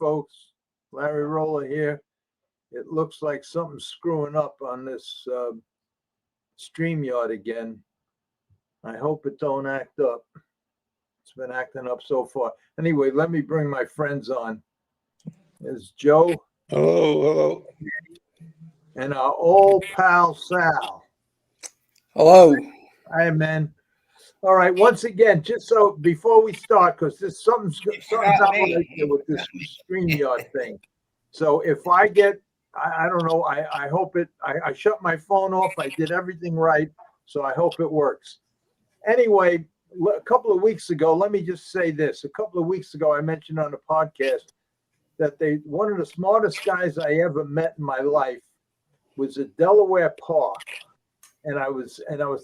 folks. Larry Rolla here. It looks like something's screwing up on this StreamYard again. I hope it don't act up. It's been acting up so far. Anyway, let me bring my friends on. There's Joe. Hello. And our old pal Sal. Hello. Hi, man. All right. Once again, just so before we start, because there's something's out right there with this StreamYard thing. So if I get, I don't know, I hope it, I shut my phone off. I did everything right. So I hope it works. Anyway, a couple of weeks ago, let me just say this. A couple of weeks ago, I mentioned on the podcast that one of the smartest guys I ever met in my life was at Delaware Park. And I was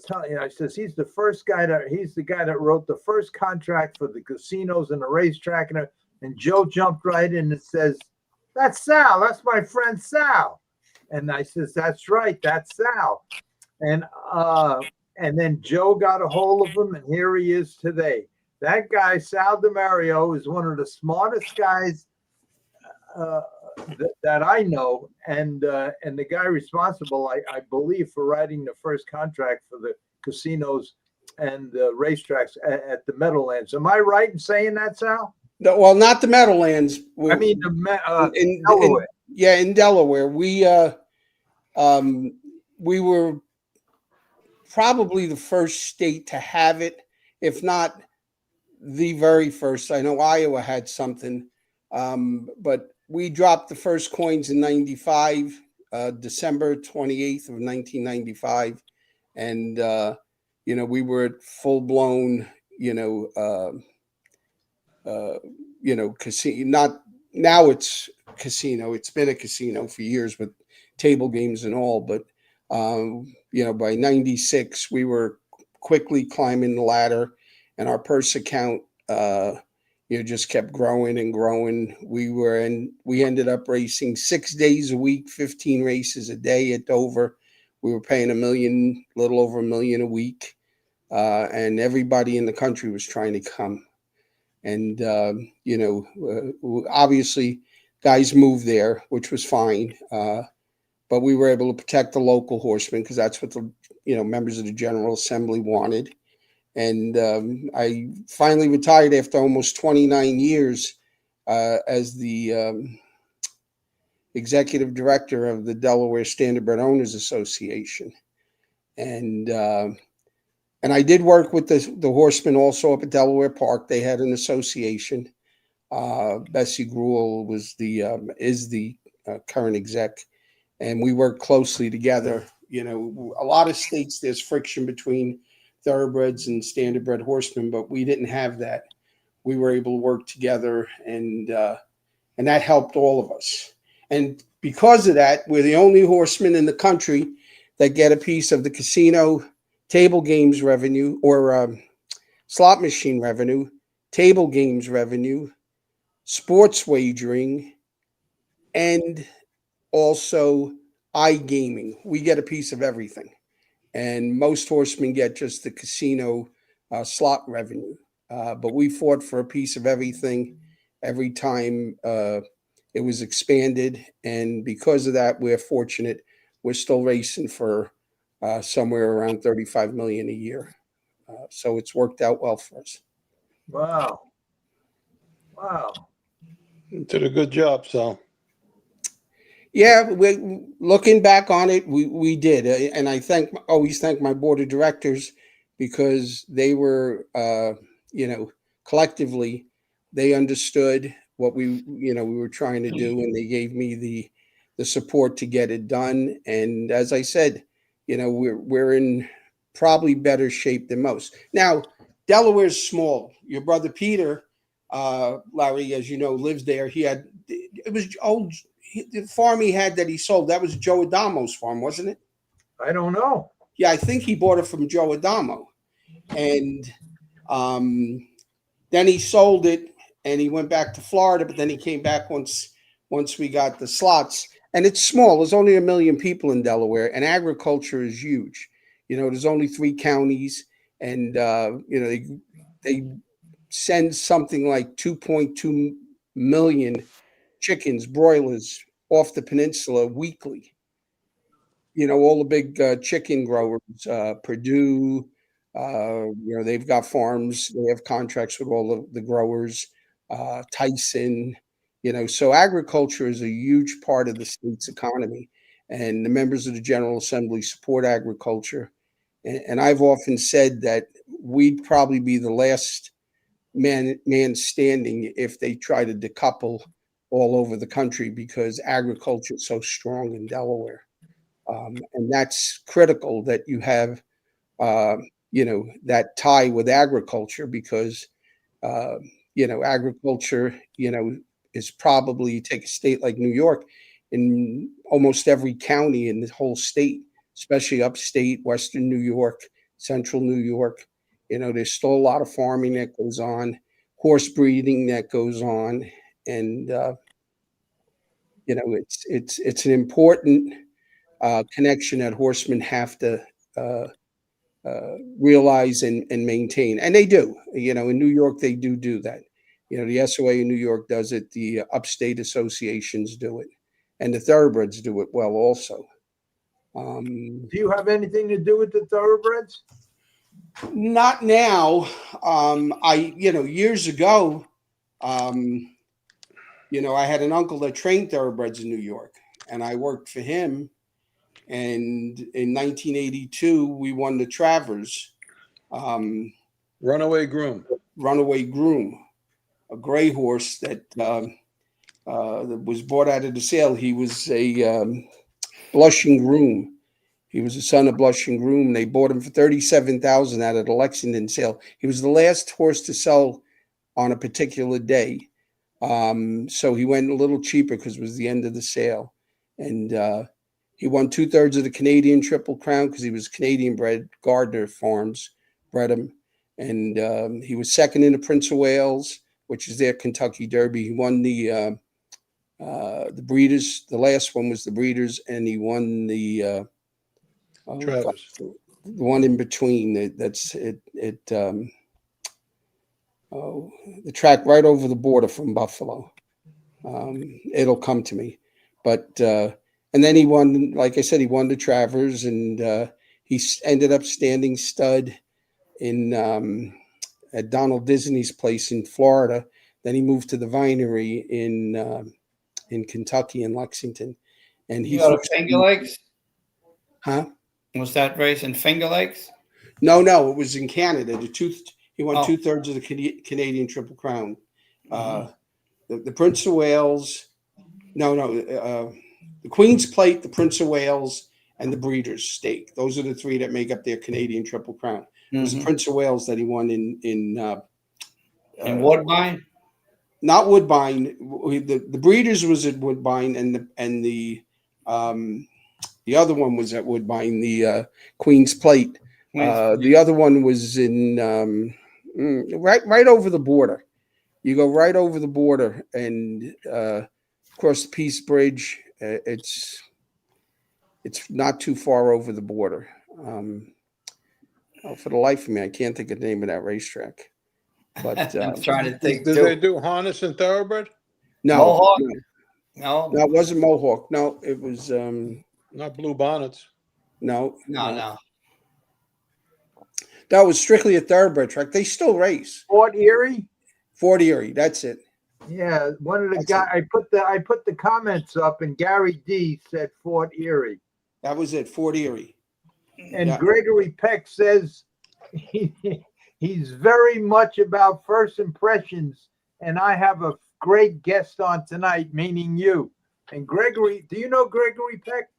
telling you, I says, he's the guy that wrote the first contract for the casinos and the racetrack. And Joe jumped right in and says, "That's Sal. That's my friend Sal." And I says, "That's right. That's Sal." And then Joe got a hold of him, and here he is today. That guy, Sal DiMario, is one of the smartest guys that I know, and the guy responsible, I believe, for writing the first contract for the casinos and the racetracks at the Meadowlands. Am I right in saying that, Sal? No, well, not the Meadowlands. I mean, in Delaware. In Delaware. We were probably the first state to have it, if not the very first. I know Iowa had something, but we dropped the first coins in 95, December 28th of 1995. And, we were at full blown, casino. Not now it's casino. It's been a casino for years with table games and all. But, by 96, we were quickly climbing the ladder, and our purse account, just kept growing and growing. We ended up racing 6 days a week, 15 races a day at Dover. We were paying little over $1 million a week. And everybody in the country was trying to come. And, obviously guys moved there, which was fine. But we were able to protect the local horsemen because that's what the, members of the General Assembly wanted. And I finally retired after almost 29 years as the executive director of the Delaware Standardbred Owners Association. And I did work with the horsemen also up at Delaware Park. They had an association. Bessie Gruel is the current exec, and we worked closely together. A lot of states there's friction between thoroughbreds and standardbred horsemen, but we didn't have that. We were able to work together, and that helped all of us. And because of that, we're the only horsemen in the country that get a piece of the casino table games revenue, or slot machine revenue, table games revenue, sports wagering, and also iGaming. We get a piece of everything. And most horsemen get just the casino slot revenue. But we fought for a piece of everything every time it was expanded. And because of that, we're fortunate. We're still racing for somewhere around 35 million a year. So it's worked out well for us. Wow. You did a good job, Sal. Yeah, looking back on it, we did. And I always thank my board of directors, because they were, collectively, they understood what we were trying to do, and they gave me the support to get it done. And as I said, we're in probably better shape than most. Now, Delaware's small. Your brother Peter, Larry, as you know, lives there. The farm he had that he sold, that was Joe Adamo's farm, wasn't it? I don't know. Yeah, I think he bought it from Joe Adamo. And then he sold it, and he went back to Florida, but then he came back once we got the slots. And it's small. There's only 1 million people in Delaware, and agriculture is huge. There's only 3 counties, and they send something like 2.2 million chickens, broilers off the peninsula weekly. All the big chicken growers, Purdue, they've got farms. They have contracts with all the growers, Tyson, so agriculture is a huge part of the state's economy. And the members of the General Assembly support agriculture. And I've often said that we'd probably be the last man standing if they try to decouple all over the country, because agriculture is so strong in Delaware. And that's critical that you have, that tie with agriculture, because, agriculture, is probably, take a state like New York, in almost every county in the whole state, especially upstate, Western New York, Central New York. There's still a lot of farming that goes on, horse breeding that goes on. And, it's an important connection that horsemen have to realize and maintain. And they do. In New York, they do that. The SOA in New York does it. The upstate associations do it. And the thoroughbreds do it well also. Do you have anything to do with the thoroughbreds? Not now. Years ago, I had an uncle that trained thoroughbreds in New York, and I worked for him. And in 1982, we won the Travers. Runaway Groom, a gray horse that was bought out of the sale. He was a Blushing Groom. He was a son of Blushing Groom. They bought him for $37,000 out of the Lexington sale. He was the last horse to sell on a particular day. So he went a little cheaper because it was the end of the sale. And he won 2/3 of the Canadian Triple Crown because he was Canadian bred. Gardner Farms bred him. And he was second in the Prince of Wales, which is their Kentucky Derby. He won the Breeders. The last one was the Breeders, and he won the Travis. the one in between. That's it. The track right over the border from Buffalo. It'll come to me, but and then he won. Like I said, he won the Travers, and he ended up standing stud in at Donald Disney's place in Florida. Then he moved to the Vinery in Kentucky, in Lexington, and he go to Finger Lakes. Huh? Was that race in Finger Lakes? No, it was in Canada. He won 2/3 of the Canadian Triple Crown. The Prince of Wales, the Queen's Plate, the Prince of Wales, and the Breeders' Stake. Those are the three that make up their Canadian Triple Crown. It was the Prince of Wales that he won in Woodbine. Not Woodbine. The Breeders was at Woodbine, and the other one was at Woodbine. The Queen's Plate. The other one was in right over the border. You go right over the border and across the Peace Bridge. It's not too far over the border. For the life of me, I can't think of the name of that racetrack. But I'm trying to think. Did they do harness and thoroughbred? No, Mohawk? no, No, it wasn't Mohawk. No, it was Not blue bonnets. no. That was strictly a thoroughbred track. They still race. Fort Erie? Fort Erie, that's it. Yeah, one of the guys. I put the comments up, and Gary D said Fort Erie. That was it, Fort Erie. And Yeah. Gregory Peck says he's very much about first impressions, and I have a great guest on tonight, meaning you. And Gregory, do you know Gregory Peck?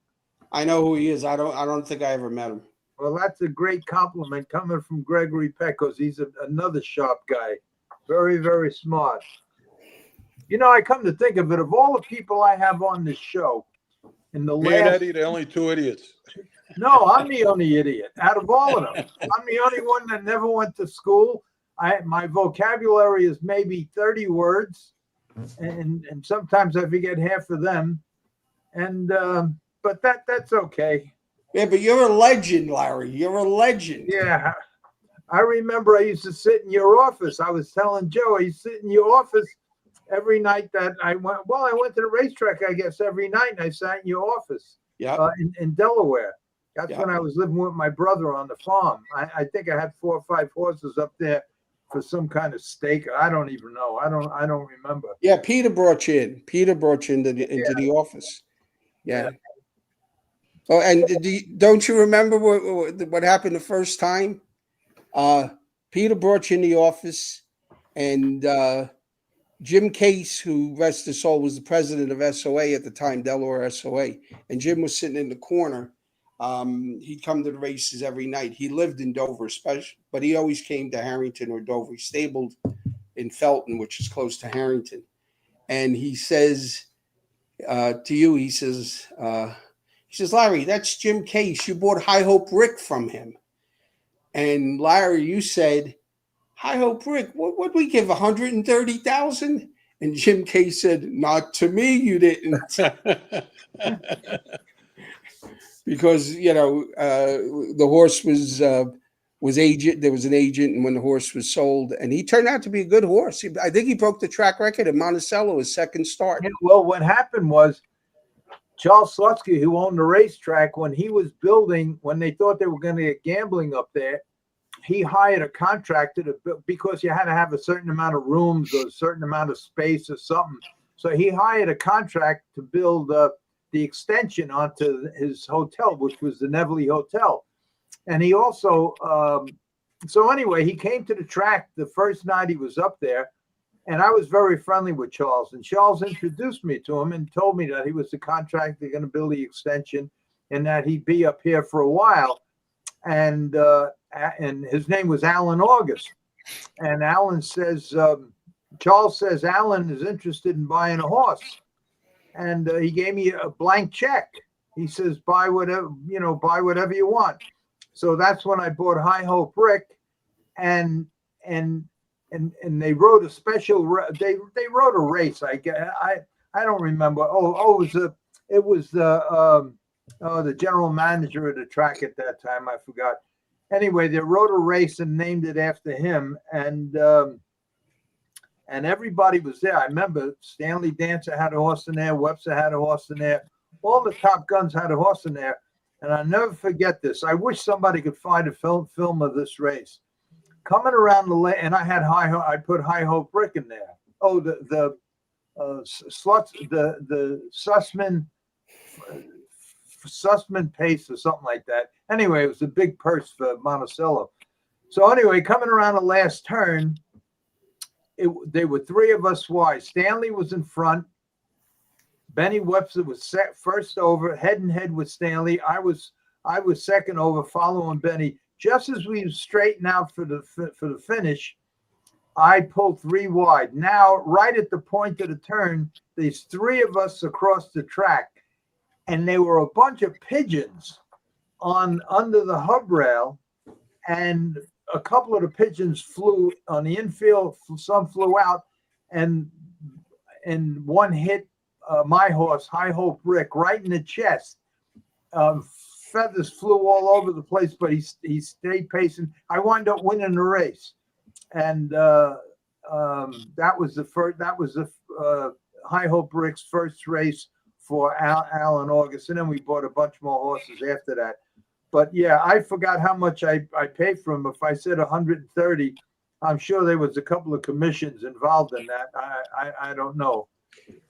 I know who he is. I don't think I ever met him. Well, that's a great compliment coming from Gregory Peck, because he's another sharp guy. Very, very smart. I come to think of it, of all the people I have on this show, in the Me and last... Eddie, the only two idiots. No, I'm the only idiot out of all of them. I'm the only one that never went to school. My vocabulary is maybe 30 words, and sometimes I forget half of them. And but that's okay. Yeah, but you're a legend, Larry. You're a legend. Yeah, I remember I used to sit in your office. I was telling Joe I used to sit in your office every night that I went, well, I went to the racetrack, I guess, every night, and I sat in your office Yeah. in Delaware. That's Yeah. when I was living with my brother on the farm. I think I had 4 or 5 horses up there for some kind of stake. I don't even know. I don't remember. Yeah, Peter brought you in. Peter brought you into the office. Yeah. Oh, and don't you remember what happened the first time? Peter brought you in the office, and Jim Case, who rest his soul, was the president of SOA at the time, Delaware SOA, and Jim was sitting in the corner. He'd come to the races every night. He lived in Dover, but he always came to Harrington or Dover. He stabled in Felton, which is close to Harrington. And he says to you, he says, Larry, that's Jim Case. You bought High Hope Rick from him. And Larry, you said, High Hope Rick, what we give, 130,000? And Jim Case said, not to me, you didn't. Because, the horse was agent. There was an agent, and when the horse was sold, and he turned out to be a good horse. I think he broke the track record at Monticello, his second start. Yeah, well, what happened was Charles Slutsky, who owned the racetrack, when he was building, when they thought they were going to get gambling up there, he hired a contractor to build, because you had to have a certain amount of rooms or a certain amount of space or something. So he hired a contract to build the extension onto his hotel, which was the Nevele Hotel. And he also, so anyway, he came to the track the first night he was up there, and I was very friendly with Charles. And Charles introduced me to him and told me that he was the contractor going to build the extension and that he'd be up here for a while. And his name was Alan August. And Alan says, Charles says, Alan is interested in buying a horse. And he gave me a blank check. He says, buy whatever you want. So that's when I bought High Hope Rick, and they wrote a special. They wrote a race. I don't remember. It was the general manager of the track at that time. I forgot. Anyway, they wrote a race and named it after him, and everybody was there. I remember Stanley Dancer had a horse in there. Webster had a horse in there. All the top guns had a horse in there. And I'll never forget this. I wish somebody could find a film of this race. Coming around the lane, and I put High Hope Rick in there. Oh, the Sussman Pace or something like that. Anyway, it was a big purse for Monticello. So anyway, coming around the last turn, they were 3 of us wide. Stanley was in front. Benny Webster was set first over, head and head with Stanley. I was second over, following Benny. Just as we straightened out for the finish, I pulled 3 wide. Now, right at the point of the turn, there's 3 of us across the track, and there were a bunch of pigeons under the hub rail, and a couple of the pigeons flew on the infield. Some flew out, and one hit my horse, High Hope Rick, right in the chest. Feathers flew all over the place, but he stayed pacing. I wound up winning the race, and that was the first. That was the High Hope Rick's first race for Alan August, and then we bought a bunch more horses after that. But yeah, I forgot how much I paid for him. If I said 130, I'm sure there was a couple of commissions involved in that. I don't know.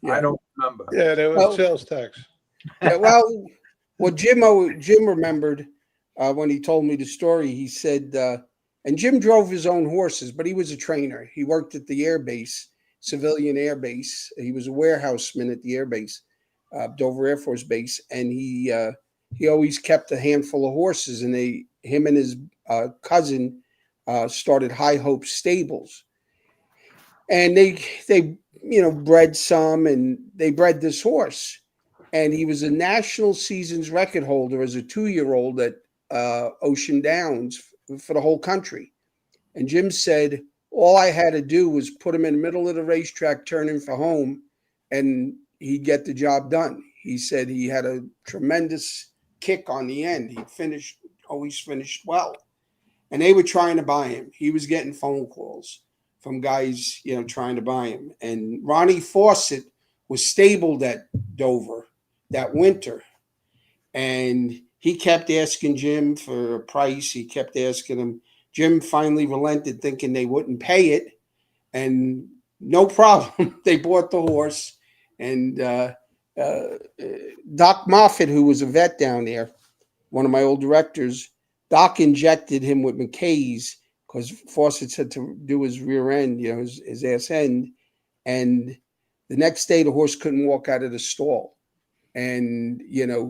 Yeah. I don't remember. Yeah, there was sales tax. Yeah, well, Jim remembered when he told me the story. He said, and Jim drove his own horses, but he was a trainer. He worked at the air base, civilian air base. He was a warehouseman at the air base, Dover Air Force Base, and he always kept a handful of horses. And him and his cousin started High Hope Stables, and they bred some, and they bred this horse. And he was a national seasons record holder as a 2-year-old at Ocean Downs for the whole country. And Jim said, all I had to do was put him in the middle of the racetrack, turn him for home, and he'd get the job done. He said he had a tremendous kick on the end. He always finished well. And they were trying to buy him. He was getting phone calls from guys, trying to buy him. And Ronnie Fawcett was stabled at Dover that winter. And he kept asking Jim for a price. He kept asking him. Jim finally relented, thinking they wouldn't pay it. And no problem. They bought the horse. And Doc Moffitt, who was a vet down there, one of my old directors, Doc injected him with McKay's because Fawcett said to do his rear end, his ass end. And the next day, the horse couldn't walk out of the stall. And,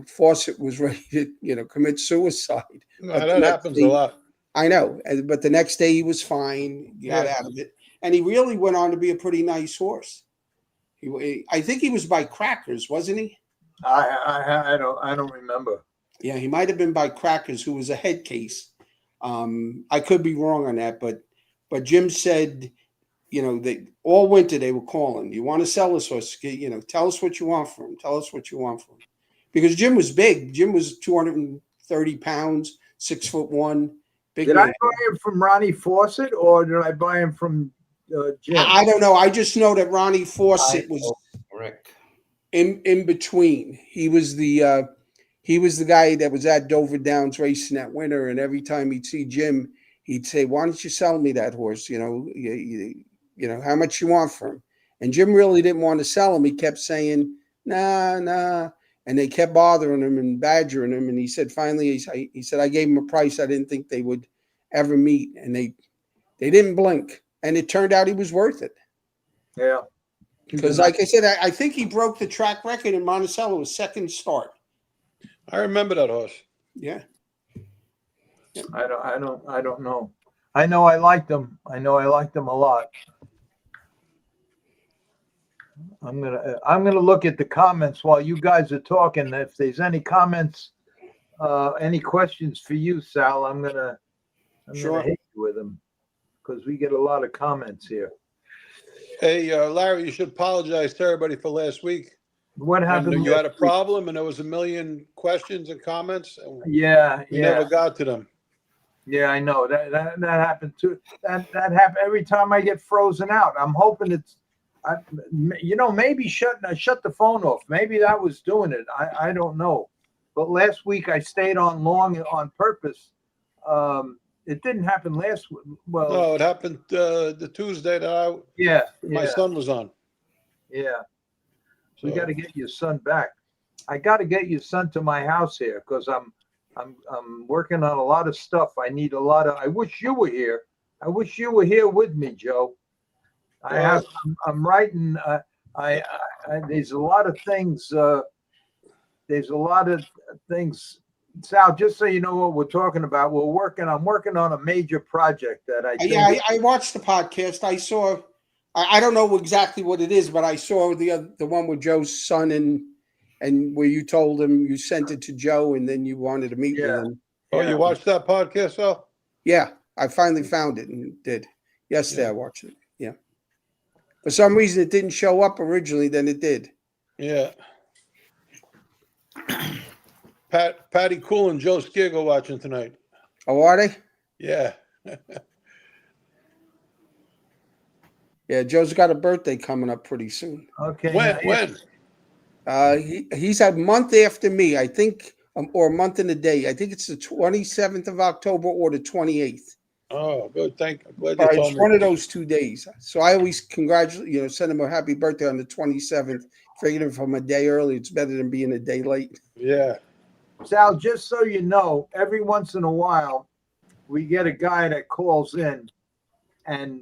Fawcett was ready to, commit suicide. That happens a lot. I know. But the next day he was fine, got out of it. And he really went on to be a pretty nice horse. I think he was by Crackers, wasn't he? I don't remember. Yeah, he might have been by Crackers, who was a head case. I could be wrong on that, but Jim said, they all winter they were calling. You want to sell this horse? Tell us what you want for him. Tell us what you want for him. Because Jim was big. Jim was 230 pounds, 6'1". Big Did man. I buy him from Ronnie Fawcett or did I buy him from Jim? I don't know. I just know that Ronnie Fawcett was Rick. in between. He was the guy that was at Dover Downs racing that winter, and every time he'd see Jim, he'd say, "Why don't you sell me that horse? How much you want for him?" And Jim really didn't want to sell him. He kept saying, "Nah," and they kept bothering him and badgering him. And he said, finally, he said, "I gave him a price I didn't think they would ever meet," and they didn't blink. And it turned out he was worth it. Yeah. Because, like I said, I think he broke the track record in Monticello's second start. I remember that horse. Yeah. I don't know. I know I liked them. I know I liked them a lot. I'm gonna look at the comments while you guys are talking. If there's any comments, any questions for you, Sal, I'm gonna Sure. hit you with them because we get a lot of comments here. Hey, Larry, you should apologize to everybody for last week. What happened? And you had a problem, and there was a million questions and comments. And Yeah, we yeah. never got to them. Yeah, I know that happened too. That happened every time I get frozen out. I'm hoping maybe shut the phone off. Maybe that was doing it. I don't know. But last week I stayed on long on purpose. It didn't happen last week. Well, No, it happened the Tuesday that my son was on. Yeah. We So- got to get your son back. I got to get your son to my house here because I'm working on a lot of stuff. I wish you were here. I wish you were here with me, Joe. I'm writing. There's a lot of things. Sal, just so you know what we're talking about, I'm working on a major project that I think. Yeah, I watched the podcast. I saw. I don't know exactly what it is, but I saw the one with Joe's son and where you told him you sent it to Joe and then you wanted to meet with him. Oh, you watched that podcast, Al? Yeah, I finally found it and did. Yesterday I watched it. Yeah. For some reason it didn't show up originally, then it did. Yeah. Patty Cool and Joe Skigg are watching tonight. Oh, are they? Yeah. Yeah, Joe's got a birthday coming up pretty soon. Okay. When? He's a month after me, I think, or a month and a day. I think it's the 27th of October or the 28th. Oh, good. I'm glad All you right, told it's me. one of those 2 days. So I always congratulate, send him a happy birthday on the 27th. Figured if I'm a day early, it's better than being a day late. Yeah. Sal, just so you know, every once in a while, we get a guy that calls in and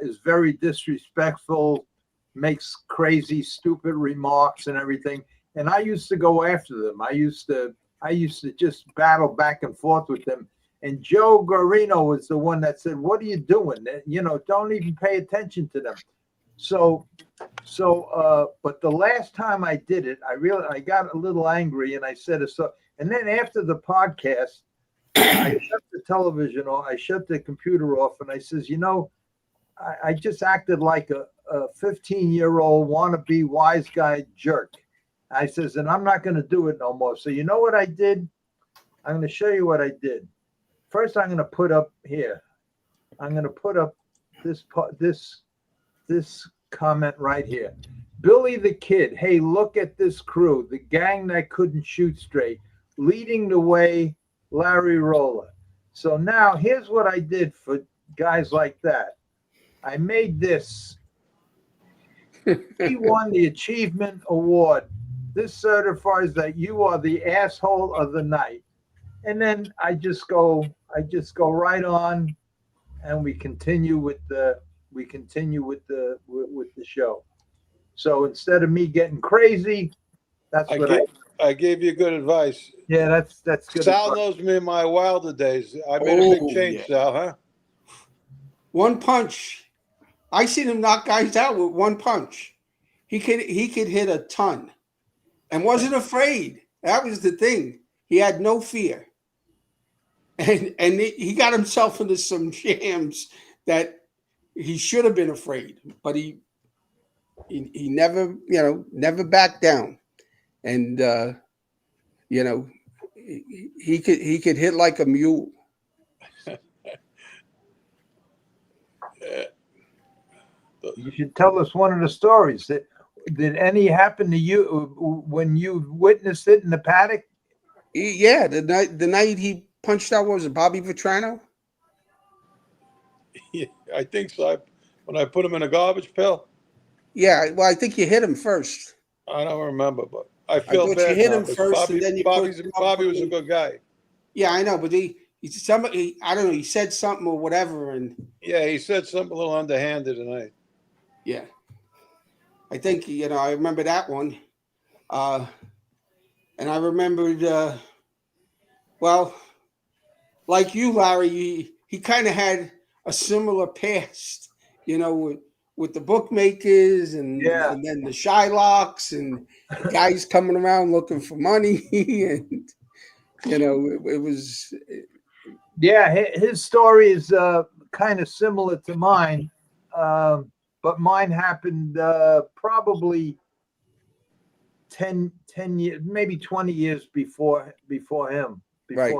is very disrespectful, makes crazy, stupid remarks and everything. And I used to go after them. I used to just battle back and forth with them. And Joe Guarino was the one that said, "What are you doing? Don't even pay attention to them." But the last time I did it, I got a little angry and I said so. And then after the podcast, I shut the television off, I shut the computer off, and I says, I just acted like a 15-year-old wannabe wise guy jerk. I says, and I'm not going to do it no more. So you know what I did? I'm going to show you what I did. First, I'm going to put up here. I'm going to put up this comment right here. Billy the Kid. Hey, look at this crew. The gang that couldn't shoot straight. Leading the way, Larry Rolla. So now here's what I did for guys like that. I made this. He won the Achievement Award. This certifies that you are the asshole of the night. And then I just go right on, and we continue with the show. So instead of me getting crazy, that's I gave you good advice. Yeah, that's good. Sal knows me in my wilder days. I made a big change, Sal, huh? One punch. I seen him knock guys out with one punch. He could hit a ton, and wasn't afraid. That was the thing. He had no fear, and he got himself into some jams that he should have been afraid, but he never, never backed down, and he could hit like a mule. You should tell us one of the stories. Did any happen to you when you witnessed it in the paddock? Yeah, the night he punched out, what was it, Bobby Vetrano? Yeah, I think so. When I put him in a garbage pail. Yeah, well, I think you hit him first. I don't remember, but I feel bad. You hit him now, first, Bobby, and then you Bobby was a good guy. Yeah, I know, but somebody, I don't know, he said something or whatever, and yeah, he said something a little underhanded tonight. Yeah, I think I remember that one, and I remembered, well, like you, Larry, he kind of had a similar past, with the bookmakers and then the Shylocks and guys coming around looking for money, and it was. Yeah, his story is kind of similar to mine, but mine happened probably 10 years, maybe 20 years before him. Right.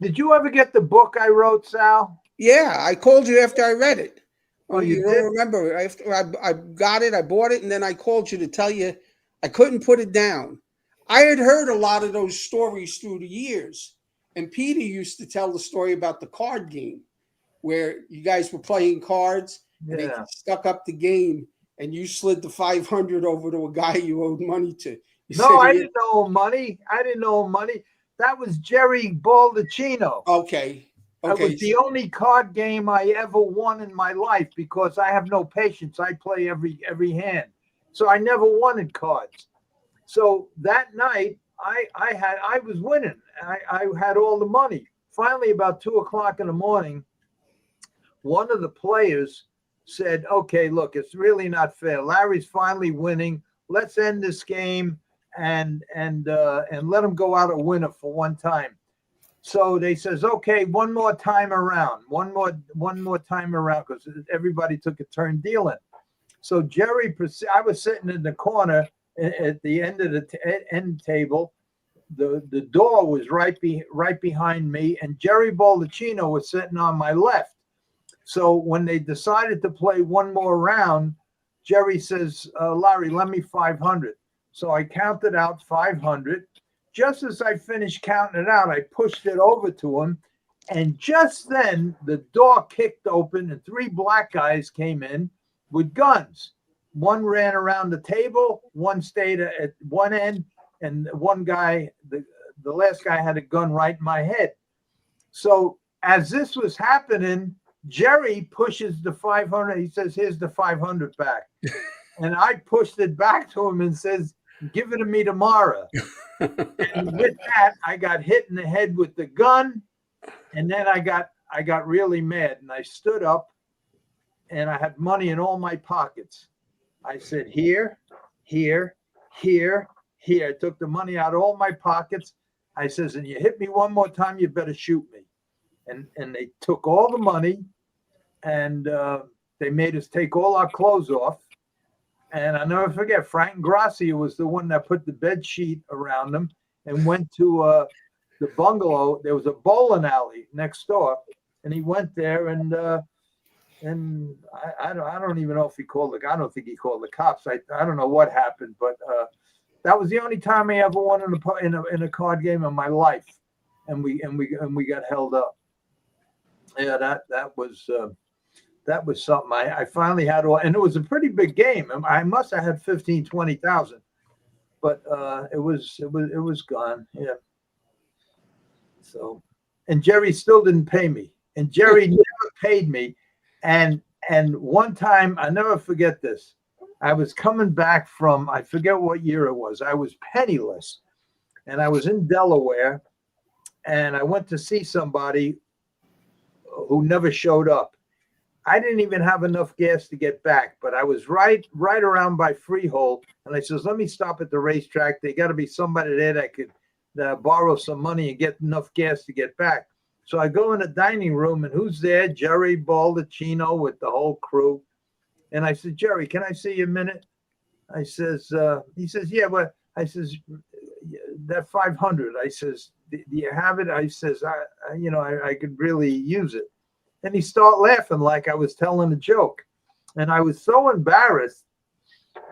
Did you ever get the book I wrote, Sal? Yeah, I called you after I read it. Oh, you don't remember? After I got it, I bought it, and then I called you to tell you I couldn't put it down. I had heard a lot of those stories through the years, and Peter used to tell the story about the card game where you guys were playing cards and they stuck up the game, and you slid the 500 over to a guy you owed money to. No, I didn't owe him money. That was Jerry Baldacchino. Okay. That was the only card game I ever won in my life because I have no patience. I play every hand. So I never wanted cards. So that night I was winning. I had all the money. Finally, about 2:00 in the morning, one of the players said, okay, look, it's really not fair. Larry's finally winning. Let's end this game and let him go out a winner for one time. So they says, okay, one more time around, because everybody took a turn dealing. So I was sitting in the corner at the end of the end table. The door was right behind me, and Jerry Baldacchino was sitting on my left. So when they decided to play one more round, Jerry says, Larry, lend me 500. So I counted out 500. Just as I finished counting it out, I pushed it over to him. And just then the door kicked open and 3 black guys came in with guns. One ran around the table, one stayed at one end, and one guy, the last guy had a gun right in my head. So as this was happening, Jerry pushes the 500. He says, here's the 500 back. And I pushed it back to him and says, give it to me tomorrow. And with that, I got hit in the head with the gun. And then I got really mad, and I stood up, and I had money in all my pockets. I said, here, here, here, here. I took the money out of all my pockets. I says, and you hit me one more time, you better shoot me. And they took all the money, and they made us take all our clothes off. And I'll never forget, Frank Gracia was the one that put the bed sheet around them and went to the bungalow. There was a bowling alley next door, and he went there and and I don't even know if he called I don't think he called the cops. I don't know what happened, but that was the only time I ever won in a card game in my life, and we got held up. Yeah, that was something. I finally had to, and it was a pretty big game. I must have had 15, 20,000, but it was gone. Yeah. So, and Jerry still didn't pay me, and Jerry never paid me. And one time, I never forget this. I was coming back from, I forget what year it was. I was penniless, and I was in Delaware, and I went to see somebody who never showed up. I didn't even have enough gas to get back, but I was right around by Freehold, and I says, let me stop at the racetrack. They got to be somebody there that could borrow some money and get enough gas to get back. So I go in the dining room, and who's there? Jerry Baldacchino with the whole crew. And I said, Jerry, can I see you a minute? I says, he says, yeah, but I says, that 500. I says, do you have it? I says, I could really use it. And he started laughing like I was telling a joke. And I was so embarrassed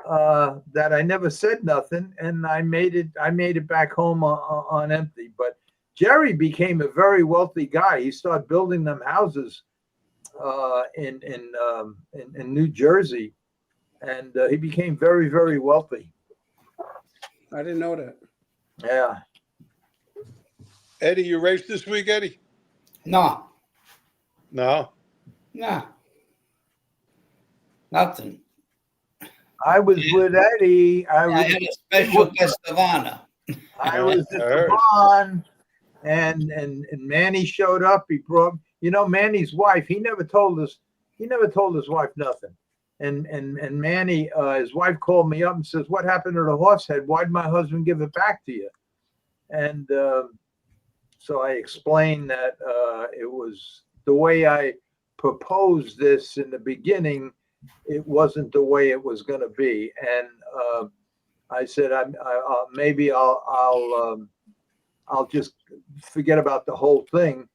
that I never said nothing. And I made it back home on empty. But Jerry became a very wealthy guy. He started building them houses in New Jersey. And he became very, very wealthy. I didn't know that. Yeah. Eddie, you raced this week, Eddie? No, No. nothing. I was with Eddie. I had a special guest of honor. I was at I the heard. barn, and Manny showed up. He brought, Manny's wife. He never told his wife nothing. And Manny, his wife called me up and says, "What happened to the horse head? Why'd my husband give it back to you?" And so I explained that it was the way I proposed this in the beginning. It wasn't the way it was going to be, and I said, maybe I'll just forget about the whole thing.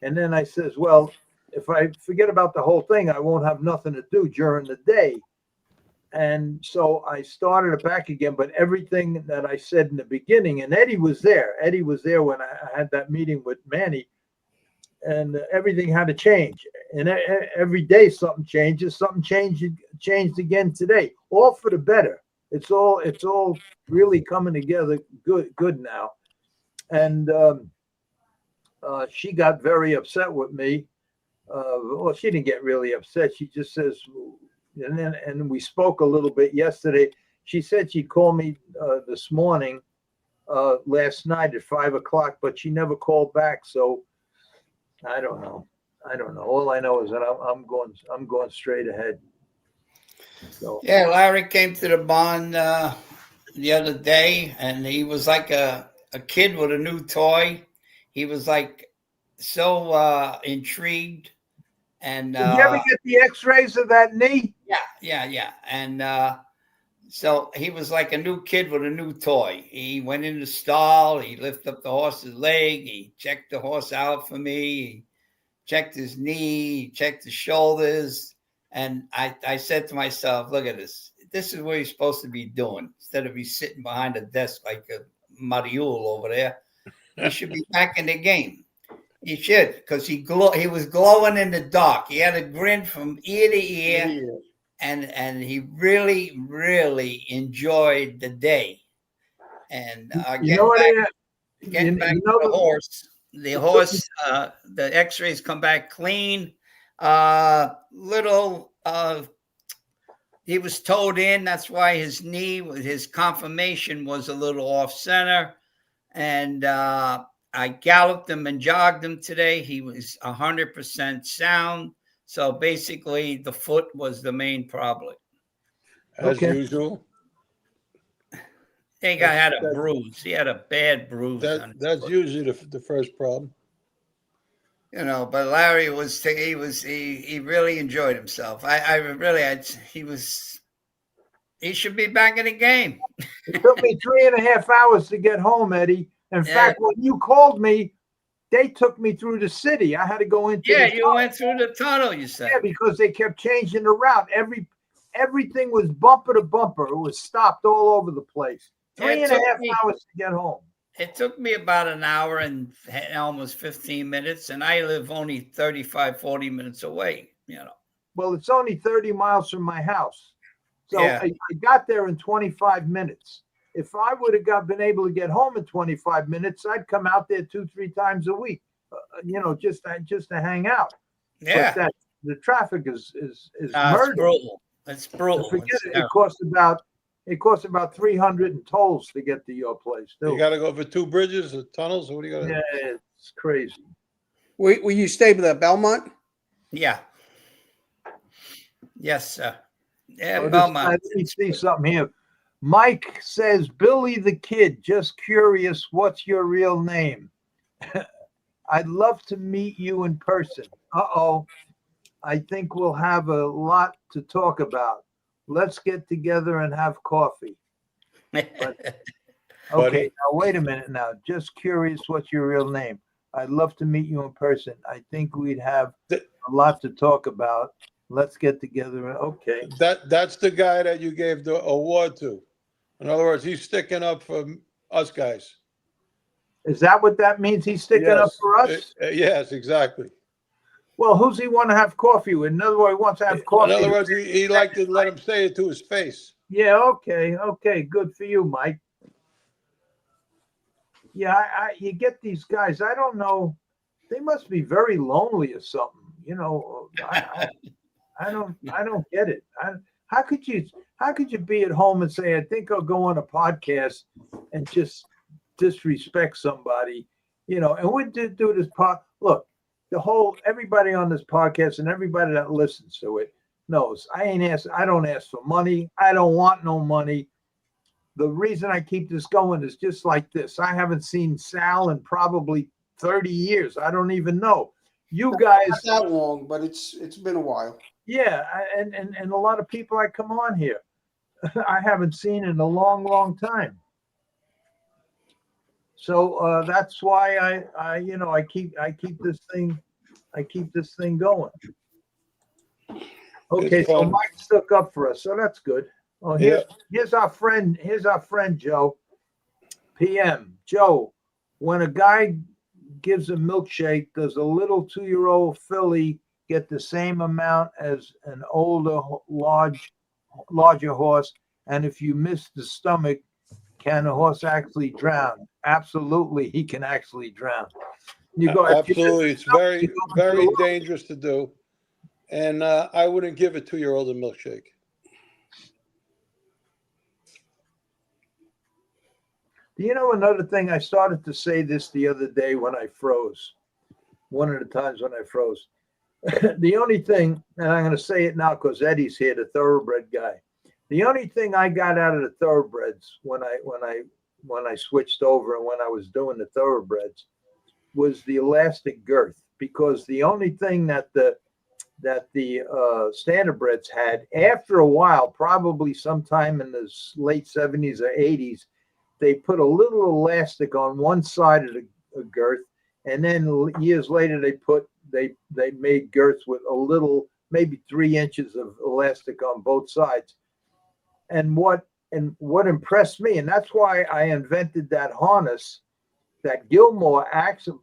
And then I says, well, if I forget about the whole thing, I won't have nothing to do during the day. And so I started it back again, but everything that I said in the beginning, and Eddie was there. Eddie was there when I had that meeting with Manny, and everything had to change. And every day something changes. Something changed again today, all for the better. It's all really coming together good now. And she got very upset with me. Well, she didn't get really upset. She just says, and we spoke a little bit yesterday. She said she'd call me this morning, last night at 5:00, but she never called back. So I don't know. All I know is that I'm going straight ahead. So Yeah, Larry came to the barn the other day, and he was like a kid with a new toy. He was like so intrigued. And did you ever get the X-rays of that knee? Yeah. And so he was like a new kid with a new toy. He went in the stall. He lifted up the horse's leg. He checked the horse out for me. He checked his knee. He checked his shoulders. And I said to myself, look at this. This is what he's supposed to be doing. Instead of he's sitting behind a desk like a Mariul over there, he should be back in the game. He should, because he was glowing in the dark. He had a grin from ear to ear, and he really, really enjoyed the day. And getting back to the horse. The horse, the X-rays come back clean. He was towed in. That's why his knee, his conformation was a little off center. And I galloped him and jogged him today. He was 100% sound. So basically, the foot was the main problem. As usual. He had a bruise. He had a bad bruise. That's usually the first problem. But Larry he really enjoyed himself. He should be back in the game. It took me 3.5 hours to get home, Eddie. In fact, when you called me, they took me through the city. I had to go into Yeah, the you tunnel. went through the tunnel, you said. Yeah, because they kept changing the route. Everything was bumper to bumper. It was stopped all over the place. Three and a half hours to get home. It took me about an hour and almost 15 minutes, and I live only 35, 40 minutes away, you know. Well, it's only 30 miles from my house. So Yeah. I got there in 25 minutes. If I would have been able to get home in 25 minutes, I'd come out there 2-3 times a week, just to hang out. Yeah. But the traffic is It's murder. brutal. It's brutal. Forget It's it. It costs about 300 in tolls to get to your place. You got to go for 2 bridges or tunnels, or what do you got to do? Yeah, it's crazy. Will you stay with at Belmont? Yeah. Yes, sir. Yeah, Oh, Belmont. let me see something here. Mike says, Billy the Kid, just curious, what's your real name? I'd love to meet you in person. Uh-oh. I think we'll have a lot to talk about. Let's get together and have coffee. Okay, now wait a minute now. Just curious, what's your real name? I'd love to meet you in person. I think we'd have a lot to talk about. Let's get together. Okay. That's the guy that you gave the award to. In other words, he's sticking up for us guys. Is that what that means? He's sticking up for us? Yes, exactly. Well, who's he want to have coffee with? In other words, he wants to have coffee. In other words, he liked to let him say it to his face. Yeah, okay. Good for you, Mike. Yeah, you get these guys. I don't know. They must be very lonely or something. I don't get it. How could you be at home and say, I think I'll go on a podcast and just disrespect somebody, and we do this look, everybody on this podcast and everybody that listens to it knows I don't ask for money. I don't want no money. The reason I keep this going is just like this. I haven't seen Sal in probably 30 years. I don't even know. You guys. Not that long, but it's been a while. Yeah, and a lot of people I come on here, I haven't seen in a long, long time. So that's why I keep this thing going. Okay, so Mike stuck up for us, so that's good. Oh, here's our friend. Here's our friend Joe. PM Joe, when a guy gives a milkshake, does a little 2-year-old filly get the same amount as an older, larger horse? And if you miss the stomach, can a horse actually drown? Absolutely, he can actually drown. Absolutely, it's very, very dangerous to do. And I wouldn't give a 2-year-old a milkshake. Do you know another thing? I started to say this the other day when I froze. One of the times when I froze. The only thing, and I'm going to say it now because Eddie's here, the thoroughbred guy. The only thing I got out of the thoroughbreds when I switched over and when I was doing the thoroughbreds was the elastic girth, because the only thing that the standardbreds had, after a while, probably sometime in the late 70s or 80s, they put a little elastic on one side of the girth, and then years later they made girths with a little, maybe 3 inches of elastic on both sides. And what impressed me, and that's why I invented that harness, that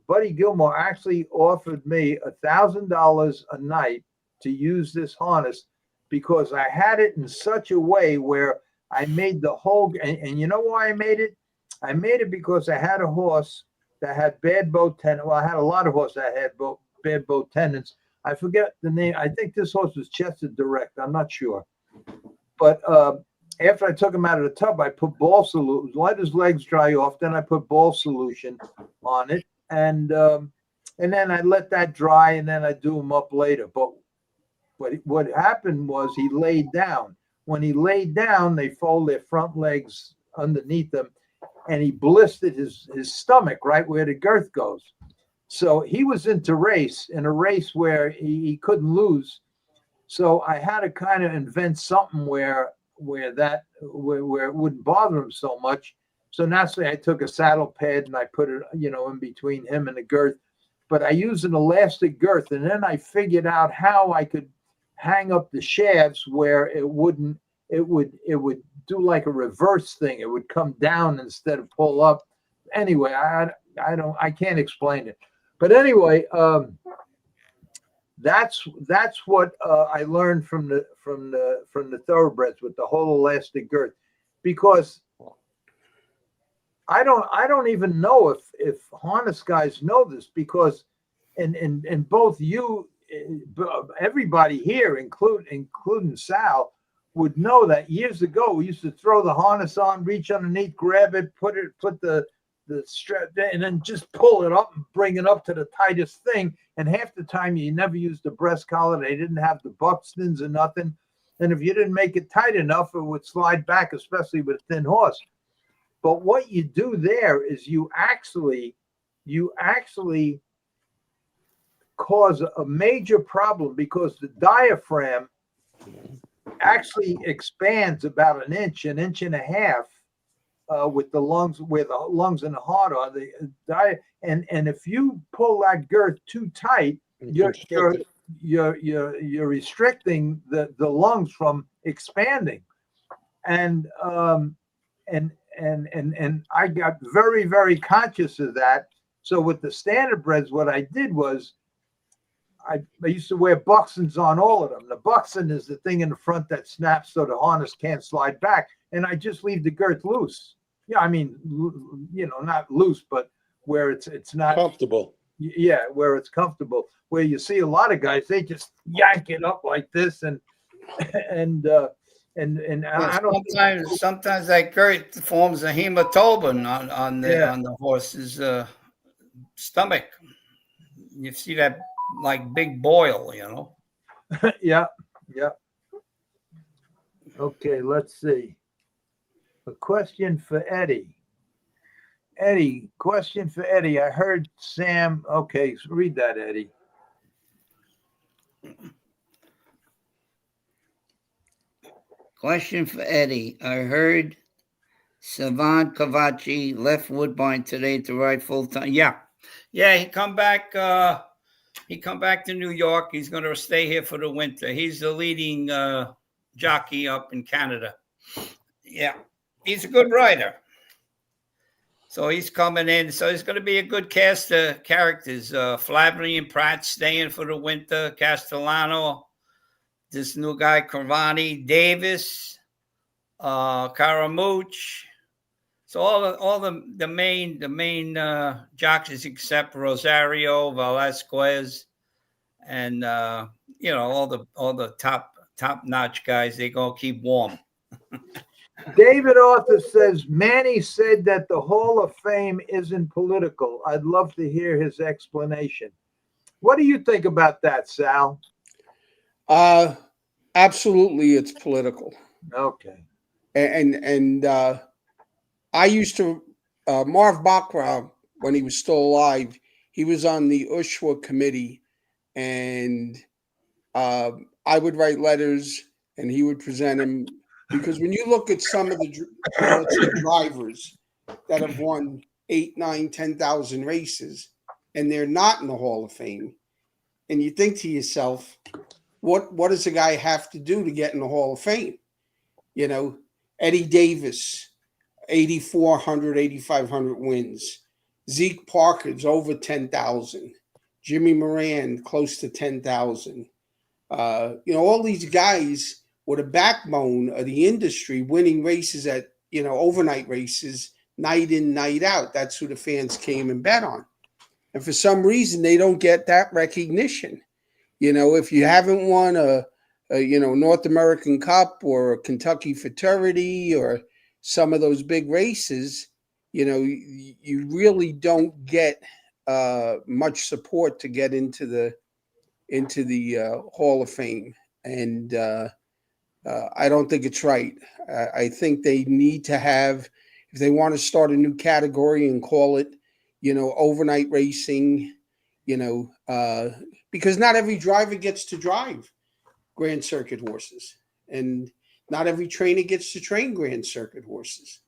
Buddy Gilmore actually offered me $1,000 a night to use this harness, because I had it in such a way where I made the whole, and you know why I made it? I made it because I had a horse that had bad bow tendons. Well, I had a lot of horses that had bad bow tendons. I forget the name. I think this horse was Chested Direct. I'm not sure. But after I took him out of the tub, I put ball solution, let his legs dry off. Then I put ball solution on it. And then I let that dry, and then I do him up later. But what happened was he laid down. When he laid down, they fold their front legs underneath them, and he blistered his stomach right where the girth goes. So he was in a race where he couldn't lose. So I had to kind of invent something where it wouldn't bother him so much. So naturally, I took a saddle pad and I put it, in between him and the girth. but I use an elastic girth, and then I figured out how I could hang up the shafts where it would do like a reverse thing. It would come down instead of pull up. Anyway, I can't explain it. But anyway, that's what I learned from the thoroughbreds with the whole elastic girth, because I don't even know if harness guys know this, because and both you, everybody here, including Sal, would know that years ago we used to throw the harness on, reach underneath, grab it, put the strap, and then just pull it up and bring it up to the tightest thing. And half the time you never used the breast collar. They didn't have the Buxtons or nothing. And if you didn't make it tight enough, it would slide back, especially with a thin horse. But what you do there is you actually cause a major problem, because the diaphragm actually expands about an inch and a half with the lungs, where the lungs and the heart are. And if you pull that girth too tight, you're restricting the lungs from expanding. And I got very, very conscious of that. So with the standardbreds, what I did was I used to wear Buxtons on all of them. The Buxton is the thing in the front that snaps so the harness can't slide back, and I just leave the girth loose. Yeah, I mean, not loose, but where it's not Comfortable. Yeah, where it's comfortable. Where you see a lot of guys, they just yank it up like this, and I don't. Sometimes that girth forms a hematoma on the horse's stomach. You see that like big boil, Yeah. Okay, let's see. A question for Eddie. Eddie, question for Eddie. I heard Sam. Okay, so read that, Eddie. Question for Eddie. I heard Savan Cavacci left Woodbine today to ride full time. Yeah, he come back. He come back to New York. He's going to stay here for the winter. He's the leading jockey up in Canada. Yeah, he's a good rider. So he's coming in. So it's going to be a good cast of characters. Flaherty and Pratt staying for the winter. Castellano, this new guy, Cravani, Davis, Caramucci. So all the main jockeys except Rosario, Velasquez, and all the top notch guys, they gonna keep warm. David Arthur says Manny said that the Hall of Fame isn't political. I'd love to hear his explanation. What do you think about that, Sal? Absolutely, it's political. Okay. And I used to Marv Bacra, when he was still alive, he was on the Ushwa committee, and I would write letters and he would present them. Because when you look at some of the drivers that have won 8, 9, 10,000 races, and they're not in the Hall of Fame, and you think to yourself, what does a guy have to do to get in the Hall of Fame? Eddie Davis, 8,400, 8,500 wins. Zeke Parker's over 10,000. Jimmy Moran, close to 10,000. All these guys were the backbone of the industry, winning races at, overnight races, night in, night out. That's who the fans came and bet on. And for some reason, they don't get that recognition. If you haven't won a North American Cup or a Kentucky Futurity or some of those big races, you really don't get much support to get into the Hall of Fame. And I don't think it's right. I think they need to have, if they want to start a new category and call it, overnight racing, because not every driver gets to drive Grand Circuit horses, and not every trainer gets to train Grand Circuit horses.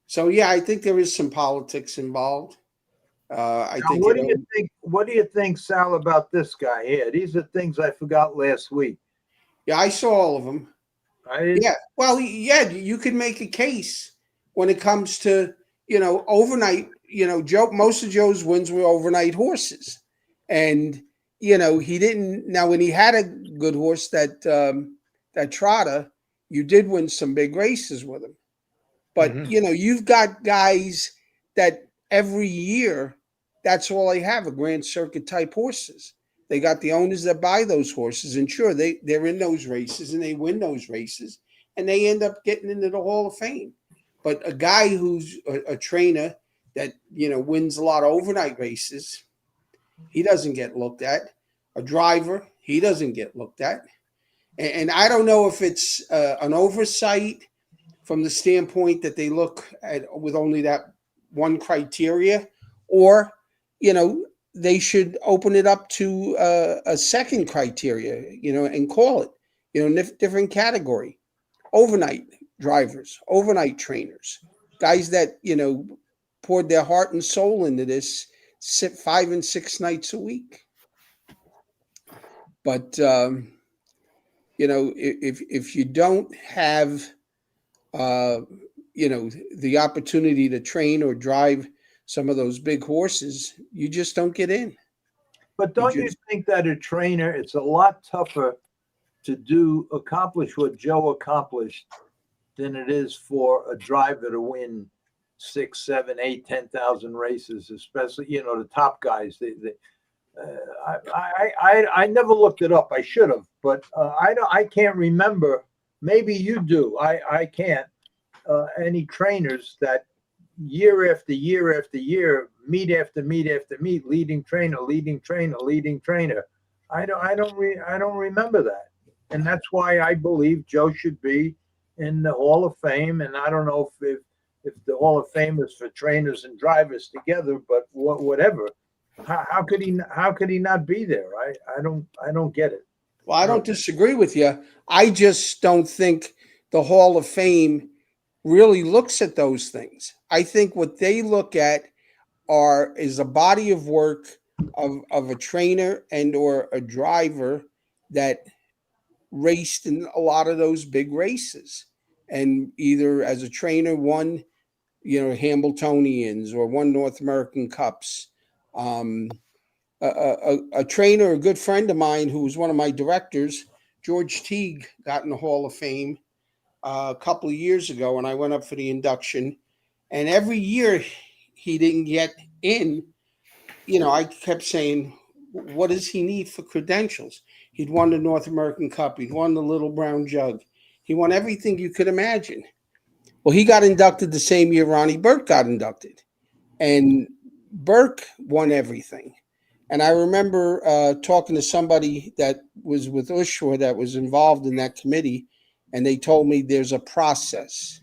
So, yeah, I think there is some politics involved. I Now, think, what do you think? What do you think, Sal, about this guy here? These are things I forgot last week. yeah, I saw all of them. I didn't, Yeah. Well, yeah, you could make a case when it comes to, overnight, most of Joe's wins were overnight horses. And, he didn't, now when he had a good horse that Trotter, you did win some big races with him. But, you've got guys that every year, that's all they have, a Grand Circuit type horses. They got the owners that buy those horses, and sure, they're in those races and they win those races, and they end up getting into the Hall of Fame. But a guy who's a trainer that wins a lot of overnight races, he doesn't get looked at. A driver, he doesn't get looked at. And I don't know if it's an oversight from the standpoint that they look at with only that one criteria, or they should open it up to a second criteria, and call it, different category. Overnight drivers, overnight trainers, guys that, poured their heart and soul into this, sit 5 and 6 nights a week. But, if you don't have, the opportunity to train or drive some of those big horses, you just don't get in. but don't you think that a trainer, it's a lot tougher to accomplish what Joe accomplished than it is for a driver to win 6, 7, 8, 10,000 races, especially, the top guys. I never looked it up. I should have, but I can't remember. Maybe you do. I can't. Any trainers that year after year after year, meet after meet after meet, leading trainer, leading trainer, leading trainer. I don't remember that, and that's why I believe Joe should be in the Hall of Fame. And I don't know if the Hall of Fame is for trainers and drivers together, but whatever. How could he not be there? I don't get it. Well, I don't disagree with you. I just don't think the Hall of Fame really looks at those things. I think what they look at is a body of work of a trainer and or a driver that raced in a lot of those big races, and either as a trainer won, Hambletonians or won North American Cups. A trainer, a good friend of mine who was one of my directors, George Teague, got in the Hall of Fame a couple of years ago, and I went up for the induction. And every year he didn't get in, I kept saying, what does he need for credentials? He'd won the North American Cup. He'd won the Little Brown Jug. He won everything you could imagine. Well, he got inducted the same year Ronnie Burke got inducted. And Burke won everything. And I remember talking to somebody that was with Ushua that was involved in that committee, and they told me there's a process.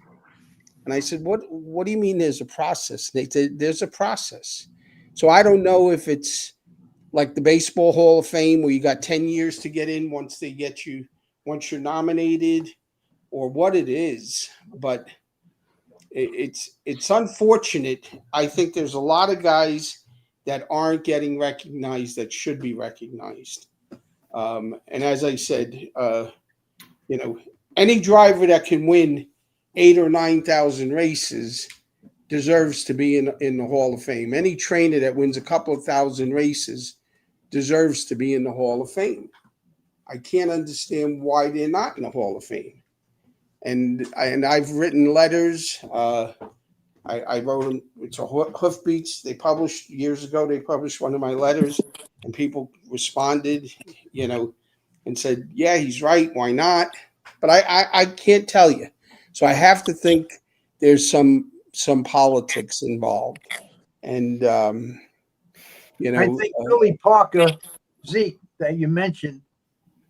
And I said, what do you mean there's a process? They said, there's a process. So I don't know if it's like the Baseball Hall of Fame where you got 10 years to get in once you're nominated, or what it is. But it's unfortunate. I think there's a lot of guys that aren't getting recognized that should be recognized. And as I said, any driver that can win 8,000 or 9,000 races deserves to be in the Hall of Fame. Any trainer that wins a couple of thousand races deserves to be in the Hall of Fame. I can't understand why they're not in the Hall of Fame. And I've written letters. I wrote them. It's a Hoofbeats. They published years ago. They published one of my letters, and people responded, and said, "Yeah, he's right. Why not?" But I can't tell you. So I have to think there's some politics involved, and I think Billy Parker, Zeke, that you mentioned,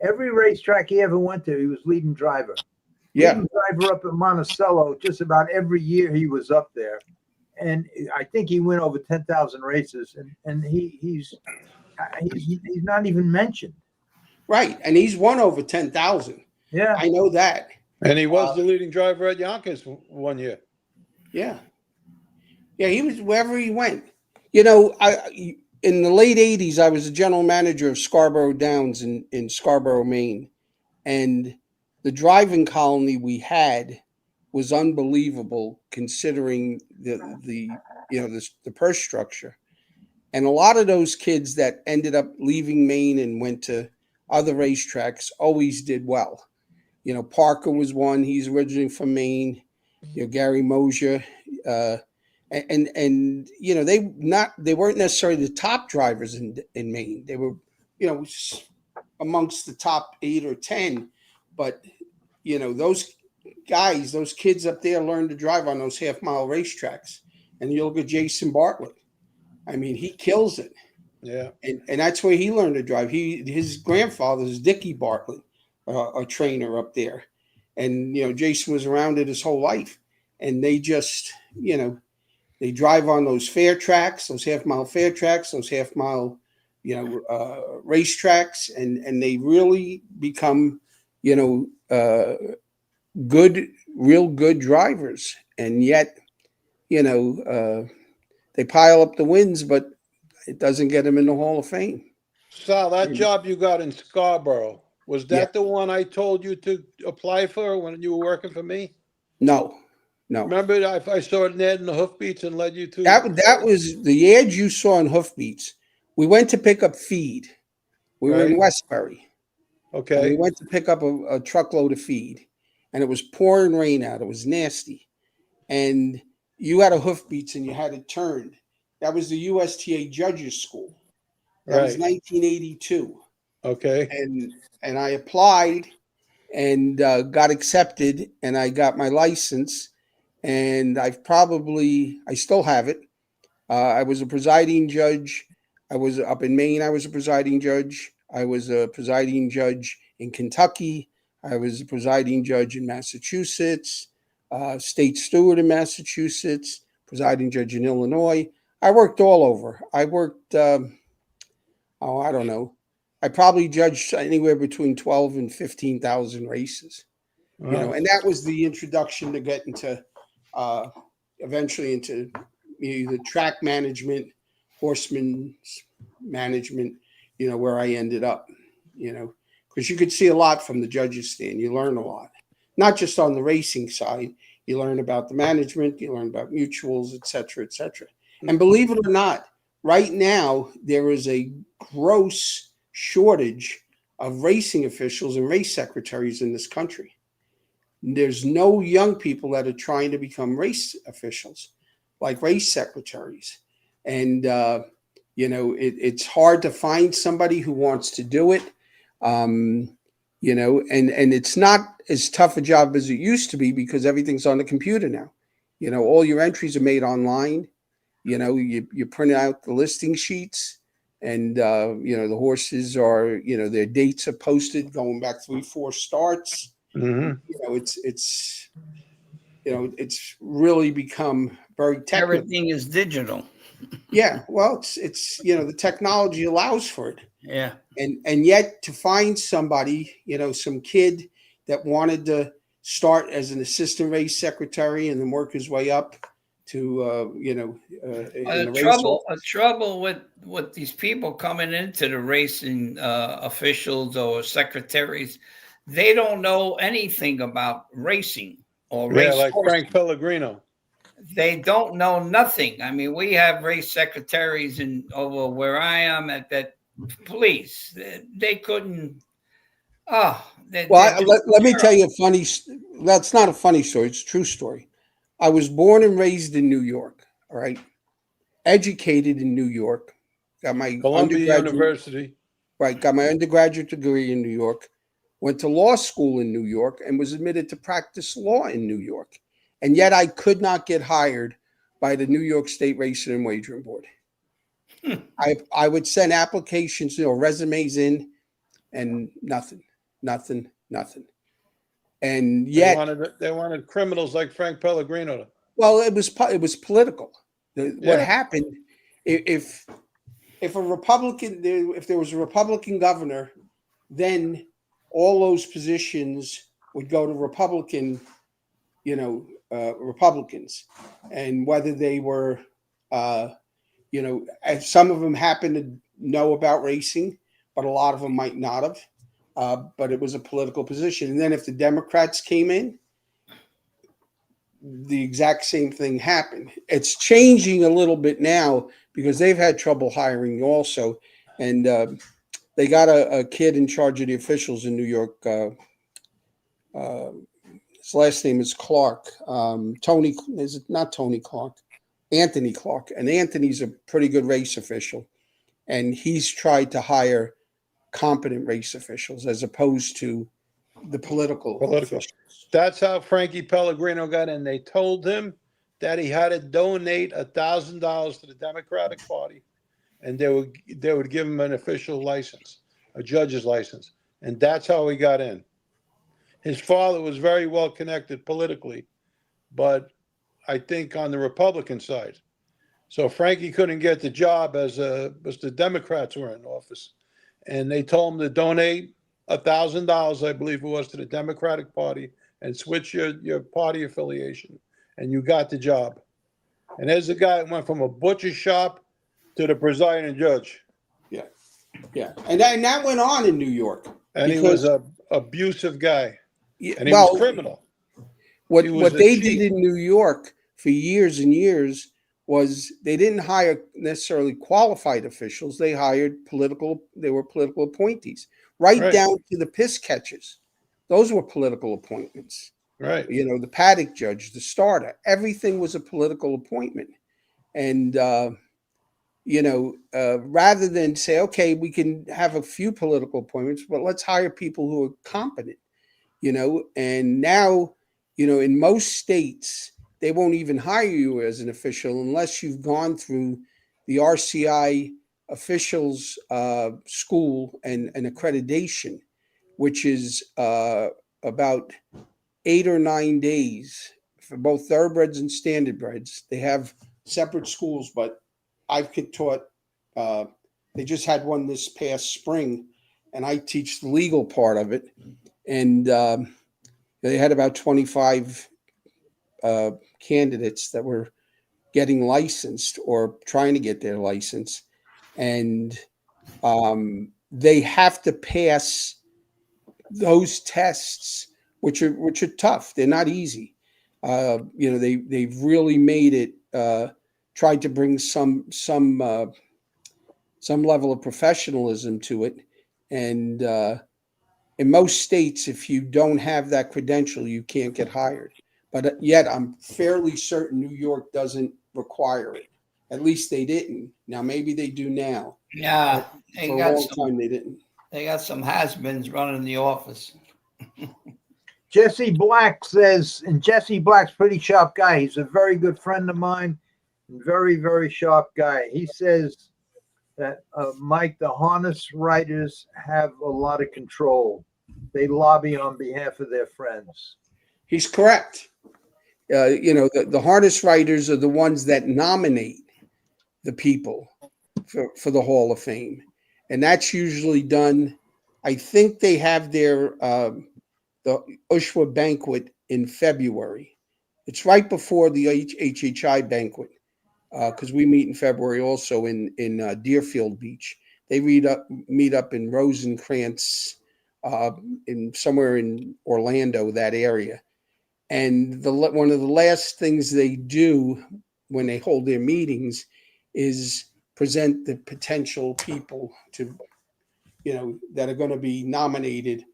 every racetrack he ever went to, he was leading driver. Yeah. Leading driver up at Monticello, just about every year he was up there. And I think he went over 10,000 races, and he's not even mentioned. Right. And he's won over 10,000. Yeah. I know that. And he was the leading driver at Yonkers one year. Yeah. Yeah, he was wherever he went. You know, in the late 80s, I was a general manager of Scarborough Downs in Scarborough, Maine. And the driving colony we had was unbelievable considering the purse structure. And a lot of those kids that ended up leaving Maine and went to other racetracks always did well. You know, Parker was one. He's originally from Maine. You know, Gary Mosier, and you know they weren't necessarily the top drivers in Maine. They were, you know, amongst the top 8 or 10, but you know those guys, those kids up there learned to drive on those half-mile racetracks. And you look at Jason Bartlett. I mean, he kills it. Yeah. And that's where he learned to drive. His grandfather is Dickie Bartlett, a trainer up there. And, you know, Jason was around it his whole life. And they just, you know, they drive on those fair tracks, those half-mile fair tracks, those half-mile, you know, racetracks. And they really become, you know, real good drivers. And yet, you know, they pile up the wins, but it doesn't get them in the Hall of Fame. Sal, that job you got in Scarborough, was that the one I told you to apply for when you were working for me? No. Remember, I saw an ad in the Hoofbeats and led you to That was the ad you saw in Hoofbeats. We went to pick up feed. We were in Westbury. Okay. And we went to pick up a truckload of feed, and it was pouring rain out. It was nasty, and you had a Hoofbeats and you had it turned. That was the USTA Judges School. That was 1982. Okay. And I applied and got accepted, and I got my license. And I still have it. I was a presiding judge. I was up in Maine. I was a presiding judge. I was a presiding judge in Kentucky. I was a presiding judge in Massachusetts. State steward in Massachusetts, presiding judge in Illinois. I worked all over. I worked, I don't know. I probably judged anywhere between 12 and 15,000 races. You know, and that was the introduction to get into, eventually into the track management, horseman management, you know, where I ended up, you know, because you could see a lot from the judges stand. You learn a lot. Not just on the racing side, you learn about the management, you learn about mutuals, et cetera, et cetera. And believe it or not, right now, there is a gross shortage of racing officials and race secretaries in this country. There's no young people that are trying to become race officials, like race secretaries. And, you know, it's hard to find somebody who wants to do it. You know, and it's not as tough a job as it used to be because everything's on the computer now. You know, all your entries are made online. You know, you print out the listing sheets, and you know, the horses are, you know, their dates are posted going back 3-4 starts. Mm-hmm. You know, it's you know, it's really become very technical. Everything is digital. Yeah, well, it's you know, the technology allows for it. Yeah. And yet to find somebody, you know, some kid that wanted to start as an assistant race secretary and then work his way up to, you know, the trouble with these people coming into the racing officials or secretaries, they don't know anything about racing or race. Like horses. Frank Pellegrino. They don't know nothing. I mean, we have race secretaries over where I am at that. Please, they couldn't. Let me tell you a funny. That's not a funny story. It's a true story. I was born and raised in New York. All right, educated in New York. Got my Columbia University. Right, got my undergraduate degree in New York. Went to law school in New York and was admitted to practice law in New York. And yet I could not get hired by the New York State Racing and Wagering Board. I would send applications, you know, resumes in, and nothing. And yet they wanted criminals like Frank Pellegrino. Well, it was political. What happened if there was a Republican governor, then all those positions would go to Republican, you know, Republicans, and whether they were You know, and some of them happen to know about racing, but a lot of them might not have. But it was a political position. And then if the Democrats came in, the exact same thing happened. It's changing a little bit now because they've had trouble hiring also. And they got a kid in charge of the officials in New York. His last name is Clark. Tony, is it not Tony Clark? Anthony Clark. And Anthony's a pretty good race official. And he's tried to hire competent race officials as opposed to the political officials. That's how Frankie Pellegrino got in. They told him that he had to donate $1,000 to the Democratic Party, and they would give him an official license, a judge's license, and that's how he got in. His father was very well connected politically, but I think on the Republican side. So Frankie couldn't get the job as the Democrats were in office, and they told him to donate $1,000, I believe it was, to the Democratic Party and switch your party affiliation, and you got the job. And there's a guy that went from a butcher shop to the presiding judge. Yeah, and that went on in New York. And he was a abusive guy, and he was criminal. What they did in New York for years and years was they didn't hire necessarily qualified officials. They hired political appointees, right down to the piss catchers. Those were political appointments. Right. You know, the paddock judge, the starter, everything was a political appointment. And, rather than say, okay, we can have a few political appointments, but let's hire people who are competent, and now, in most states, they won't even hire you as an official unless you've gone through the RCI officials school and accreditation, which is about 8 or 9 days for both thoroughbreds and standardbreds. They have separate schools, but I've taught, they just had one this past spring, and I teach the legal part of it. And they had about 25 candidates that were getting licensed or trying to get their license. And they have to pass those tests, which are tough. They're not easy. They've really made it, tried to bring some level of professionalism to it. And in most states, if you don't have that credential, you can't get hired. But yet I'm fairly certain New York doesn't require it. At least they didn't. Now, maybe they do now. Yeah, for a long time they didn't. They got some has-beens running the office. Jesse Black says, and Jesse Black's a pretty sharp guy. He's a very good friend of mine. Very, very sharp guy. He says that, Mike, the harness writers have a lot of control. They lobby on behalf of their friends. He's correct. The harness writers are the ones that nominate the people for the Hall of Fame. And that's usually done. I think they have their the USHWA banquet in February. It's right before the HHI banquet, because we meet in February also in Deerfield Beach. They meet up in Rosencrantz, in somewhere in Orlando, that area. And one of the last things they do when they hold their meetings is present the potential people to, that are going to be nominated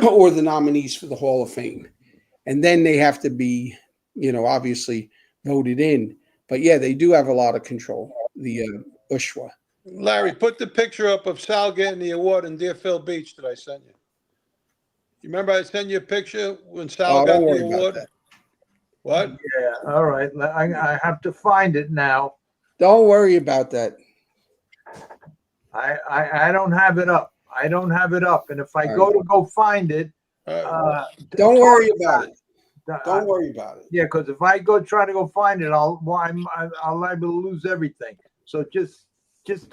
or the nominees for the Hall of Fame. And then they have to be, obviously voted in. But yeah, they do have a lot of control, the USHWA. Larry, put the picture up of Sal getting the award in Deerfield Beach that I sent you. You remember I sent you a picture when Sal got the award? What? Yeah, all right. I have to find it now. Don't worry about that. I don't have it up. I don't have it up. And if I go find it, don't worry about it. Don't worry about it. Yeah, because if I try to go find it, I'll liable to lose everything. So just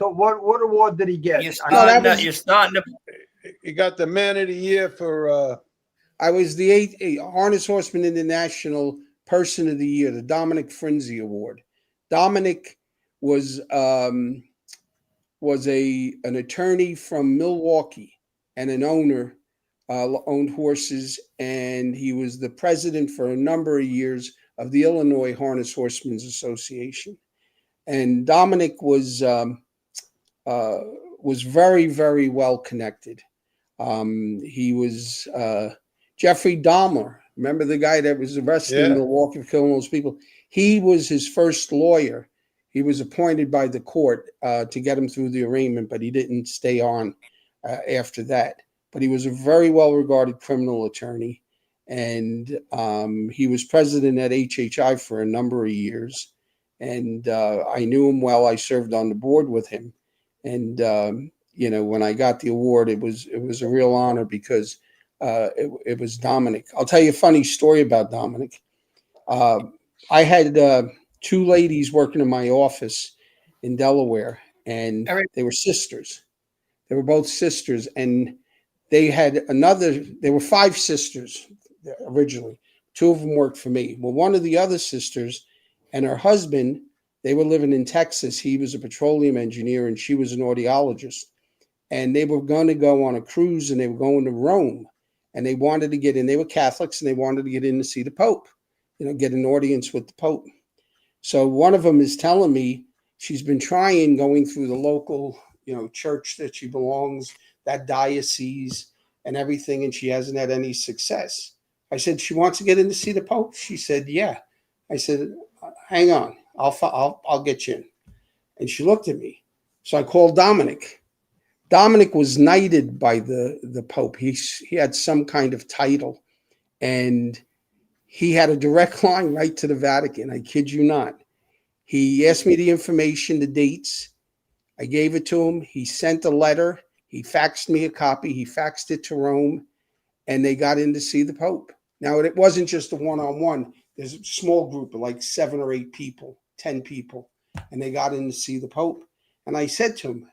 what award did he get? You're starting to. He got the Man of the Year for. I was the Harness Horseman International Person of the Year, the Dominic Frinzi Award. Dominic was an attorney from Milwaukee and an owner, owned horses, and he was the president for a number of years of the Illinois Harness Horsemen's Association. And Dominic was very, very well connected. He was Jeffrey Dahmer. Remember the guy that was arrested in Milwaukee for killing those people? He was his first lawyer. He was appointed by the court to get him through the arraignment, but he didn't stay on after that. But he was a very well-regarded criminal attorney, and he was president at HHI for a number of years. And I knew him well. I served on the board with him, and when I got the award, it was a real honor because it was Dominic. I'll tell you a funny story about Dominic. I had two ladies working in my office in Delaware, and they were sisters. They were both sisters, and they were 5 sisters originally. 2 of them worked for me. Well, one of the other sisters and her husband, they were living in Texas. He was a petroleum engineer and she was an audiologist. And they were going to go on a cruise, and they were going to Rome, and they wanted to get in. They were Catholics, and they wanted to get in to see the Pope, get an audience with the Pope. So one of them is telling me she's been trying going through the local, church that she belongs, that diocese and everything, and she hasn't had any success. I said, she wants to get in to see the Pope? She said, yeah. I said, hang on, I'll get you in. And she looked at me. So I called Dominic. Dominic was knighted by the Pope. He had some kind of title, and he had a direct line right to the Vatican. I kid you not. He asked me the information, the dates. I gave it to him. He sent a letter. He faxed me a copy. He faxed it to Rome, and they got in to see the Pope. Now, it wasn't just a one-on-one. There's a small group of like 7 or 8 people, 10 people, and they got in to see the Pope. And I said to him,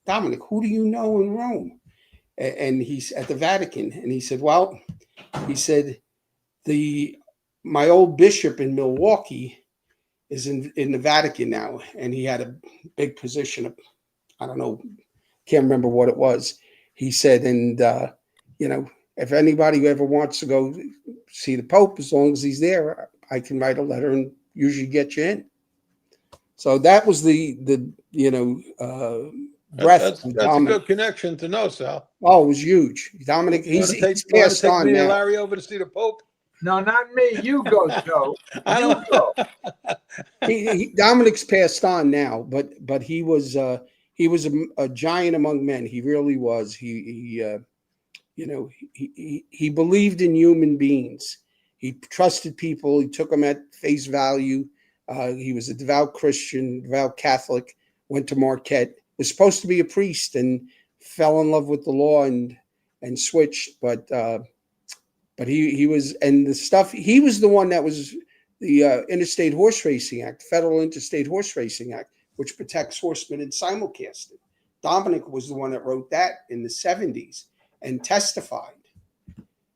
Dominic, who do you know in Rome? And he's at the Vatican. And he said, well, he said, my old bishop in Milwaukee is in the Vatican now. And he had a big position of, I don't know, can't remember what it was. He said, and, if anybody ever wants to go see the Pope, as long as he's there, I can write a letter and usually get you in. So that was the breath. That's a good connection to know, Sal. Oh, it was huge. Dominic, he's passed on me now. and Larry over to see the Pope. No, not me. You go, Joe. I don't go. Dominic's passed on now, but he was a giant among men. He really was. He believed in human beings. He trusted people. He took them at face value. He was a devout Christian, devout Catholic. Went to Marquette. Was supposed to be a priest and fell in love with the law and switched. But he was, and the stuff, he was the one that was the Interstate Horse Racing Act, Federal Interstate Horse Racing Act, which protects horsemen in simulcasting. Dominic was the one that wrote that in the 70s and testified.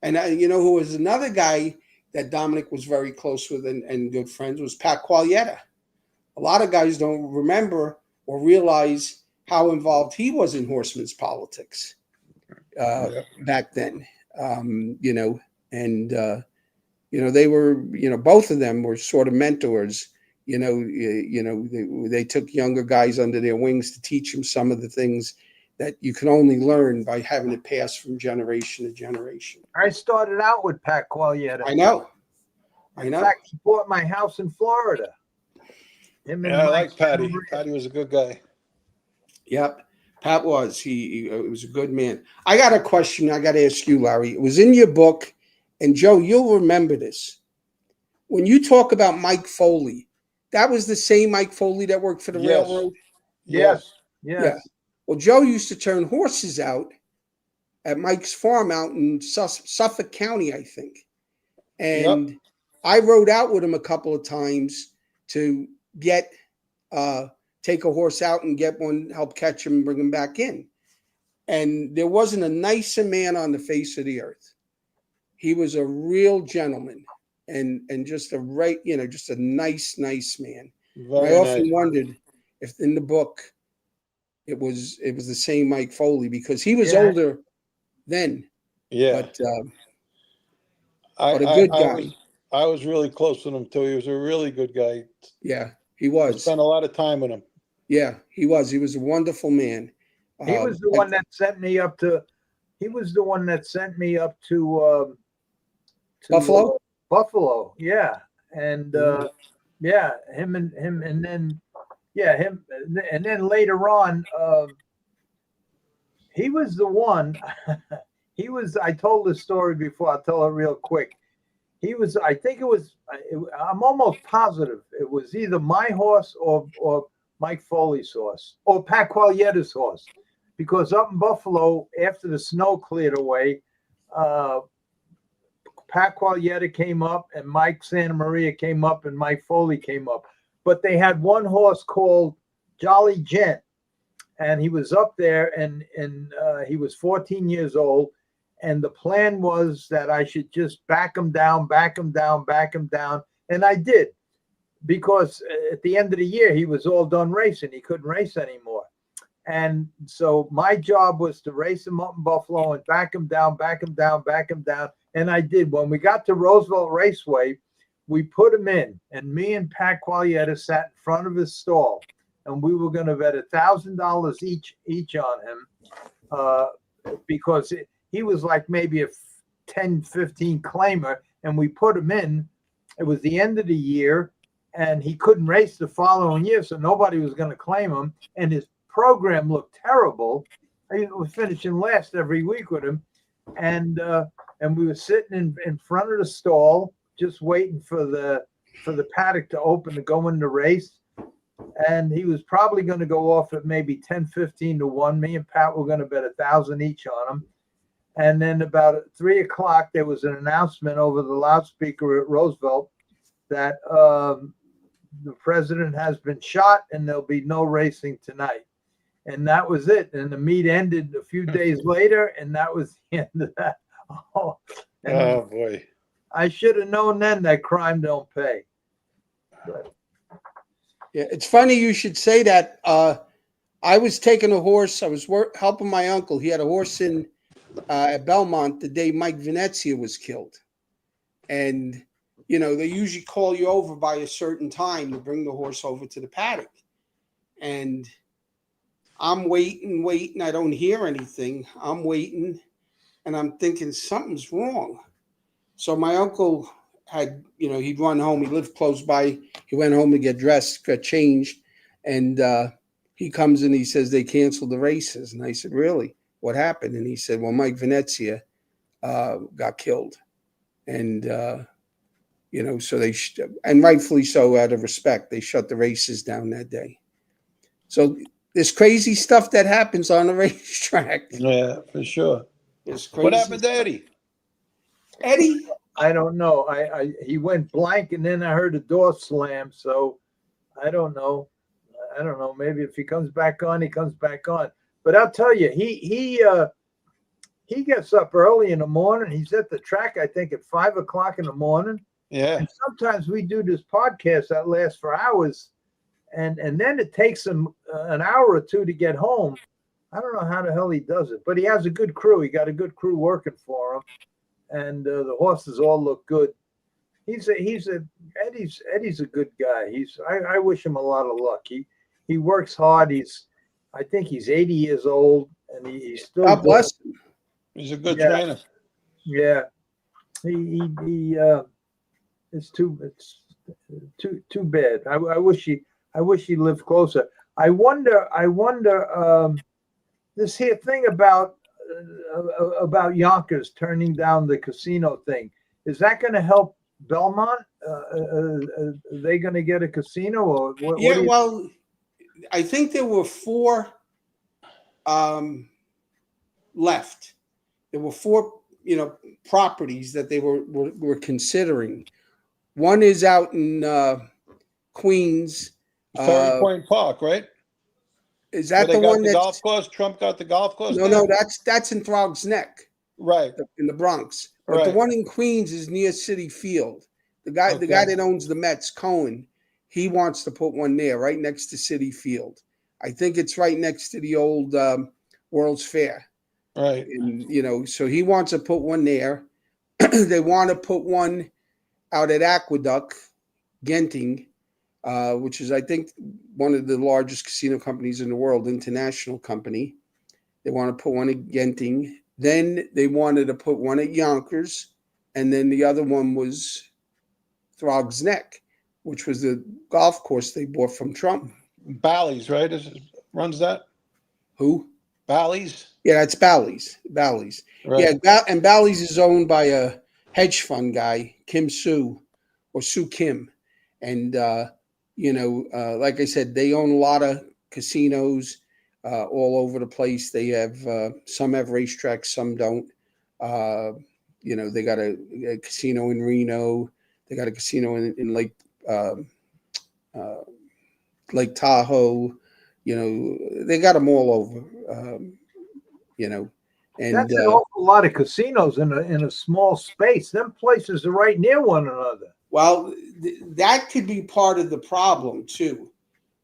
And who was another guy that Dominic was very close with and good friends was Pat Quaglietta. A lot of guys don't remember or realize how involved he was in horsemen's politics back then. They were, both of them were sort of mentors. They took younger guys under their wings to teach them some of the things that you can only learn by having it pass from generation to generation. I started out with Pat Quaglietta. I know. In fact, he bought my house in Florida. I like Patty. Patty was a good guy. Yep. Pat was. He was a good man. I got a question I got to ask you, Larry. It was in your book, and Joe, you'll remember this. When you talk about Mike Foley, that was the same Mike Foley that worked for the railroad? Yes. Yeah. Well, Joe used to turn horses out at Mike's farm out in Suffolk County, I think. And I rode out with him a couple of times to get take a horse out and get one, help catch him and bring him back in. And there wasn't a nicer man on the face of the earth. He was a real gentleman and just a just a nice man. I often wondered if in the book it was the same Mike Foley, because he was Yeah. older then, Yeah. but a good guy. I was really close with him too. He was a really good guy. Yeah, he I was. spent a lot of time with him. Yeah, he was. He was a wonderful man. He was the one that sent me up to. He was the one that sent me up to Buffalo? Buffalo, yeah, and yeah, him, and then him, and then later on, he was the one. He was. I told this story before. I'll tell it real quick. He was. I think it was. I'm almost positive it was either my horse or Mike Foley's horse or Pat Quaglietta's horse, because up in Buffalo after the snow cleared away, Pat Quaglietta came up and Mike Santa Maria came up and Mike Foley came up, but they had one horse called Jolly Gent, and he was up there, and he was 14 years old. And the plan was that I should just back him down. And I did, because at the end of the year, he was all done racing. He couldn't race anymore. And so my job was to race him up in Buffalo and back him down. And I did. When we got to Roosevelt Raceway, we put him in, and me and Pat Quaglietta sat in front of his stall, and we were going to bet $1,000 each on him, because he was like maybe a 10, 15 claimer, and we put him in. It was the end of the year, and he couldn't race the following year, so nobody was going to claim him, and his program looked terrible. I was finishing last every week with him, and we were sitting in front of the stall, just waiting for the paddock to open to go in the race. And he was probably going to go off at maybe 10-15 to 1. Me and Pat were going to bet $1,000 each on him. And then about 3 o'clock, there was an announcement over the loudspeaker at Roosevelt that the president has been shot and there'll be no racing tonight. And that was it. And the meet ended a few days later, and that was the end of that. Oh Boy. I should have known then that crime don't pay. But Yeah, it's funny you should say that. I was taking a horse. I was helping my uncle. He had a horse in at Belmont the day Mike Venezia was killed. And, you know, they usually call you over by a certain time to bring the horse over to the paddock. And I'm waiting. I don't hear anything. I'm waiting, and I'm thinking something's wrong. So my uncle had, you know, he'd run home. He lived close by. He went home to get dressed, got changed, and he comes in. He says they canceled the races. And I said, really? What happened? And he said, well, Mike Venezia got killed. And, you know, so and rightfully so, out of respect, they shut the races down that day. So there's crazy stuff that happens on the racetrack. Yeah, for sure. It's crazy. What happened to Eddie? Eddie? I don't know. He went blank, and then I heard the door slam. So I don't know. Maybe if he comes back on, he comes back on. But I'll tell you, he gets up early in the morning. He's at the track, I think, at 5 o'clock in the morning. Yeah. And sometimes we do this podcast that lasts for hours, and then it takes him an hour or two to get home. I don't know how the hell he does it, but he has a good crew. He got a good crew working for him, and the horses all look good. Eddie's a good guy. I wish him a lot of luck. He works hard. I think he's 80 years old, and he's still. God bless him. He's a good trainer. Yeah, it's too bad. I wish he lived closer. I wonder this here thing about Yonkers turning down the casino thing. Is that going to help Belmont? Are they going to get a casino or what? Yeah, well, I think there were 4 left. There were 4, you know, properties that they were considering. One is out in Queens. Ferry Point Park, right? Is that Where the they got one the that's golf course? Trump got the golf course? no, that's in Throg's Neck, Right. in the Bronx. But the one in Queens is near City Field. The guy that owns the Mets, Cohen, he wants to put one there right next to City Field. I think it's right next to the old World's Fair. Right. And, you know, so he wants to put one there. They want to put one out at Aqueduct, Genting, which is, I think, one of the largest casino companies in the world, international company. They want to put one at Genting. Then they wanted to put one at Yonkers. And then the other one was Throg's Neck, which was the golf course they bought from Trump. Bally's, right? Runs that? Who? Bally's? Yeah, that's Bally's. Bally's. Right. Yeah, and Bally's is owned by a hedge fund guy, Kim Soo, or Soo Kim. And, like I said, they own a lot of casinos all over the place. They have, some have racetracks, some don't. They got a casino in Reno. They got a casino in Lake Tahoe. They got them all over. And that's an awful lot of casinos in a small space. Them places are right near one another. Well, that could be part of the problem too.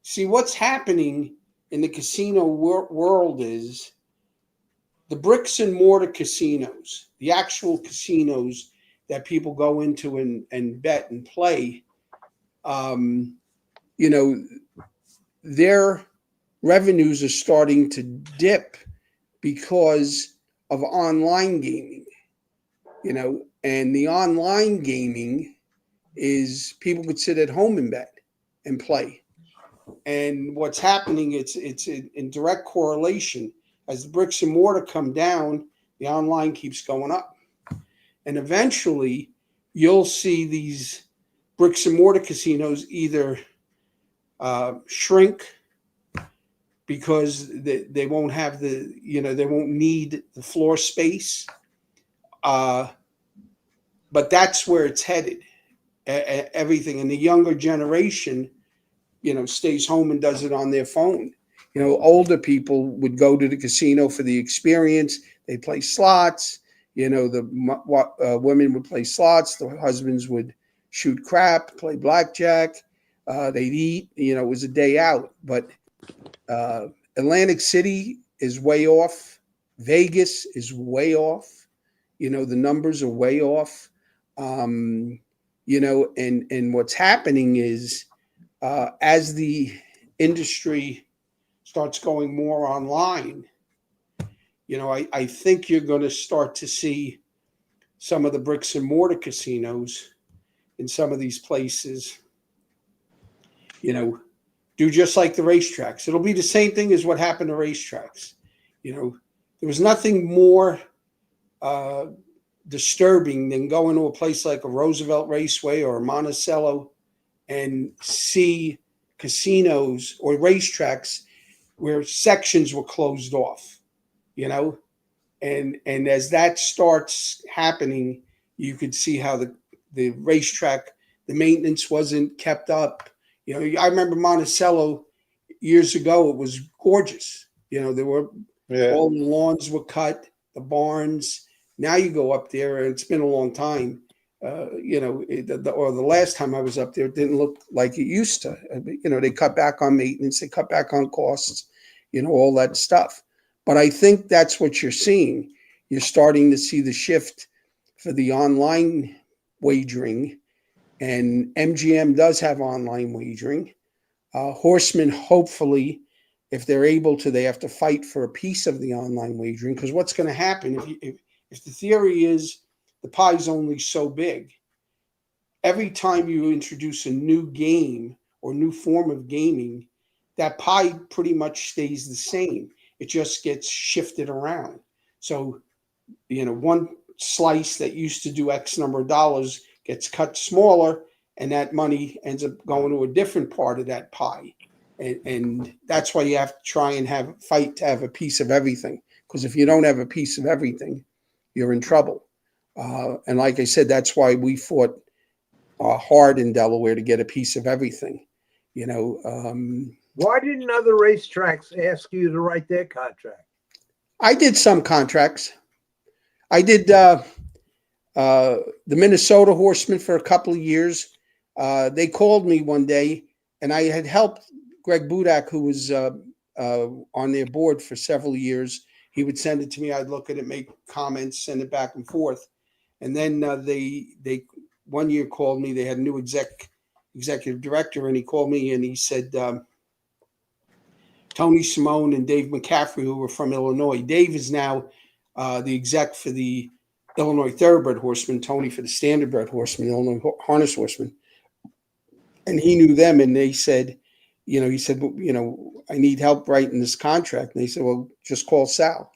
See, what's happening in the casino world is the bricks and mortar casinos, the actual casinos that people go into and bet and play, their revenues are starting to dip because of online gaming, and the online gaming is people could sit at home and bet and play. And what's happening, it's in direct correlation. As the bricks and mortar come down, the online keeps going up. And eventually you'll see these bricks and mortar casinos either shrink because they won't have they won't need the floor space. But that's where it's headed. Everything. And the younger generation, stays home and does it on their phone. Older people would go to the casino for the experience. They play slots. The women would play slots. The husbands would shoot crap, play blackjack. They'd eat. It was a day out. But Atlantic City is way off. Vegas is way off. The numbers are way off. And what's happening is as the industry starts going more online, I think you're going to start to see some of the bricks and mortar casinos in some of these places, do just like the racetracks. It'll be the same thing as what happened to racetracks. There was nothing more disturbing than going to a place like a Roosevelt Raceway or a Monticello and see casinos or racetracks where sections were closed off, and as that starts happening, you could see how the racetrack, the maintenance wasn't kept up. I remember Monticello years ago, it was gorgeous. There were all the lawns were cut, the barns. Now you go up there, and it's been a long time. The last time I was up there, it didn't look like it used to. They cut back on maintenance, they cut back on costs, all that stuff. But I think that's what you're seeing. You're starting to see the shift for the online wagering, and MGM does have online wagering. Horsemen, hopefully, if they're able to, they have to fight for a piece of the online wagering, because what's going to happen if the theory is the pie's only so big, every time you introduce a new game or new form of gaming, that pie pretty much stays the same. It just gets shifted around. So, one slice that used to do X number of dollars gets cut smaller, and that money ends up going to a different part of that pie. And that's why you have to try and fight to have a piece of everything. Because if you don't have a piece of everything, you're in trouble. And like I said, that's why we fought hard in Delaware to get a piece of everything. Why didn't other racetracks ask you to write their contract? I did some contracts. I did the Minnesota Horsemen for a couple of years. They called me one day and I had helped Greg Budak, who was on their board for several years. He would send it to me. I'd look at it, make comments, send it back and forth. And then they one year called me. They had a new executive director, and he called me and he said, Tony Simone and Dave McCaffrey, who were from Illinois. Dave is now the exec for the Illinois Thoroughbred horseman, Tony for the Standardbred horseman, Illinois harness horseman. And he knew them, and they said, he said, I need help writing this contract. And they said, well, just call Sal.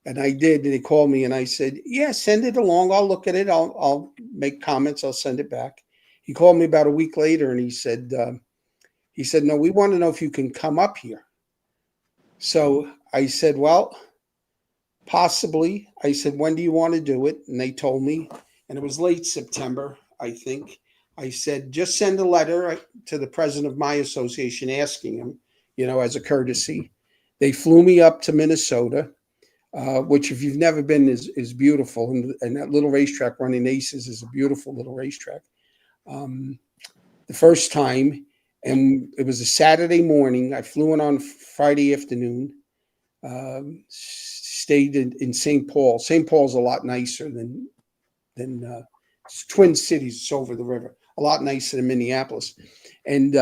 And I did. And they called me, and I said, yeah, send it along. I'll look at it. I'll make comments. I'll send it back. He called me about a week later, and he said, no, we want to know if you can come up here. So I said, well, possibly. I said, when do you want to do it? And they told me, and it was late September, I think. I said, just send a letter to the president of my association asking him, as a courtesy. They flew me up to Minnesota, which if you've never been is beautiful. And that little racetrack, Running Aces, is a beautiful little racetrack. The first time, and it was a Saturday morning. I flew in on Friday afternoon, stayed in St. Paul. St. Paul's a lot nicer than Twin Cities. It's over the river. A lot nicer than Minneapolis. And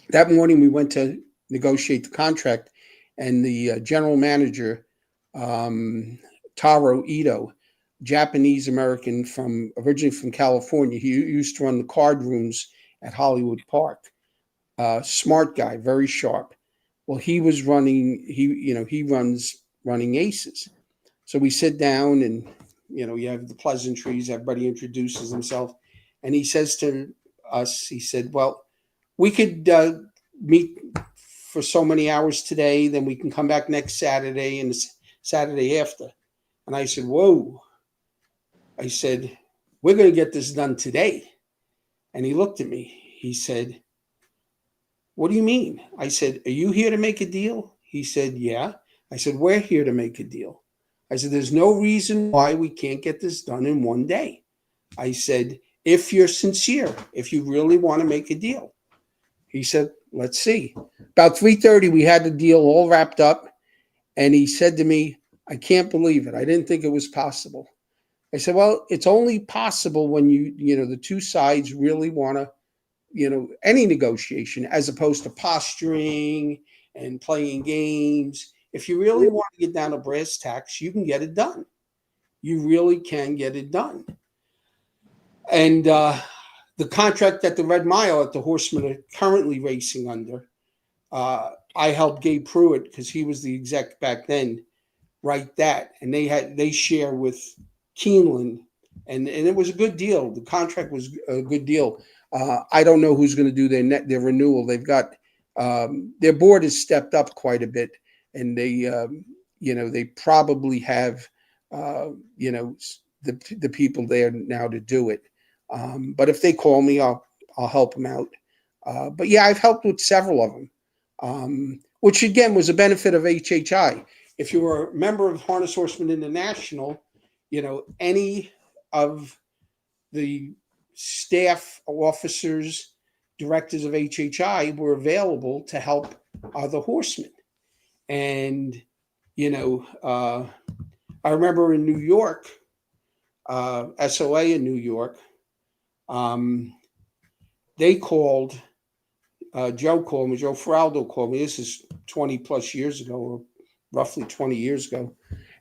that morning we went to negotiate the contract, and the general manager, Taro Ito, Japanese American originally from California. He used to run the card rooms at Hollywood Park. Smart guy, very sharp. Well, he was he runs Running Aces. So we sit down, and you have the pleasantries. Everybody introduces himself. And he says to us, he said, well, we could meet for so many hours today, then we can come back next Saturday and the Saturday after. And I said, whoa. I said, we're going to get this done today. And he looked at me. He said, what do you mean? I said, are you here to make a deal? He said, yeah. I said, we're here to make a deal. I said, there's no reason why we can't get this done in one day. I said, if you're sincere, if you really want to make a deal. He said, let's see. About 3:30, we had the deal all wrapped up. And he said to me, I can't believe it. I didn't think it was possible. I said, well, it's only possible when the two sides really want to, any negotiation, as opposed to posturing and playing games. If you really want to get down to brass tacks, you can get it done. You really can get it done. And the contract at the Red Mile that the horsemen are currently racing under, I helped Gabe Pruitt, because he was the exec back then, write that. And they share with Keeneland, and it was a good deal. The contract was a good deal. I don't know who's going to do their renewal. They've got their board has stepped up quite a bit, and they probably have the people there now to do it. But if they call me, I'll help them out. But yeah, I've helped with several of them, which again was a benefit of HHI. If you were a member of Harness Horsemen International, any of the staff, officers, directors of HHI were available to help other horsemen. And, I remember in New York, SOA in New York, they called, Joe Feraldo called me. This is 20 plus years ago, or roughly 20 years ago.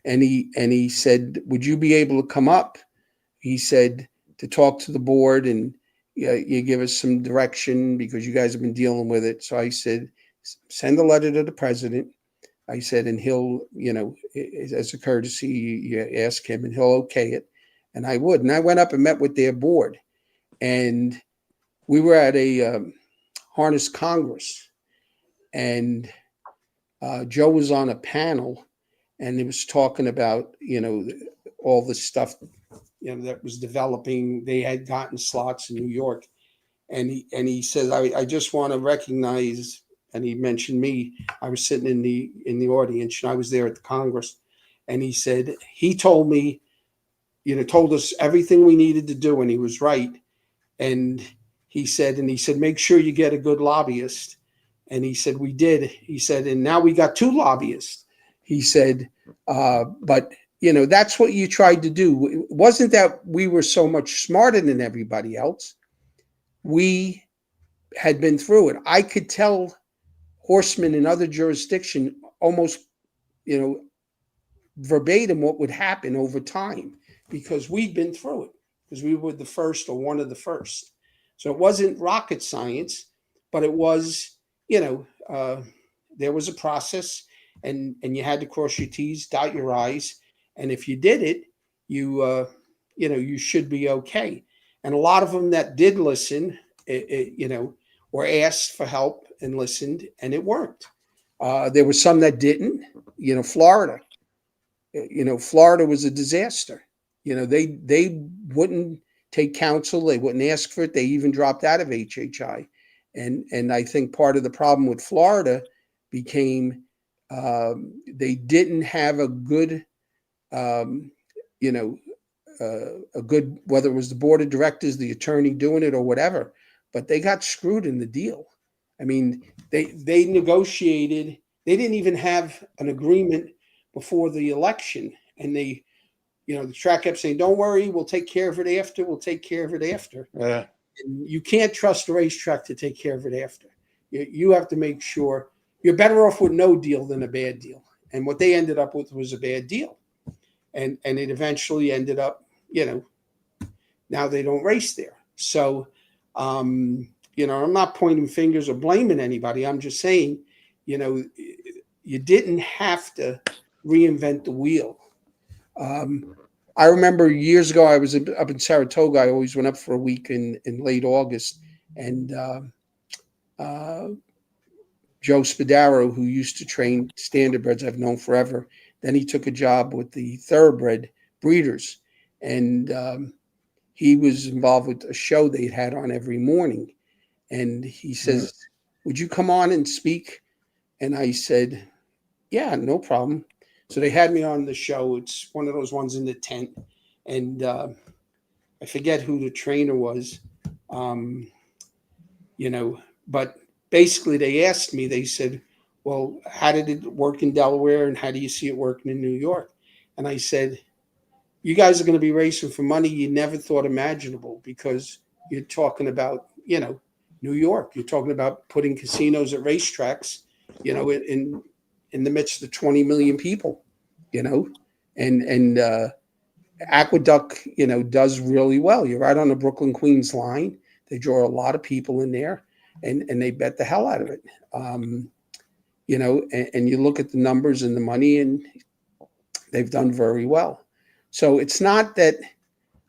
And he said, would you be able to come up? He said, to talk to the board and you give us some direction because you guys have been dealing with it. So I said, send a letter to the president. I said, and he'll, as a courtesy, you ask him and he'll okay it. And I would. And I went up and met with their board. And we were at a harness congress. And Joe was on a panel, and he was talking about, all the stuff, that was developing. They had gotten slots in New York. And he says, I just want to recognize, and he mentioned me. I was sitting in the audience, and I was there at the Congress. And he said, he told me, told us everything we needed to do, and he was right. And he said, make sure you get a good lobbyist. And he said, we did. He said, and now we got 2 lobbyists. He said, but that's what you tried to do. It wasn't that we were so much smarter than everybody else. We had been through it. I could tell horsemen in other jurisdictions almost, verbatim what would happen over time, because we'd been through it, because we were the first or one of the first. So it wasn't rocket science, but it was, there was a process, and you had to cross your T's, dot your I's. And if you did it, you should be okay. And a lot of them that did listen, were asked for help and listened, and it worked. There were some that didn't. Florida. Florida was a disaster. They wouldn't take counsel. They wouldn't ask for it. They even dropped out of HHI. And I think part of the problem with Florida became they didn't have a good, a good, whether it was the board of directors, the attorney doing it or whatever, but they got screwed in the deal. I mean, they negotiated. They didn't even have an agreement before the election. And the track kept saying, don't worry, we'll take care of it after. We'll take care of it after. Yeah. And you can't trust the racetrack to take care of it after. You have to make sure you're better off with no deal than a bad deal. And what they ended up with was a bad deal. And it eventually ended up, now they don't race there. So, I'm not pointing fingers or blaming anybody. I'm just saying, you didn't have to reinvent the wheel. I remember years ago, I was up in Saratoga. I always went up for a week in late August. And Joe Spadaro, who used to train standardbreds, I've known forever. Then he took a job with the Thoroughbred breeders. And he was involved with a show they had on every morning. And he says, would you come on and speak? And I said, yeah, no problem. So they had me on the show. It's one of those ones in the tent. And I forget who the trainer was, but basically they asked me, they said, well, how did it work in Delaware and how do you see it working in New York? And I said, you guys are going to be racing for money you never thought imaginable, because you're talking about, New York. You're talking about putting casinos at racetracks, in the midst of 20 million people, and Aqueduct, does really well. You're right on the Brooklyn Queens line. They draw a lot of people in there, and they bet the hell out of it. And you look at the numbers and the money, and they've done very well. So it's not that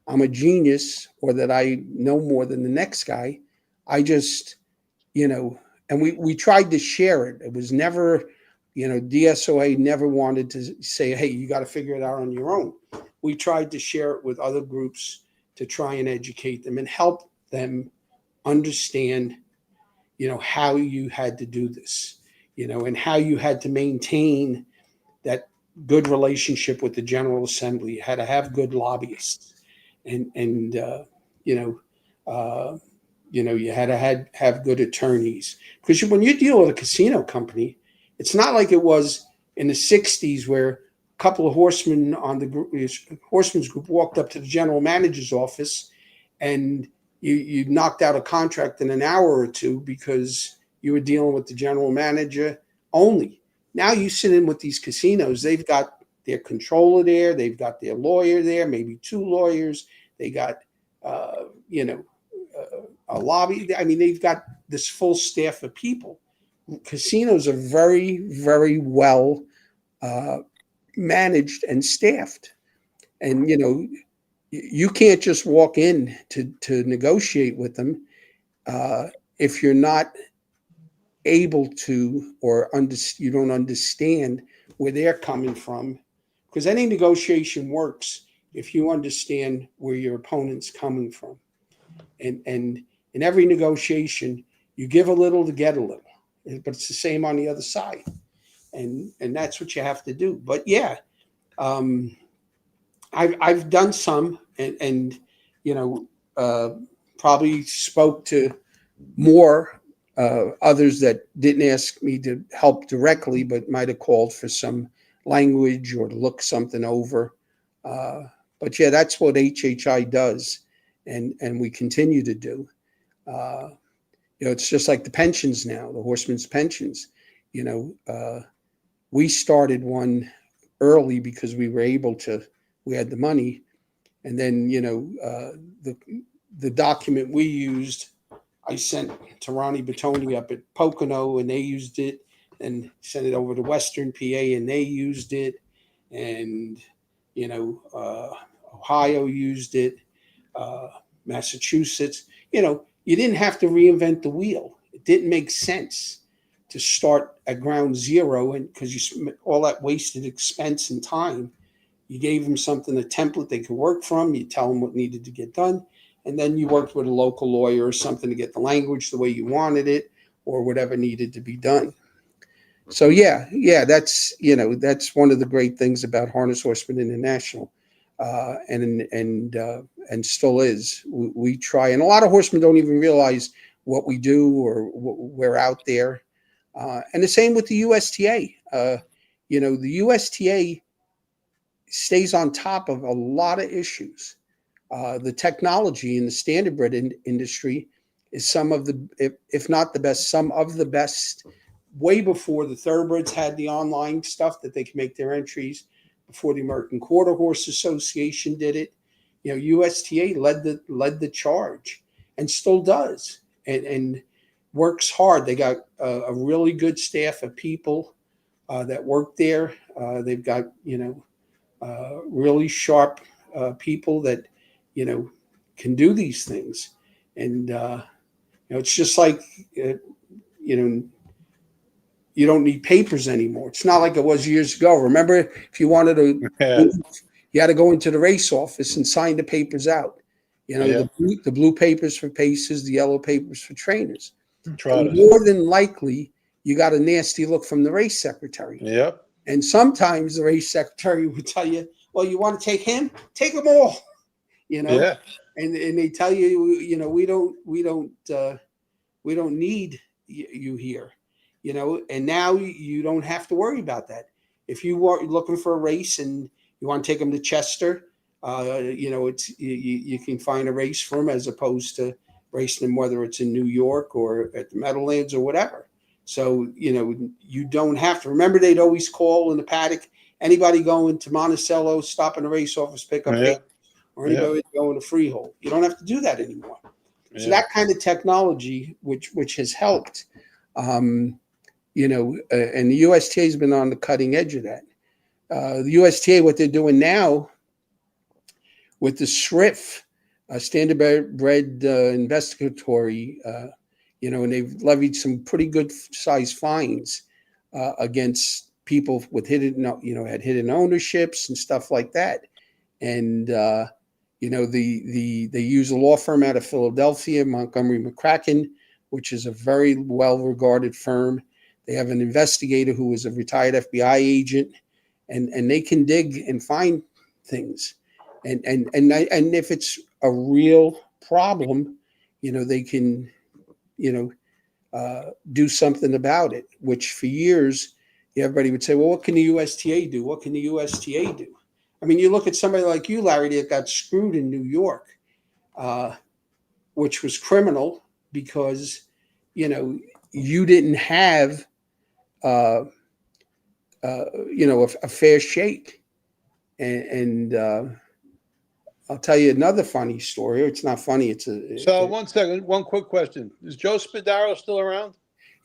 I'm a genius or that I know more than the next guy. I just, and we tried to share it. It was never, DSOA never wanted to say, hey, you got to figure it out on your own. We tried to share it with other groups to try and educate them and help them understand, how you had to do this, and how you had to maintain that good relationship with the General Assembly. You had to have good lobbyists, and you had to have good attorneys, because when you deal with a casino company, it's not like it was in the 60s where a couple of horsemen on the horsemen's group walked up to the general manager's office and you knocked out a contract in an hour or two because you were dealing with the general manager only. Now you sit in with these casinos, they've got their controller there, they've got their lawyer there, maybe 2 lawyers, they got, a lobby. I mean, they've got this full staff of people. Casinos are very, very well managed and staffed. And, you can't just walk in to negotiate with them if you're not able to, or you don't understand where they're coming from. Because any negotiation works if you understand where your opponent's coming from. And in every negotiation, you give a little to get a little, but it's the same on the other side. And that's what you have to do. But yeah, I've done some, and probably spoke to more others that didn't ask me to help directly, but might have called for some language or to look something over. But yeah, that's what HHI does, and we continue to do. It's just like the pensions now, the horsemen's pensions. We started one early because we were able to. We had the money, and then the document we used, I sent to Ronnie Bertoni up at Pocono, and they used it, and sent it over to Western PA, and they used it, and Ohio used it, Massachusetts. You didn't have to reinvent the wheel. It didn't make sense to start at ground zero, and because all that wasted expense and time. You gave them something, a template they could work from. You tell them what needed to get done. And then you worked with a local lawyer or something to get the language the way you wanted it or whatever needed to be done. So yeah, that's one of the great things about Harness Horsemen International, and still is. We try, and a lot of horsemen don't even realize what we do or we're out there. And the same with the USTA. The USTA stays on top of a lot of issues. The technology in the standardbred industry is some of the, if not the best, some of the best. Way before the thoroughbreds had the online stuff that they could make their entries, before the American Quarter Horse Association did it, USTA led the charge and still does, and works hard. They got a really good staff of people that work there. They've got really sharp people that can do these things, and it's just like you don't need papers anymore. It's not like it was years ago. Remember, if you wanted to, you had to go into the race office and sign the papers out. The blue papers for paces, the yellow papers for trainers. And more than likely, you got a nasty look from the race secretary. Yep. And sometimes the race secretary would tell you, well, you want to take him? Take them all. Yeah. And they tell you, we don't need you here. And now you don't have to worry about that. If you are looking for a race and you want to take them to Chester, you can find a race for them as opposed to racing them, whether it's in New York or at the Meadowlands or whatever. So, you don't have to. Remember, they'd always call in the paddock, anybody going to Monticello, stop in the race office, pick up papers, or anybody going to Freehold. You don't have to do that anymore. So that kind of technology, which has helped, and the USTA has been on the cutting edge of that. The USTA, what they're doing now with the SRIF, Standardbred Investigatory, and they've levied some pretty good size fines against people with had hidden ownerships and stuff like that. And, they use a law firm out of Philadelphia, Montgomery McCracken, which is a very well-regarded firm. They have an investigator who is a retired FBI agent, and they can dig and find things. And if it's a real problem, they can, do something about it, which for years, everybody would say, well, what can the USTA do? What can the USTA do? I mean, you look at somebody like you, Larry, that got screwed in New York, which was criminal because, you didn't have, a fair shake. And I'll tell you another funny story. It's not funny. So 1 second, one quick question. Is Joe Spadaro still around?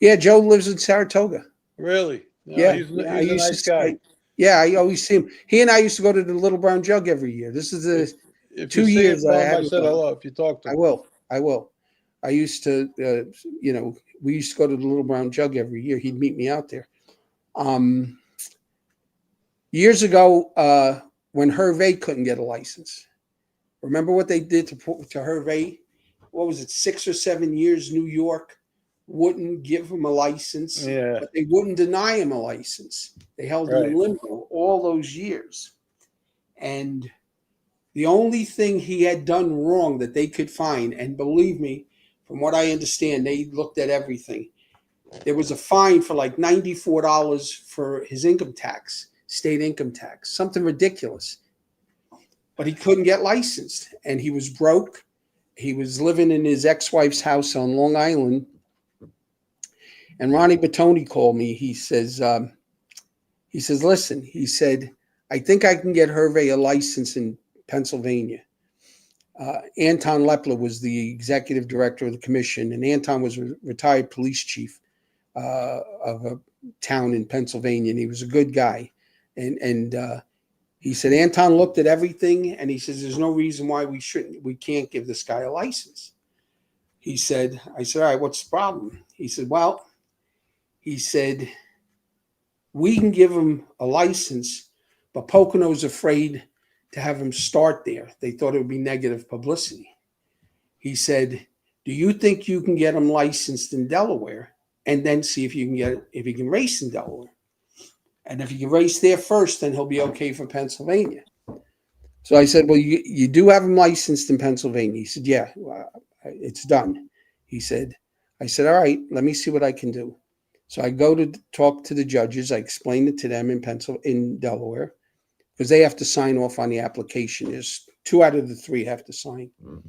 Yeah, Joe lives in Saratoga. Really? No, Yeah. He's a nice guy. I always see him. He and I used to go to the Little Brown Jug every year. This is the If 2 you see years him, tell I him I haven't said gone. hello if you talk to him. I will. I used to, we used to go to the Little Brown Jug every year. He'd meet me out there. Years ago, when Hervé couldn't get a license, remember what they did to Hervé? What was it, 6 or 7 years? New York wouldn't give him a license, but they wouldn't deny him a license. They held him in limbo all those years. And The only thing he had done wrong that they could find, and believe me, from what I understand, they looked at everything. There was a fine for like $94 for his income tax, state income tax, something ridiculous. But he couldn't get licensed, and he was broke. He was living in his ex-wife's house on Long Island. And Ronnie Bertoni called me. He says, listen, he said, I think I can get Hervé a license in Pennsylvania. Anton Lepler was the executive director of the commission, and Anton was a retired police chief of a town in Pennsylvania, and he was a good guy. And he said, Anton looked at everything, and he says, there's no reason why we can't give this guy a license. I said, all right, what's the problem? He said, we can give him a license, but Pocono's afraid to have him start there. They thought it would be negative publicity. He said, do you think you can get him licensed in Delaware and then see if he can race in Delaware? And if he can race there first, then he'll be okay for Pennsylvania. So I said, well, you do have him licensed in Pennsylvania. He said, yeah, it's done. I said, all right, let me see what I can do. So I go to talk to the judges. I explain it to them in Delaware, because they have to sign off on the application. There's 2 out of the 3 have to sign. Mm-hmm.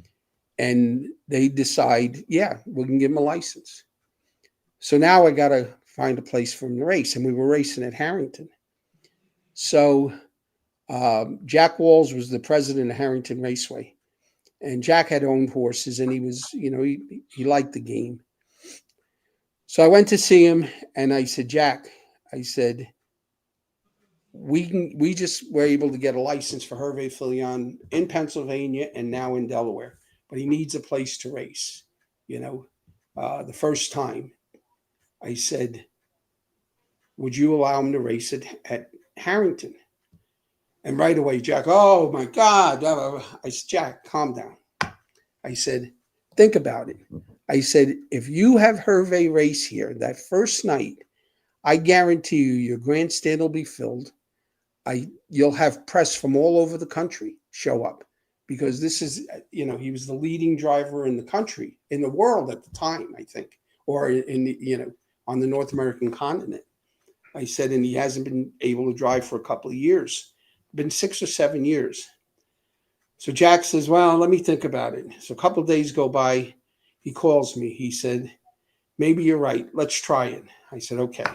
And they decide, yeah, we can give him a license. So now I got to find a place for him to race. And we were racing at Harrington. So Jack Walls was the president of Harrington Raceway. And Jack had owned horses, and he was, he liked the game. So I went to see him, and I said, Jack, we just were able to get a license for Hervé Filion in Pennsylvania and now in Delaware, but he needs a place to race, the first time. I said, would you allow him to race at Harrington? And right away, Jack, oh my God. I said, Jack, calm down. I said, think about it. I said, if you have Hervé race here that first night, I guarantee you your grandstand will be filled. You'll have press from all over the country show up, because this is, he was the leading driver in the country, in the world at the time, I think, or on the North American continent. I said, and he hasn't been able to drive for a couple of years, been 6 or 7 years. So Jack says, well, let me think about it. So a couple of days go by. He calls me. He said, maybe you're right. Let's try it. I said, okay.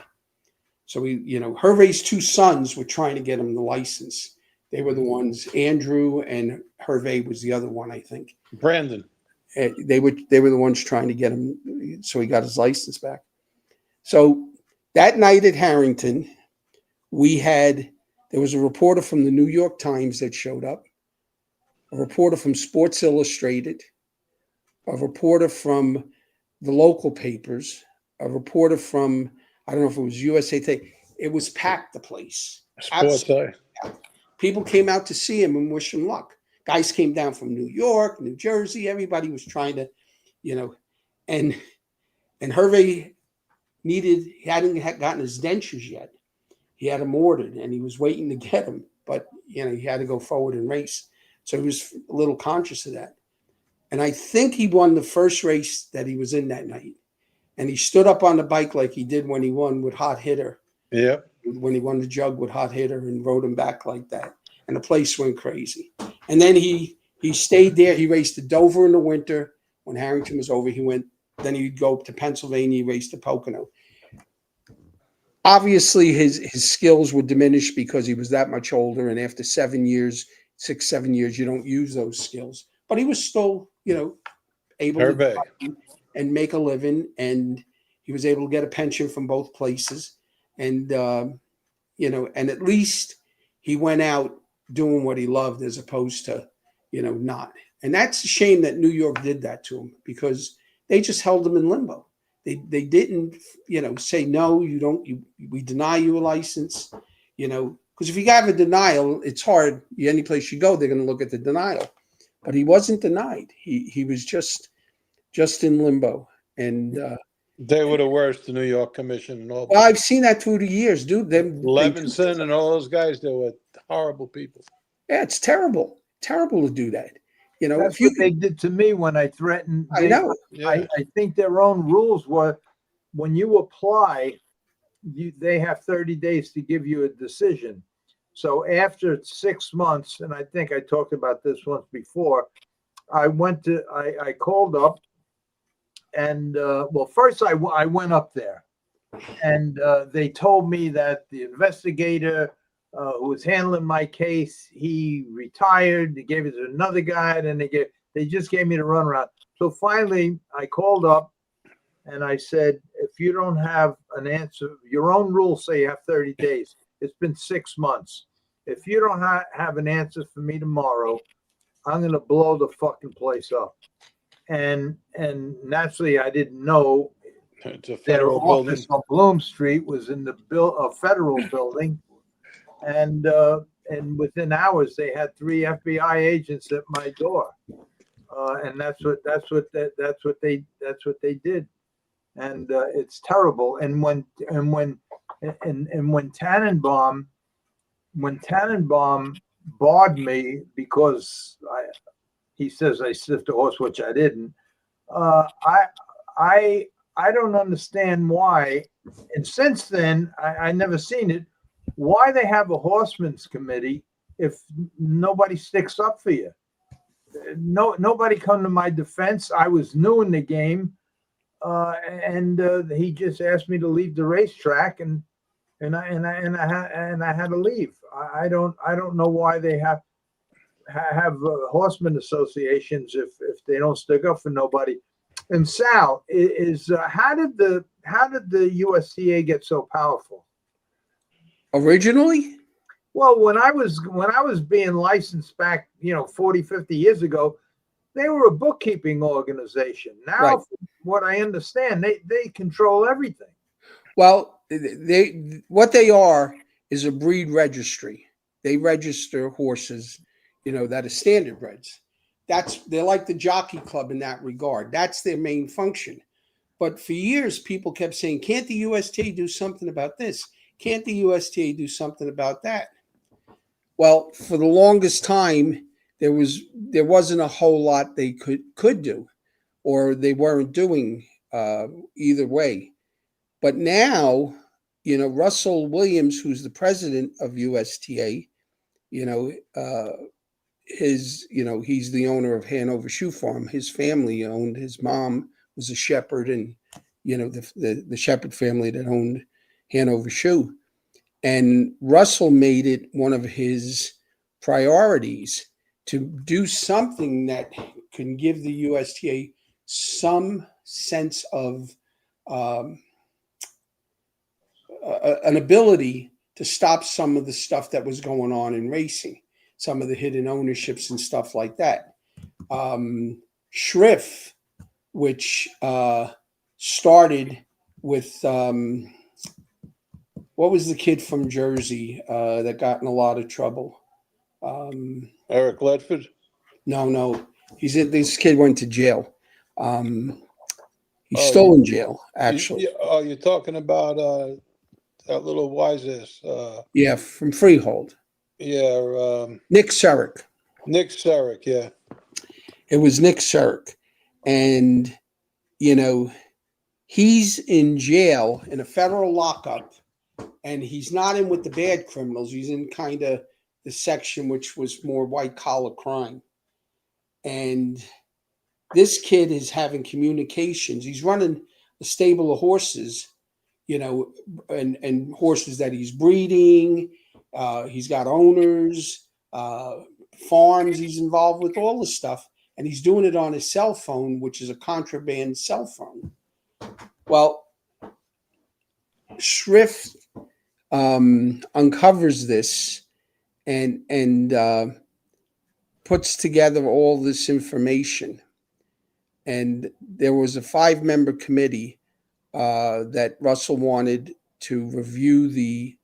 So Hervé's 2 sons were trying to get him the license. They were the ones, Andrew and Hervé was the other one, I think. Brandon. They were the ones trying to get him, so he got his license back. So that night at Harrington, there was a reporter from the New York Times that showed up, a reporter from Sports Illustrated, a reporter from the local papers, a reporter from, I don't know if it was USA Today. It was packed, the place. Sports Day. People came out to see him and wish him luck. Guys came down from New York, New Jersey. Everybody was trying to, and Hervé he hadn't gotten his dentures yet. He had them ordered, and he was waiting to get them. But, he had to go forward and race. So he was a little conscious of that. And I think he won the first race that he was in that night. And he stood up on the bike like he did when he won with Hot Hitter. Yeah. When he won the jug with Hot Hitter and rode him back like that. And the place went crazy. And then he stayed there. He raced at Dover in the winter. When Harrington was over, then he'd go up to Pennsylvania, he raced at Pocono. Obviously, his skills would diminish because he was that much older. And after 7 years, 6, 7 years, you don't use those skills. But he was still, able to and make a living, and he was able to get a pension from both places, and and at least he went out doing what he loved as opposed to not. And that's a shame that New York did that to him, because they just held him in limbo. They didn't say, no, you don't, we deny you a license, because if you have a denial, it's hard. Any place you go, they're going to look at the denial. But he wasn't denied. He was just in limbo. And they were the worst, the New York Commission and all. Well, I've seen that through the years, dude. Levinson and all those guys, they were horrible people. Yeah, it's terrible. terrible to do that. You know, That's if you what they did to me when I threatened. I know. Yeah. I think their own rules were when you apply, they have 30 days to give you a decision. So after 6 months, and I think I talked about this once before, I called up and, well, first I went up there and they told me that the investigator who was handling my case, he retired. They gave it to another guy, and then they just gave me the runaround. So finally, I called up and I said, if you don't have an answer, your own rules say you have 30 days. It's been 6 months. If you don't have an answer for me tomorrow, I'm going to blow the fucking place up. And naturally, I didn't know It's a their federal building. office on Bloom Street was in the federal building. And within hours, they had 3 FBI agents at my door. And that's what they did. And it's terrible. And when Tannenbaum barred me because he says I sniffed a horse, which I didn't. I don't understand why. And since then, I never seen it. Why they have a horseman's committee if nobody sticks up for you? Nobody come to my defense. I was new in the game. And he just asked me to leave the racetrack, and I had to leave. I don't know why they have horsemen associations if they don't stick up for nobody. And Sal, how did the USTA get so powerful? originally, Well, when I was being licensed back, 40, 50 years ago, they were a bookkeeping organization. Now, Right. from what I understand, they control everything. well, what they are is a breed registry. They register horses, that are standardbreds. They're like the jockey club in that regard. That's their main function. But for years, people kept saying, "Can't the USTA do something about this? Can't the USTA do something about that?" Well, for the longest time, there wasn't a whole lot they could do, or they weren't doing either way. But now, Russell Williams, who's the president of USTA, he's the owner of Hanover Shoe Farm. His family owned. His mom was a shepherd, and the shepherd family that owned Hanover Shoe. And Russell made it one of his priorities to do something that can give the USTA some sense of an ability to stop some of the stuff that was going on in racing, some of the hidden ownerships and stuff like that. Schriff, which started with what was the kid from Jersey that got in a lot of trouble? Eric Ledford. No. This kid went to jail. He's still in jail, actually. You're talking about that little wise ass. Yeah, from Freehold. Yeah. Nick Surrick. Nick Surrick, yeah. It was Nick Surrick. And, he's in jail in a federal lockup, and he's not in with the bad criminals. He's in kind of the section which was more white collar crime. And this kid is having communications. He's running a stable of horses, and horses that he's breeding. He's got owners, farms he's involved with, all this stuff. And he's doing it on his cell phone, which is a contraband cell phone. Well, Schrift uncovers this and puts together all this information. And there was a 5-member committee that Russell wanted to review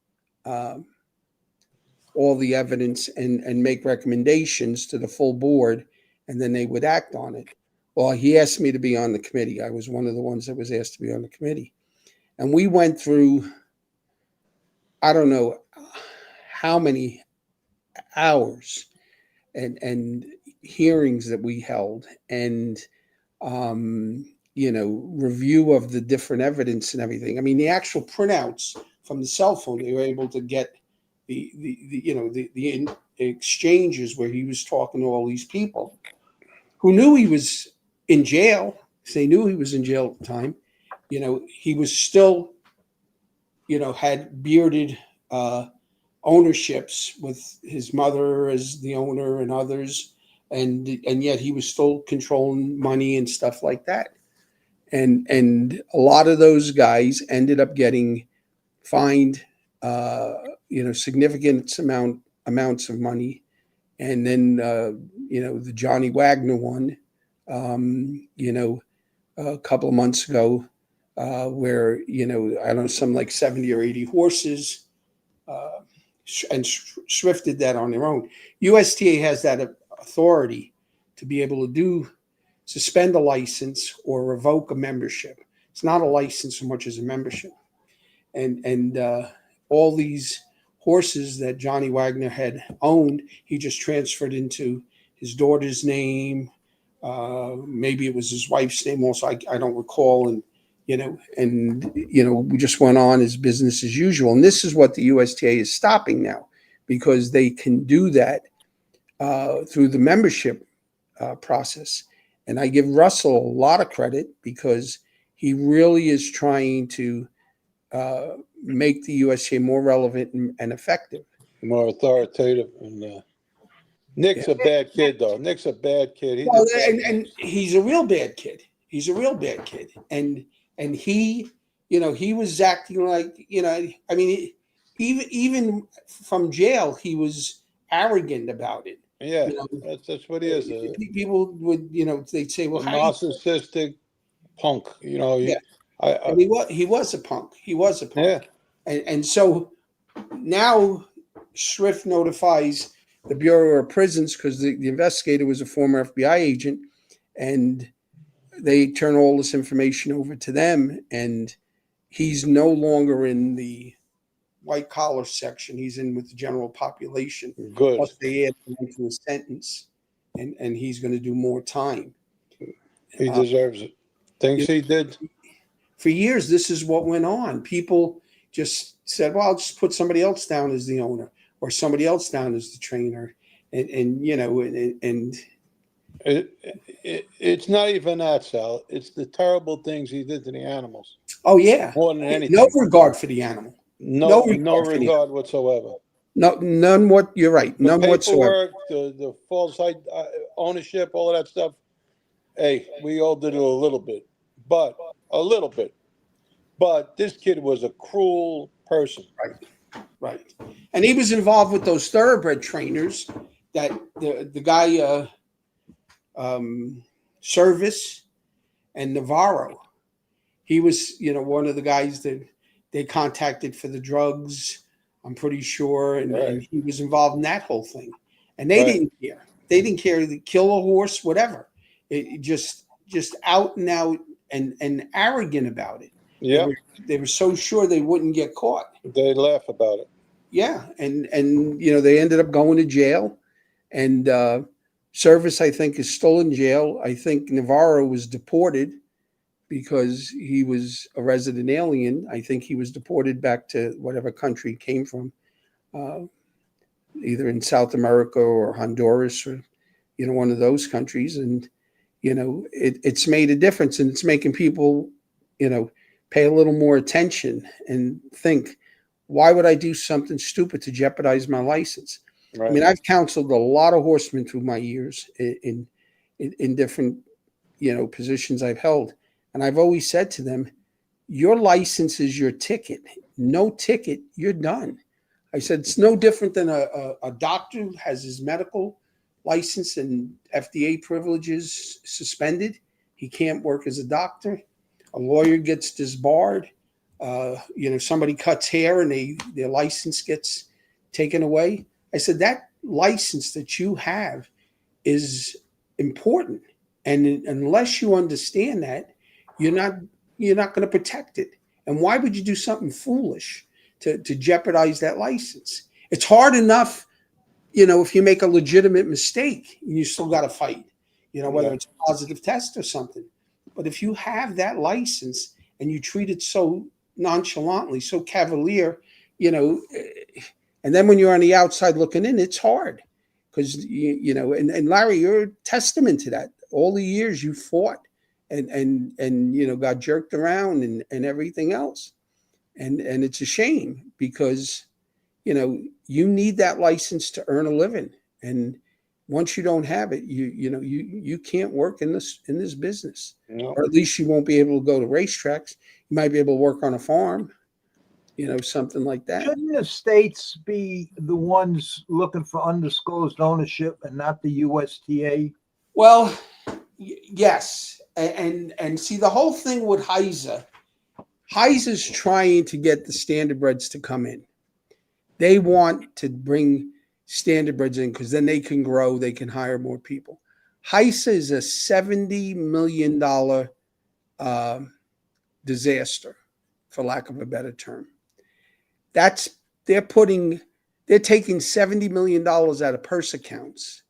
all the evidence and make recommendations to the full board, and then they would act on it. Well, he asked me to be on the committee. I was one of the ones that was asked to be on the committee. And we went through, I don't know how many hours, and hearings that we held, and review of the different evidence and everything. I mean, the actual printouts from the cell phone, they were able to get the exchanges where he was talking to all these people who knew he was in jail. They knew he was in jail at the time. He was still, had bearded ownerships with his mother as the owner and others, and yet he was still controlling money and stuff like that. And a lot of those guys ended up getting fined, significant amounts of money. And then, the Johnny Wagner one, a couple of months ago, where, I don't know, some like 70 or 80 horses, and Swift did that on their own. USTA has that authority to be able to suspend a license or revoke a membership. It's not a license so much as a membership. And all these horses that Johnny Wagner had owned, he just transferred into his daughter's name. Maybe it was his wife's name also. I don't recall. And we just went on as business as usual. And this is what the USTA is stopping now, because they can do that through the membership process. And I give Russell a lot of credit, because he really is trying to make the USTA more relevant and effective. More authoritative. And Nick's a bad kid, though. Nick's a bad kid. And he's a real bad kid. He's a real bad kid. And he, he was acting like, I mean, even from jail, he was arrogant about it. Yeah, that's what he is. People would, they'd say, well, narcissistic punk, yeah. And he was a punk. He was a punk. Yeah. And so now Swift notifies the Bureau of Prisons, because the investigator was a former FBI agent, and they turn all this information over to them, and he's no longer in the white collar section. He's in with the general population. Good. Plus they add him to a sentence, and he's going to do more time. He deserves it. Thinks he did. For years, this is what went on. People just said, well, I'll just put somebody else down as the owner, or somebody else down as the trainer. It's not even that, Sal. It's the terrible things he did to the animals. Oh, yeah. More than anything. No regard for the animal. No regard whatsoever. No, none. You're right. None whatsoever. The false ownership, all of that stuff. Hey, we all did it a little bit. But this kid was a cruel person. Right. And he was involved with those thoroughbred trainers that the guy, Service and Navarro. He was, one of the guys that they contacted for the drugs, I'm pretty sure. And he was involved in that whole thing. And they didn't care. They didn't care to kill a horse, whatever. It just out and out and arrogant about it. Yeah. They were so sure they wouldn't get caught. They laugh about it. Yeah. And they ended up going to jail. And Service, I think, is still in jail. I think Navarro was deported because he was a resident alien. I think he was deported back to whatever country he came from, either in South America or Honduras or, one of those countries. And, it's made a difference, and it's making people, pay a little more attention and think, why would I do something stupid to jeopardize my license? Right. I mean, I've counseled a lot of horsemen through my years in different, positions I've held. And I've always said to them, your license is your ticket. No ticket, you're done. I said, it's no different than a doctor who has his medical license and FDA privileges suspended. He can't work as a doctor. A lawyer gets disbarred. Somebody cuts hair and their license gets taken away. I said, that license that you have is important. And unless you understand that, you're not going to protect it. And why would you do something foolish to jeopardize that license? It's hard enough if you make a legitimate mistake, you still got to fight, whether Yeah. it's a positive test or something. But if you have that license and you treat it so nonchalantly, so cavalier, and then when you're on the outside looking in, it's hard because, and Larry, you're a testament to that. All the years you fought and got jerked around and everything else. And it's a shame because, you need that license to earn a living. And once you don't have it, you can't work in this business, Yeah. or at least you won't be able to go to racetracks. You might be able to work on a farm, something like that. Shouldn't the states be the ones looking for undisclosed ownership and not the USTA? Well, yes. And see, the whole thing with Heiser's trying to get the standardbreds to come in. They want to bring standardbreds in because then they can grow, they can hire more people. Heiser is a $70 million disaster, for lack of a better term. They're taking $70 million out of purse accounts,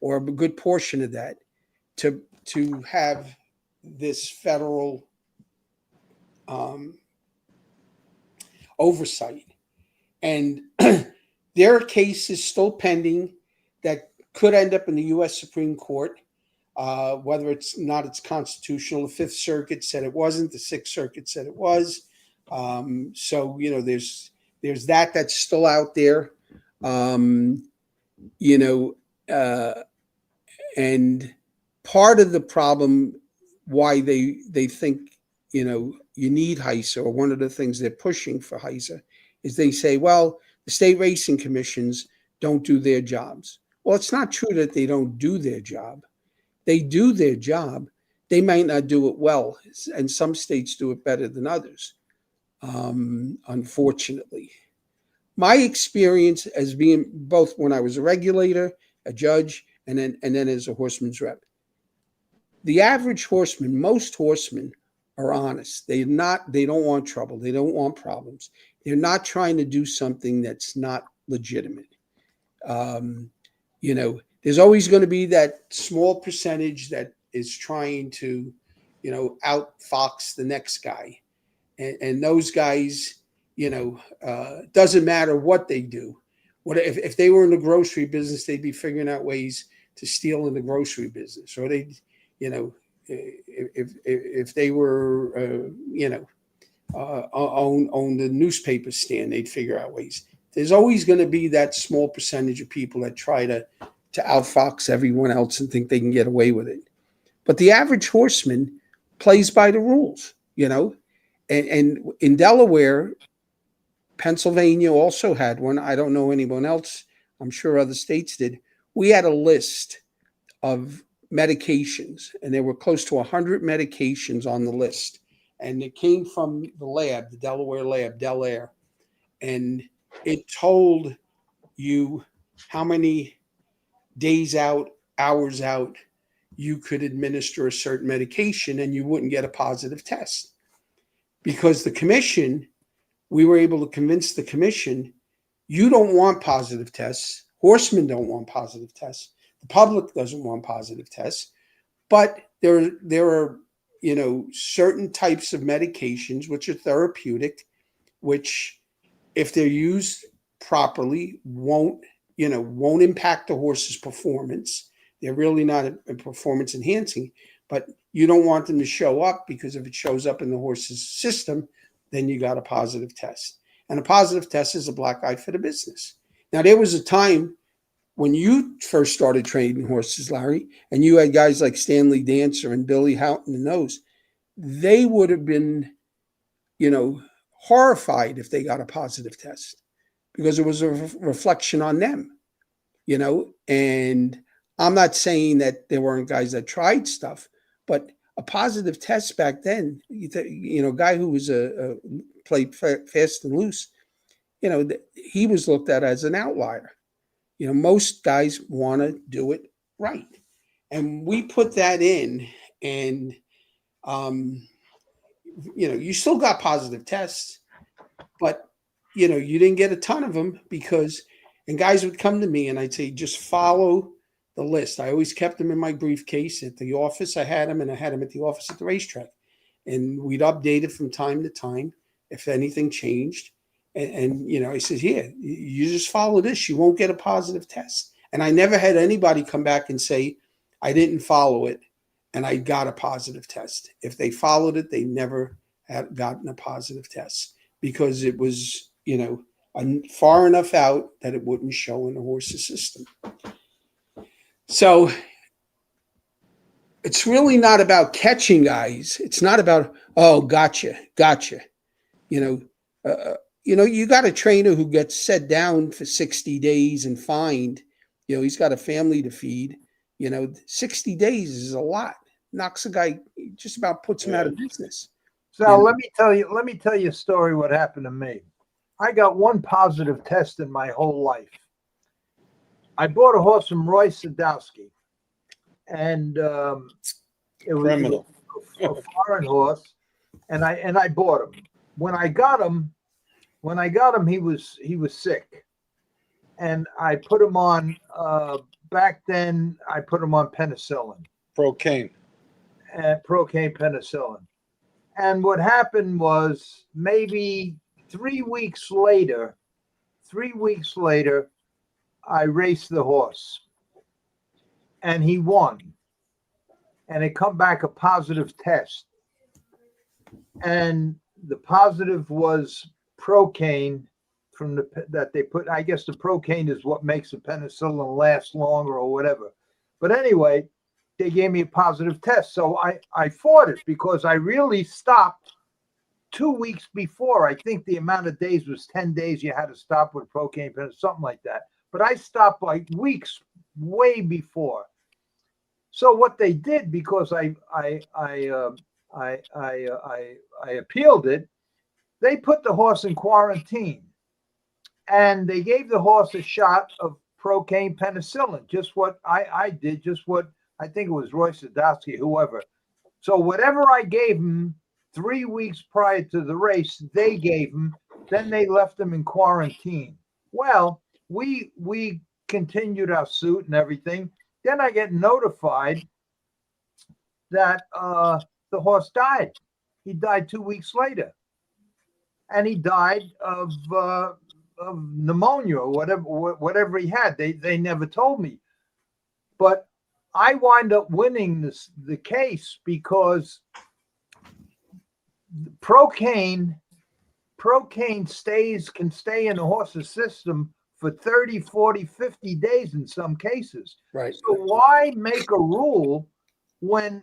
or a good portion of that, to have this federal oversight. And there are cases still pending that could end up in the U.S. Supreme Court, whether it's constitutional. The Fifth Circuit said it wasn't. The Sixth Circuit said it was. So there's that's still out there. And part of the problem why they think you need Heiser, or one of the things they're pushing for Heiser, is they say, well, the state racing commissions don't do their jobs. Well, it's not true that they don't do their job. They do their job. They might not do it well, and some states do it better than others, unfortunately. My experience as being both when I was a regulator, a judge, and then as a horseman's rep, the average horseman, most horsemen are honest. They don't want trouble. They don't want problems. They're not trying to do something that's not legitimate. There's always going to be that small percentage that is trying to, outfox the next guy. And those guys, doesn't matter what they do. What if they were in the grocery business, they'd be figuring out ways to steal in the grocery business, or they, if they were, own the newspaper stand, they'd figure out ways. There's always going to be that small percentage of people that try to outfox everyone else and think they can get away with it. But the average horseman plays by the rules, and in Delaware, Pennsylvania also had one. I don't know anyone else. I'm sure other states did. We had a list of medications, and there were close to 100 medications on the list. And it came from the lab, the Delaware lab, DeLauro. And it told you how many days out, hours out, you could administer a certain medication and you wouldn't get a positive test. Because the commission, we were able to convince the commission, you don't want positive tests. Horsemen don't want positive tests. The public doesn't want positive tests. But there are, certain types of medications which are therapeutic, which, if they're used properly, won't impact the horse's performance. They're really not a performance enhancing, but you don't want them to show up, because if it shows up in the horse's system, then you got a positive test. And a positive test is a black eye for the business. Now, there was a time when you first started training horses, Larry, and you had guys like Stanley Dancer and Billy Houghton and those, they would have been, horrified if they got a positive test, because it was a reflection on them, and I'm not saying that there weren't guys that tried stuff, but a positive test back then, a guy who was played fast and loose, he was looked at as an outlier. Most guys want to do it right. And we put that in, and, you still got positive tests, but, you didn't get a ton of them, because And guys would come to me and I'd say, just follow the list. I always kept them in my briefcase at the office. I had them, and I had them at the office at the racetrack. And we'd update it from time to time if anything changed. And you know, I said, yeah, you just follow this. You won't get a positive test. And I never had anybody come back and say, I didn't follow it and I got a positive test. If they followed it, they never had gotten a positive test because it was, you know, far enough out that it wouldn't show in the horse's system. So it's really not about catching guys. It's not about, oh, gotcha. You know, you got a trainer who gets set down for 60 days and fined. You know, he's got a family to feed. You know, 60 days is a lot. Knocks a guy, just about puts him out of business. So let me tell you a story what happened to me. I got one positive test in my whole life. I bought a horse from Roy Sadowski, and it was a foreign horse, and I bought him. When I got him, he was sick, and I put him on. Back then, I put him on penicillin, Procaine penicillin, and what happened was maybe 3 weeks later, I raced the horse and he won. And it come back a positive test. And the positive was Procaine that they put. I guess the Procaine is what makes the penicillin last longer or whatever. But anyway, they gave me a positive test. So I fought it because I really stopped 2 weeks before. I think the amount of days was 10 days you had to stop with Procaine, something like that. But I stopped like weeks way before. So what they did, because I appealed it, they put the horse in quarantine, and they gave the horse a shot of Procaine penicillin, just what I did, just what I think it was Roy Sadowski, whoever. So whatever I gave him 3 weeks prior to the race, they gave him. Then they left him in quarantine. Well, we continued our suit and everything. Then I get notified that the horse died. He died 2 weeks later, and he died of pneumonia or whatever he had. They never told me, but I wind up winning the case because Procaine can stay in the horse's system for 30, 40, 50 days in some cases. Right. So why make a rule when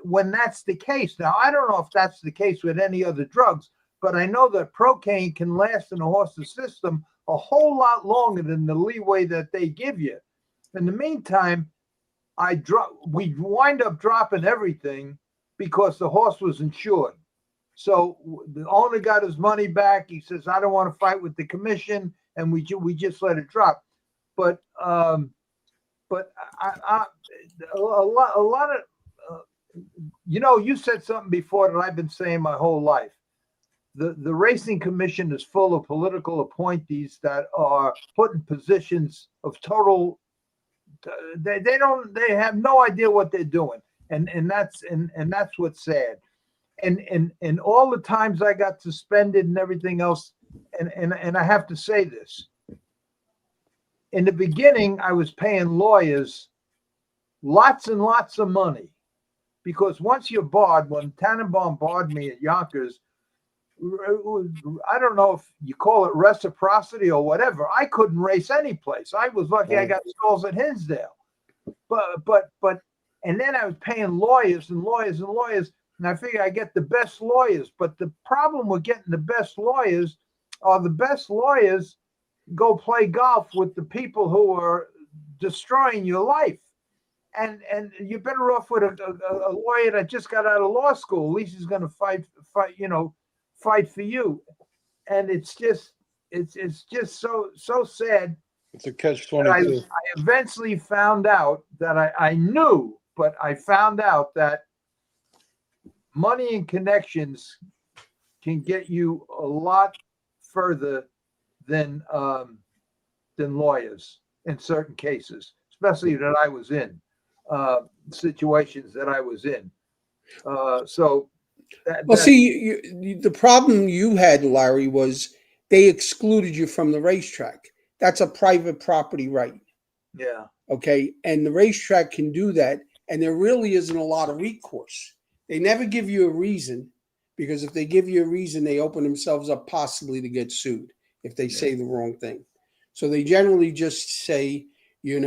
when that's the case? Now, I don't know if that's the case with any other drugs, but I know that Procaine can last in a horse's system a whole lot longer than the leeway that they give you. In the meantime, we wind up dropping everything because the horse was insured. So the owner got his money back. He says, I don't want to fight with the commission, and we just let it drop. But a lot of you said something before that I've been saying my whole life. The racing commission is full of political appointees that are put in positions of total. They have no idea what they're doing, and that's what's sad. And all the times I got suspended and everything else, and I have to say this. In the beginning, I was paying lawyers lots and lots of money, because once you're barred, when Tannenbaum barred me at Yonkers, I don't know if you call it reciprocity or whatever, I couldn't race any place. I was lucky I got stalls at Hinsdale. But and then I was paying lawyers and lawyers and lawyers, and I figure I get the best lawyers. But the problem with getting the best lawyers are the best lawyers go play golf with the people who are destroying your life. And you're better off with a lawyer that just got out of law school. At least he's going to fight for you. And it's just so sad. It's a catch-22. I eventually found out that I knew, but I found out that money and connections can get you a lot further than lawyers in certain cases, especially that I was in, situations that I was in. So Well, see, the problem you had, Larry, was they excluded you from the racetrack. That's a private property right. yeah, Okay. And the racetrack can do that. And there really isn't a lot of recourse. They never give you a reason, because if they give you a reason, they open themselves up possibly to get sued if they say the wrong thing. So they generally just say, you're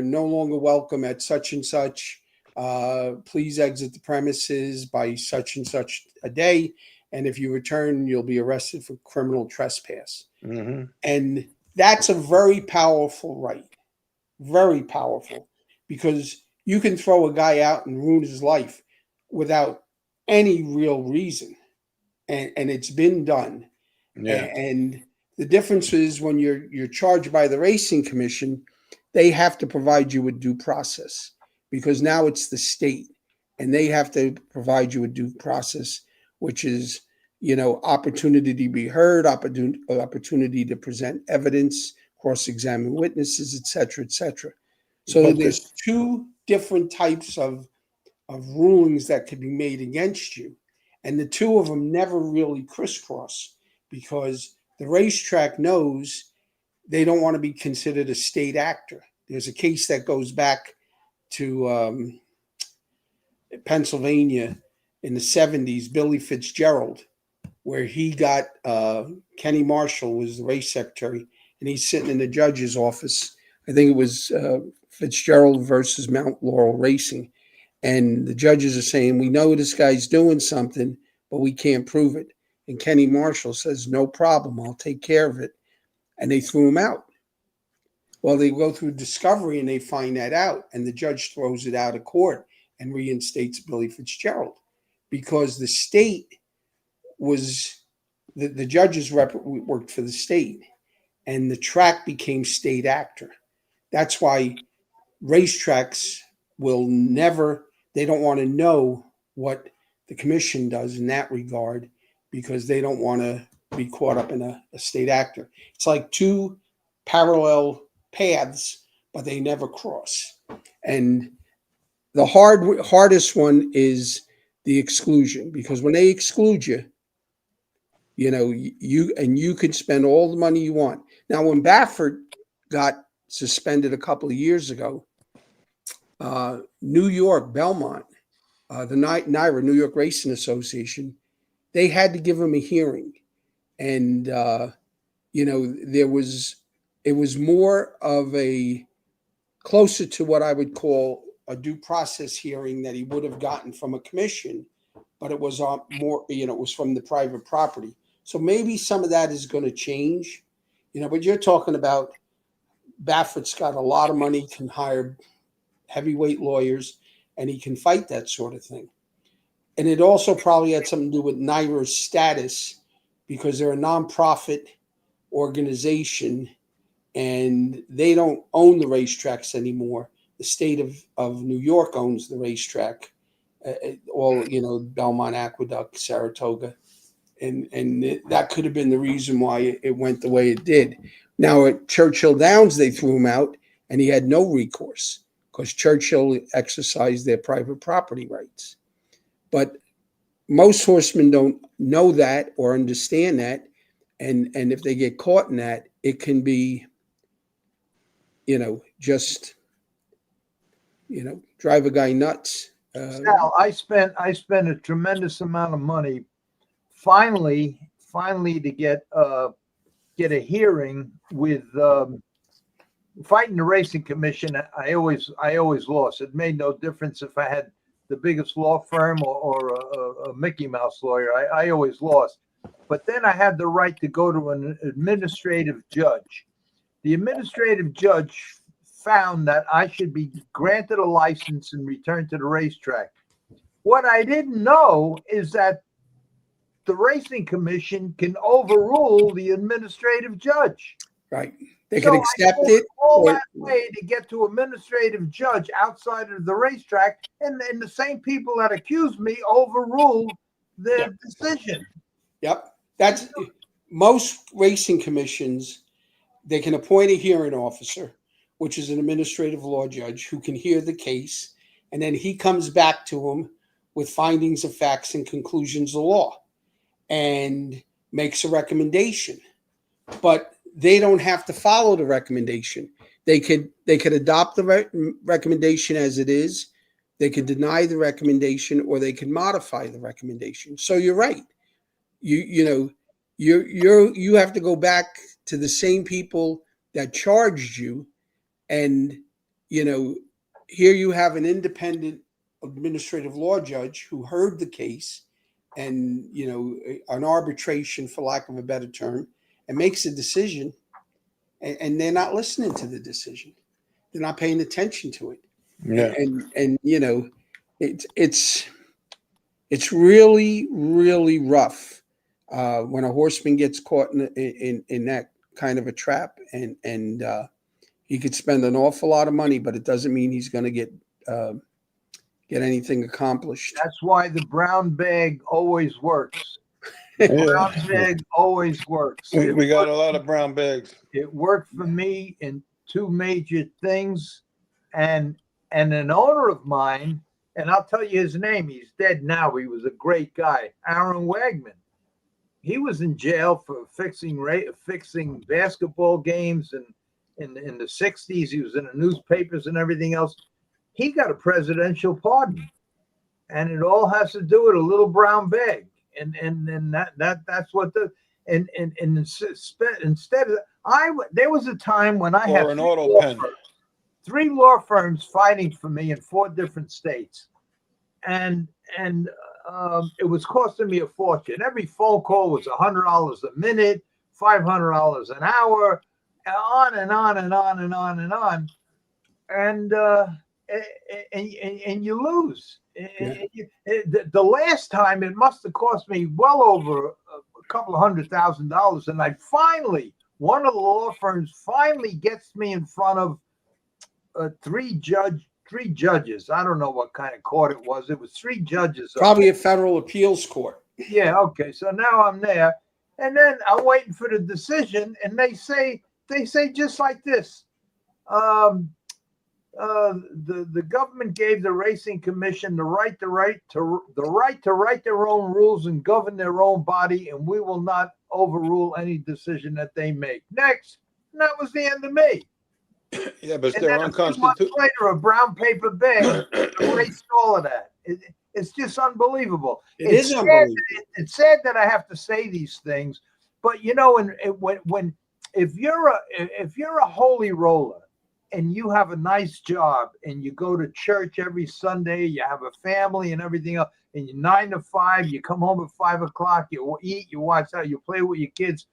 no longer welcome at such and such. Please exit the premises by such and such a day. And if you return, you'll be arrested for criminal trespass. Mm-hmm. And that's a very powerful right. Very powerful, because you can throw a guy out and ruin his life without any real reason. And it's been done. Yeah. And the difference is when you're charged by the Racing Commission, they have to provide you with due process, because now it's the state and they have to provide you with due process, which is, opportunity to be heard, opportunity to present evidence, cross-examine witnesses, et cetera, et cetera. So But there's two different types of rulings that could be made against you. And the two of them never really crisscross, because the racetrack knows they don't want to be considered a state actor. There's a case that goes back to Pennsylvania in the 70s, Billy Fitzgerald, where he got Kenny Marshall was the race secretary, and he's sitting in the judge's office. I think it was Fitzgerald versus Mount Laurel Racing. And the judges are saying, we know this guy's doing something, but we can't prove it. And Kenny Marshall says, no problem, I'll take care of it. And they threw him out. Well, they go through discovery and they find that out. And the judge throws it out of court and reinstates Billy Fitzgerald, because the state was, the judges worked for the state, and the track became state actor. That's why racetracks will never, they don't want to know what the commission does in that regard, because they don't want to be caught up in a state actor. It's like two parallel paths, but they never cross. And the hardest one is the exclusion, because when they exclude you, you can spend all the money you want. Now, when Baffert got suspended a couple of years ago, New York, Belmont, the NYRA, New York Racing Association, they had to give him a hearing. And, it was more of a closer to what I would call a due process hearing that he would have gotten from a commission, but it was more, it was from the private property. So maybe some of that is going to change, but you're talking about Baffert's got a lot of money, can hire heavyweight lawyers, and he can fight that sort of thing. And it also probably had something to do with NYRA's status, because they're a nonprofit organization and they don't own the racetracks anymore. The state of New York owns the racetrack, Belmont Aqueduct, Saratoga. And that could have been the reason why it went the way it did. Now at Churchill Downs, they threw him out and he had no recourse, because Churchill exercised their private property rights. But most horsemen don't know that or understand that. And if they get caught in that, it can be, drive a guy nuts. Sal, I spent a tremendous amount of money finally to get a hearing with fighting the Racing Commission. I always lost. It made no difference if I had the biggest law firm or a Mickey Mouse lawyer. I always lost. But then I had the right to go to an administrative judge. The administrative judge found that I should be granted a license and returned to the racetrack. What I didn't know is that the Racing Commission can overrule the administrative judge. Right. They can accept it. All that way to get to administrative judge outside of the racetrack, and the same people that accused me overruled the decision. Yep. That's most racing commissions, they can appoint a hearing officer, which is an administrative law judge who can hear the case, and then he comes back to them with findings of facts and conclusions of law and makes a recommendation. But they don't have to follow the recommendation. They could adopt the recommendation as it is. They could deny the recommendation, or they could modify the recommendation. So you're right. You have to go back to the same people that charged you, and here you have an independent administrative law judge who heard the case, and an arbitration, for lack of a better term, and makes a decision, and they're not listening to the decision. They're not paying attention to it. Yeah. And it's really, really rough when a horseman gets caught in that kind of a trap, and he could spend an awful lot of money, but it doesn't mean he's going to get anything accomplished. That's why the brown bag always works. Yeah. Brown bag always works. We got a lot of brown bags. It worked for me in two major things, and an owner of mine, and I'll tell you his name. He's dead now. He was a great guy, Aaron Wagman. He was in jail for fixing basketball games, and in the 60s, he was in the newspapers and everything else. He got a presidential pardon, and it all has to do with a little brown bag. And that's what instead of there was a time when I had Or an auto pen. three law firms fighting for me in 4 different states, and it was costing me a fortune. Every phone call was $100 a minute, $500 an hour, on and on and on and on and on, and you lose. Yeah. The last time it must have cost me well over a couple of $100,000, and I finally, one of the law firms finally gets me in front of three judges. I don't know what kind of court it was. It was 3 judges. Probably a federal appeals court. Yeah. Okay. So now I'm there, and then I'm waiting for the decision, and they say just like this. The government gave the racing commission the right to write their own rules and govern their own body, and we will not overrule any decision that they make. Next, and that was the end of me. Yeah, but And they're then a few months unconstitutional. later, a brown paper bag erased all of that. It's just unbelievable. It's unbelievable. It's sad that I have to say these things, but if you're a holy roller and you have a nice job and you go to church every Sunday, you have a family and everything else, and you're 9 to 5, you come home at 5 o'clock, you eat, you watch out, you play with your kids.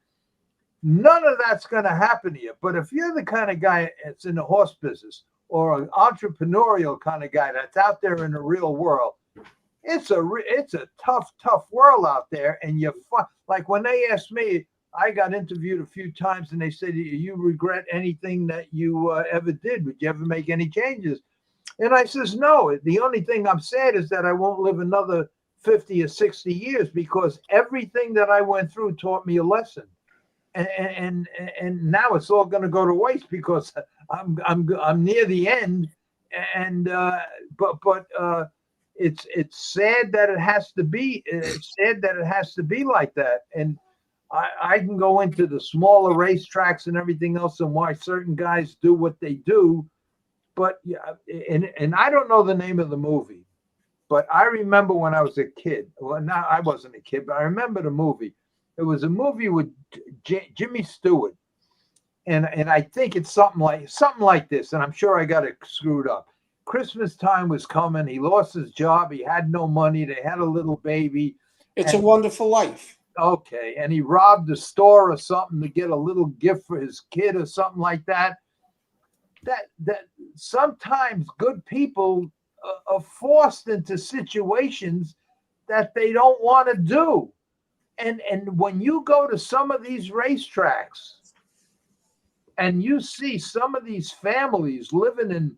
None of that's going to happen to you. But if you're the kind of guy that's in the horse business or an entrepreneurial kind of guy that's out there in the real world, it's a tough world out there. And like when they asked me, I got interviewed a few times, and they said, "Do you regret anything that you ever did? Would you ever make any changes?" And I says, "No. The only thing I'm sad is that I won't live another 50 or 60 years, because everything that I went through taught me a lesson. And now it's all going to go to waste because I'm near the end, and but it's sad that it has to be. It's sad that it has to be like that. And I can go into the smaller racetracks and everything else and why certain guys do what they do, but yeah, and I don't know the name of the movie, but I remember when I was a kid. Well, now I wasn't a kid, but I remember the movie. It was a movie with Jimmy Stewart, and I think it's something like this, and I'm sure I got it screwed up. Christmas time was coming. He lost his job. He had no money. They had a little baby. It's a Wonderful Life. Okay, and he robbed a store or something to get a little gift for his kid or something like that. That sometimes good people are forced into situations that they don't want to do. And when you go to some of these racetracks and you see some of these families living in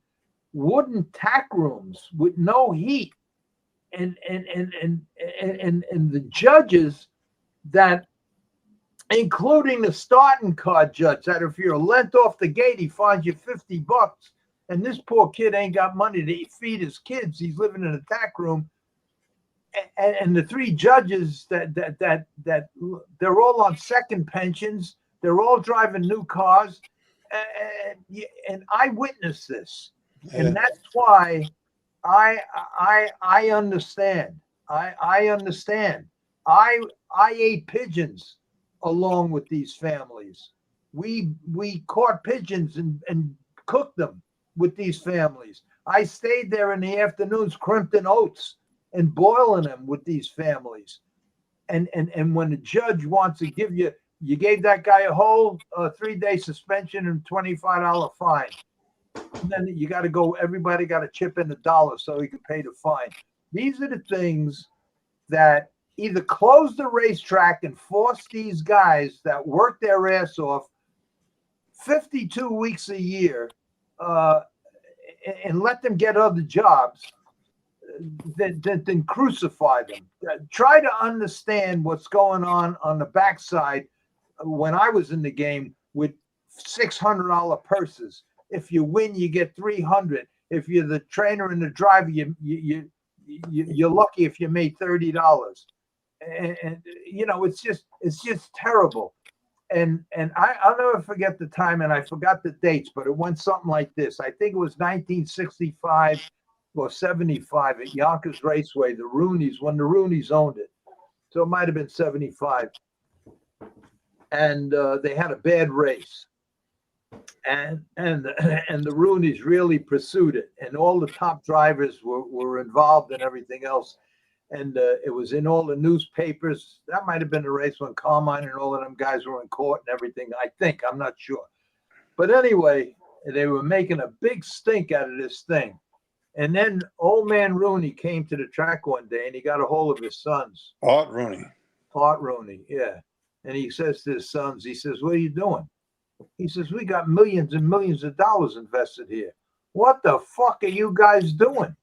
wooden tack rooms with no heat, and the judges that including the starting card judge, that if you're a length off the gate, he fines you $50. And this poor kid ain't got money to feed his kids. He's living in a tack room. And the three judges that they're all on second pensions. They're all driving new cars. And I witnessed this. And that's why I understand. I understand. I ate pigeons along with these families. We caught pigeons and cooked them with these families. I stayed there in the afternoons crimping oats and boiling them with these families. And when the judge wants to give you gave that guy a whole 3-day suspension and $25 fine. And then you got to go, everybody got to chip in $1 so he can pay the fine. These are the things that either close the racetrack and force these guys that work their ass off 52 weeks a year and let them get other jobs than crucify them. Try to understand what's going on the backside when I was in the game with $600 purses. If you win, you get $300. If you're the trainer and the driver, you're lucky if you made $30. And you know, it's just terrible. And I'll never forget the time, and I forgot the dates, but it went something like this. I think it was 1965 or 75 at Yonkers Raceway, the Rooneys, when the Rooneys owned it. So it might have been 75. And they had a bad race. And the Rooneys really pursued it. And all the top drivers were involved in everything else. And it was in all the newspapers. That might have been the race when Carmine and all of them guys were in court and everything. I think, I'm not sure. But anyway, they were making a big stink out of this thing. And then old man Rooney came to the track one day and he got a hold of his sons. Art Rooney, yeah. And he says to his sons, he says, "What are you doing?" He says, "We got millions and millions of dollars invested here. What the fuck are you guys doing?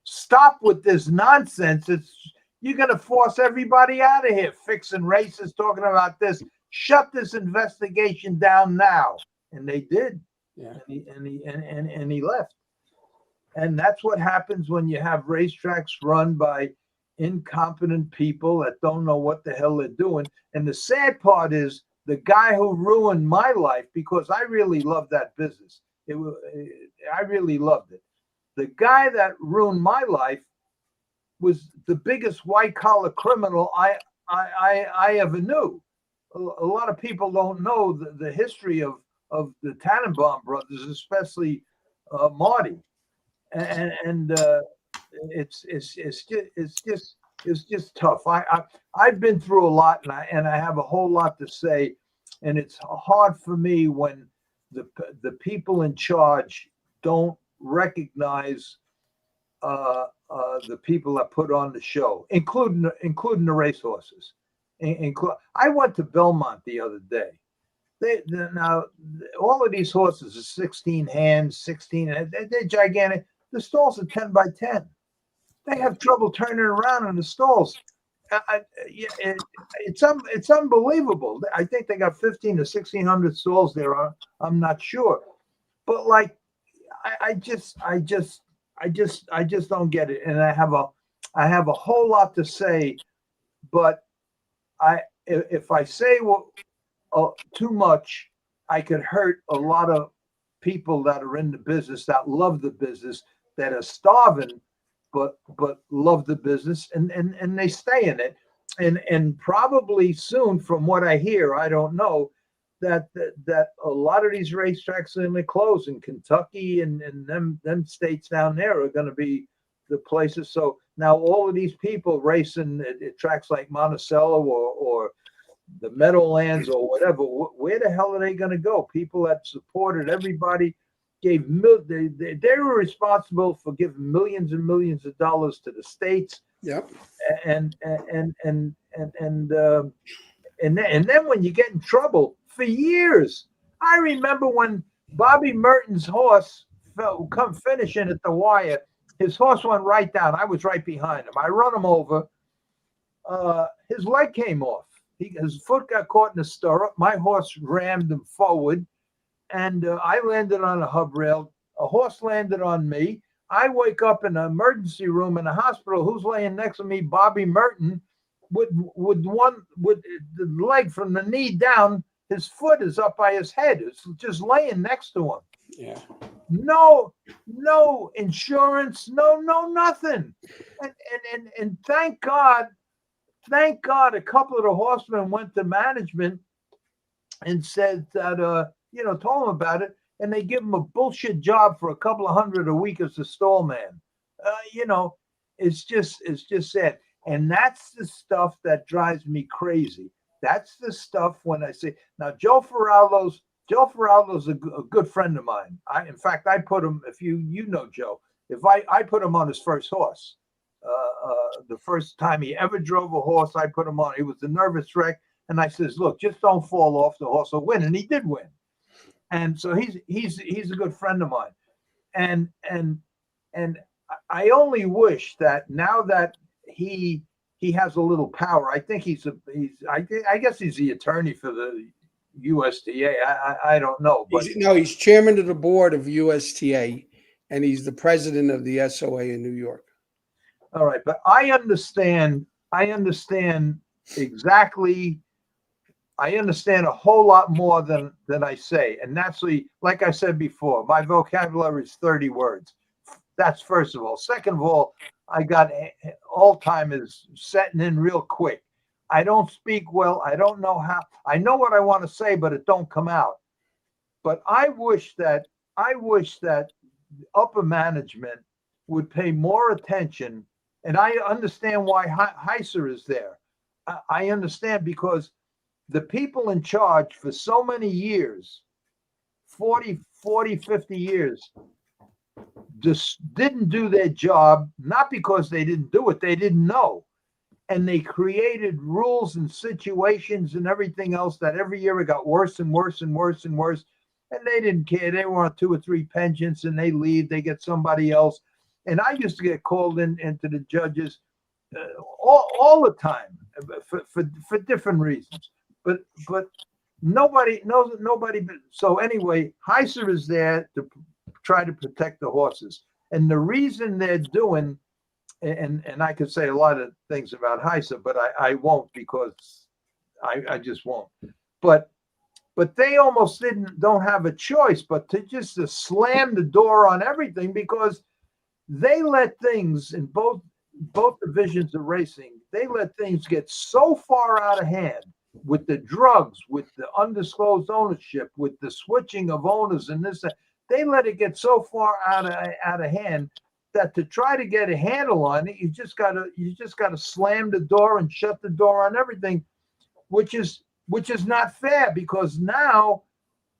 Stop with this nonsense. You're going to force everybody out of here, fixing races, talking about this. Shut this investigation down now." And they did. Yeah. And he left. And that's what happens when you have racetracks run by incompetent people that don't know what the hell they're doing. And the sad part is the guy who ruined my life, because I really loved that business. I really loved it. The guy that ruined my life was the biggest white collar criminal I ever knew. A lot of people don't know the history of the Tannenbaum brothers, especially Marty. And it's just tough. I've been through a lot, and I have a whole lot to say, and it's hard for me when the people in charge don't recognize the people that put on the show, including the racehorses. I went to Belmont the other day. Now all of these horses are 16 hands, 16. They're gigantic. The stalls are 10 by 10. They have trouble turning around in the stalls. It's unbelievable. I think they got 1,500 to 1,600 stalls there. I'm not sure, but like, I just don't get it. And I have a whole lot to say, but if I say too much, I could hurt a lot of people that are in the business, that love the business, that are starving, but love the business, and they stay in it. And probably soon, from what I hear, I don't know, that a lot of these racetracks are going to close in Kentucky and them states down there are going to be the places. So now all of these people racing at tracks like Monticello or the Meadowlands or whatever, where the hell are they going to go? People that supported everybody they were responsible for giving millions and millions of dollars to the states. Yep. And then when you get in trouble for years, I remember when Bobby Merton's horse come finishing at the wire, his horse went right down. I was right behind him. I run him over. His leg came off. his foot got caught in the stirrup. My horse rammed him forward, and I landed on a hub rail. A horse landed on me. I wake up in an emergency room in a hospital. Who's laying next to me? Bobby Merton, with the leg from the knee down. His foot is up by his head. It's just laying next to him. Yeah. No insurance, no nothing. And thank God, a couple of the horsemen went to management and said that told them about it, and they give him a bullshit job for a couple of $100 a week as a stall man. It's just sad. And that's the stuff that drives me crazy. That's the stuff when I say, now Joe Ferraldo's a good friend of mine. In fact, I put him, if you know Joe, if I put him on his first horse. The first time he ever drove a horse, I put him on. He was a nervous wreck. And I says, look, just don't fall off, the horse will win. And he did win. And so he's a good friend of mine. And I only wish that now that he has a little power, I think I guess he's the attorney for the USTA. I don't know. But he's chairman of the board of USTA, and he's the president of the SOA in New York. All right, but I understand exactly. I understand a whole lot more than I say. And naturally, like I said before, my vocabulary is 30 words. That's first of all. Second of all, I got Alzheimer's setting in real quick. I don't speak well. I don't know how. I know what I want to say, but it don't come out. But I wish that upper management would pay more attention. And I understand why Heiser is there. I understand because the people in charge for so many years, 40, 50 years, just didn't do their job, not because they didn't do it, they didn't know. And they created rules and situations and everything else that every year it got worse and worse and worse and worse. And they didn't care. They were on 2 or 3 pensions and they leave, they get somebody else. And I used to get called into the judges all the time for different reasons. But nobody knows, nobody. So anyway, Heiser is there to try to protect the horses. And the reason they're doing, and I could say a lot of things about Heiser, but I won't because I just won't. But they almost don't have a choice but to slam the door on everything, because they let things in both divisions of racing, they let things get so far out of hand with the drugs, with the undisclosed ownership, with the switching of owners and this, they let it get so far out of hand that to try to get a handle on it, you just gotta slam the door and shut the door on everything, which is not fair, because now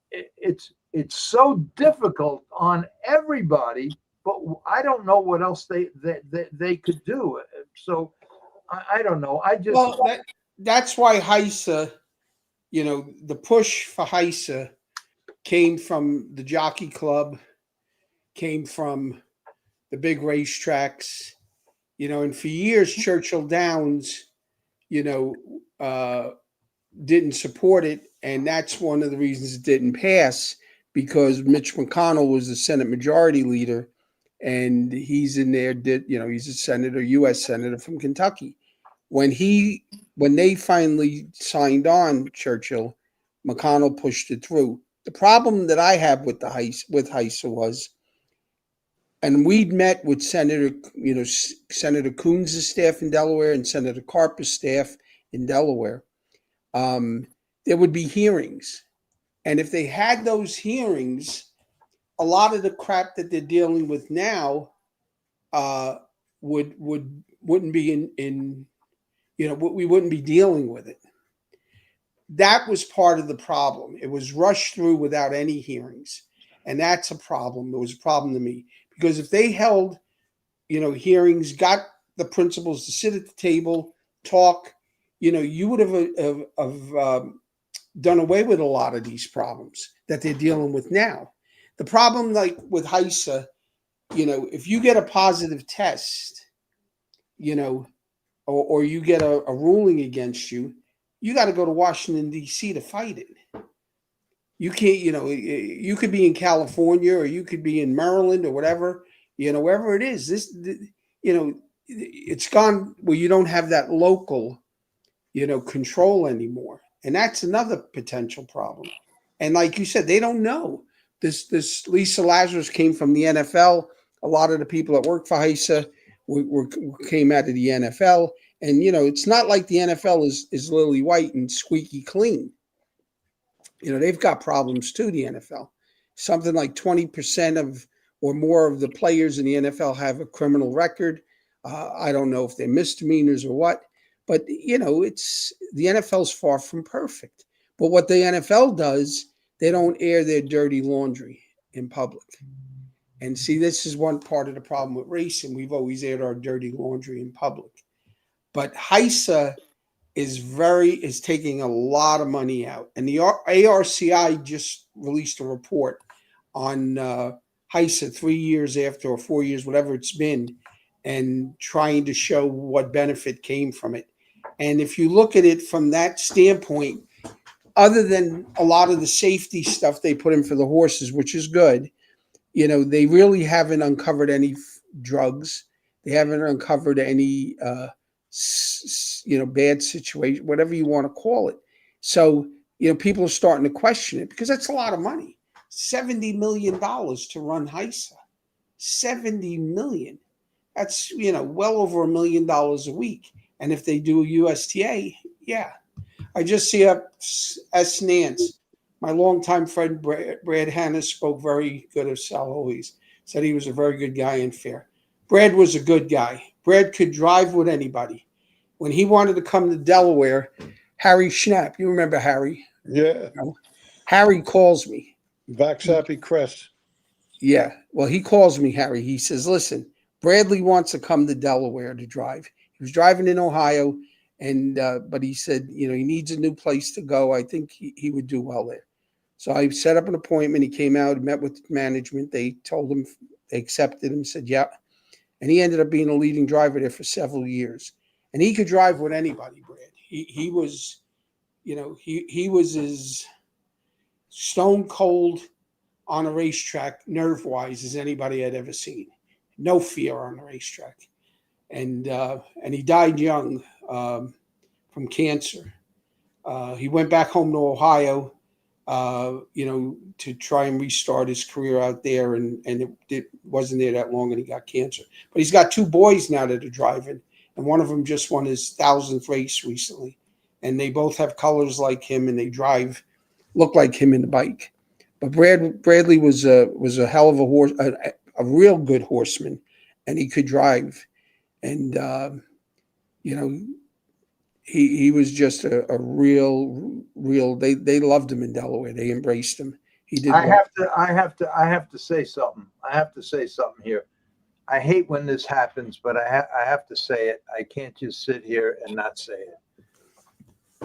it's so difficult on everybody. But I don't know what else they could do. So I don't know. That's why Heiser, the push for Heiser came from the Jockey Club, came from the big racetracks, and for years Churchill Downs, didn't support it, and that's one of the reasons it didn't pass, because Mitch McConnell was the Senate Majority Leader, and he's in there. He's a senator, U.S. senator from Kentucky. When they finally signed on Churchill, McConnell pushed it through. The problem that I have with Heiser was, and we'd met with Senator Coons' staff in Delaware and Senator Carper's staff in Delaware. There would be hearings, and if they had those hearings, a lot of the crap that they're dealing with now wouldn't be in we wouldn't be dealing with it. That was part of the problem. It was rushed through without any hearings, and that's a problem. It was a problem to me, because if they held hearings, got the principals to sit at the table, talk, you would have done away with a lot of these problems that they're dealing with now. The problem, like with Heiser, if you get a positive test, or you get a ruling against you, you got to go to Washington, D.C. to fight it. You can't, you could be in California or you could be in Maryland or whatever, wherever it is. It's gone where you don't have that local, control anymore. And that's another potential problem. And like you said, they don't know. This Lisa Lazarus came from the NFL. A lot of the people that work for HISA came out of the NFL. And, it's not like the NFL is lily white and squeaky clean. They've got problems too, the NFL. Something like 20% of or more of the players in the NFL have a criminal record. I don't know if they're misdemeanors or what, but it's the NFL's far from perfect. But what the NFL does, they don't air their dirty laundry in public. And see, this is one part of the problem with racing. We've always aired our dirty laundry in public. But HISA is taking a lot of money out. And the ARCI just released a report on HISA 3 years after, or 4 years, whatever it's been, and trying to show what benefit came from it. And if you look at it from that standpoint, other than a lot of the safety stuff they put in for the horses, which is good, they really haven't uncovered any drugs. They haven't uncovered any bad situation, whatever you want to call it. So, people are starting to question it because that's a lot of money. $70 million to run HISA. $70 million. That's, well over $1 million a week. And if they do a USTA, yeah. I just see S. Nance, my longtime friend Brad Hanna, spoke very good of Sal always. Said he was a very good guy and fair. Brad was a good guy. Brad could drive with anybody. When he wanted to come to Delaware, Harry Schnapp, you remember Harry? Yeah. Harry calls me. Vaxappy Crest. Yeah. Well, he calls me, Harry. He says, listen, Bradley wants to come to Delaware to drive. He was driving in Ohio, and but he said, he needs a new place to go. I think he would do well there. So I set up an appointment. He came out, met with management. They told him, they accepted him, said, yeah. And he ended up being a leading driver there for several years. And he could drive with anybody, Brad. He was, he was as stone cold on a racetrack, nerve-wise, as anybody I'd ever seen. No fear on the racetrack. And he died young from cancer. He went back home to Ohio, to try and restart his career out there, and it wasn't there that long, and he got cancer. But he's got 2 boys now that are driving, and one of them just won his 1,000th race recently, and they both have colors like him, and they look like him in the bike. But Bradley was a hell of a horse, a real good horseman, and he could drive, and he was just a real. They loved him in Delaware. They embraced him. He did. I have to say something. I have to say something here. I hate when this happens, but I have to say it. I can't just sit here and not say it.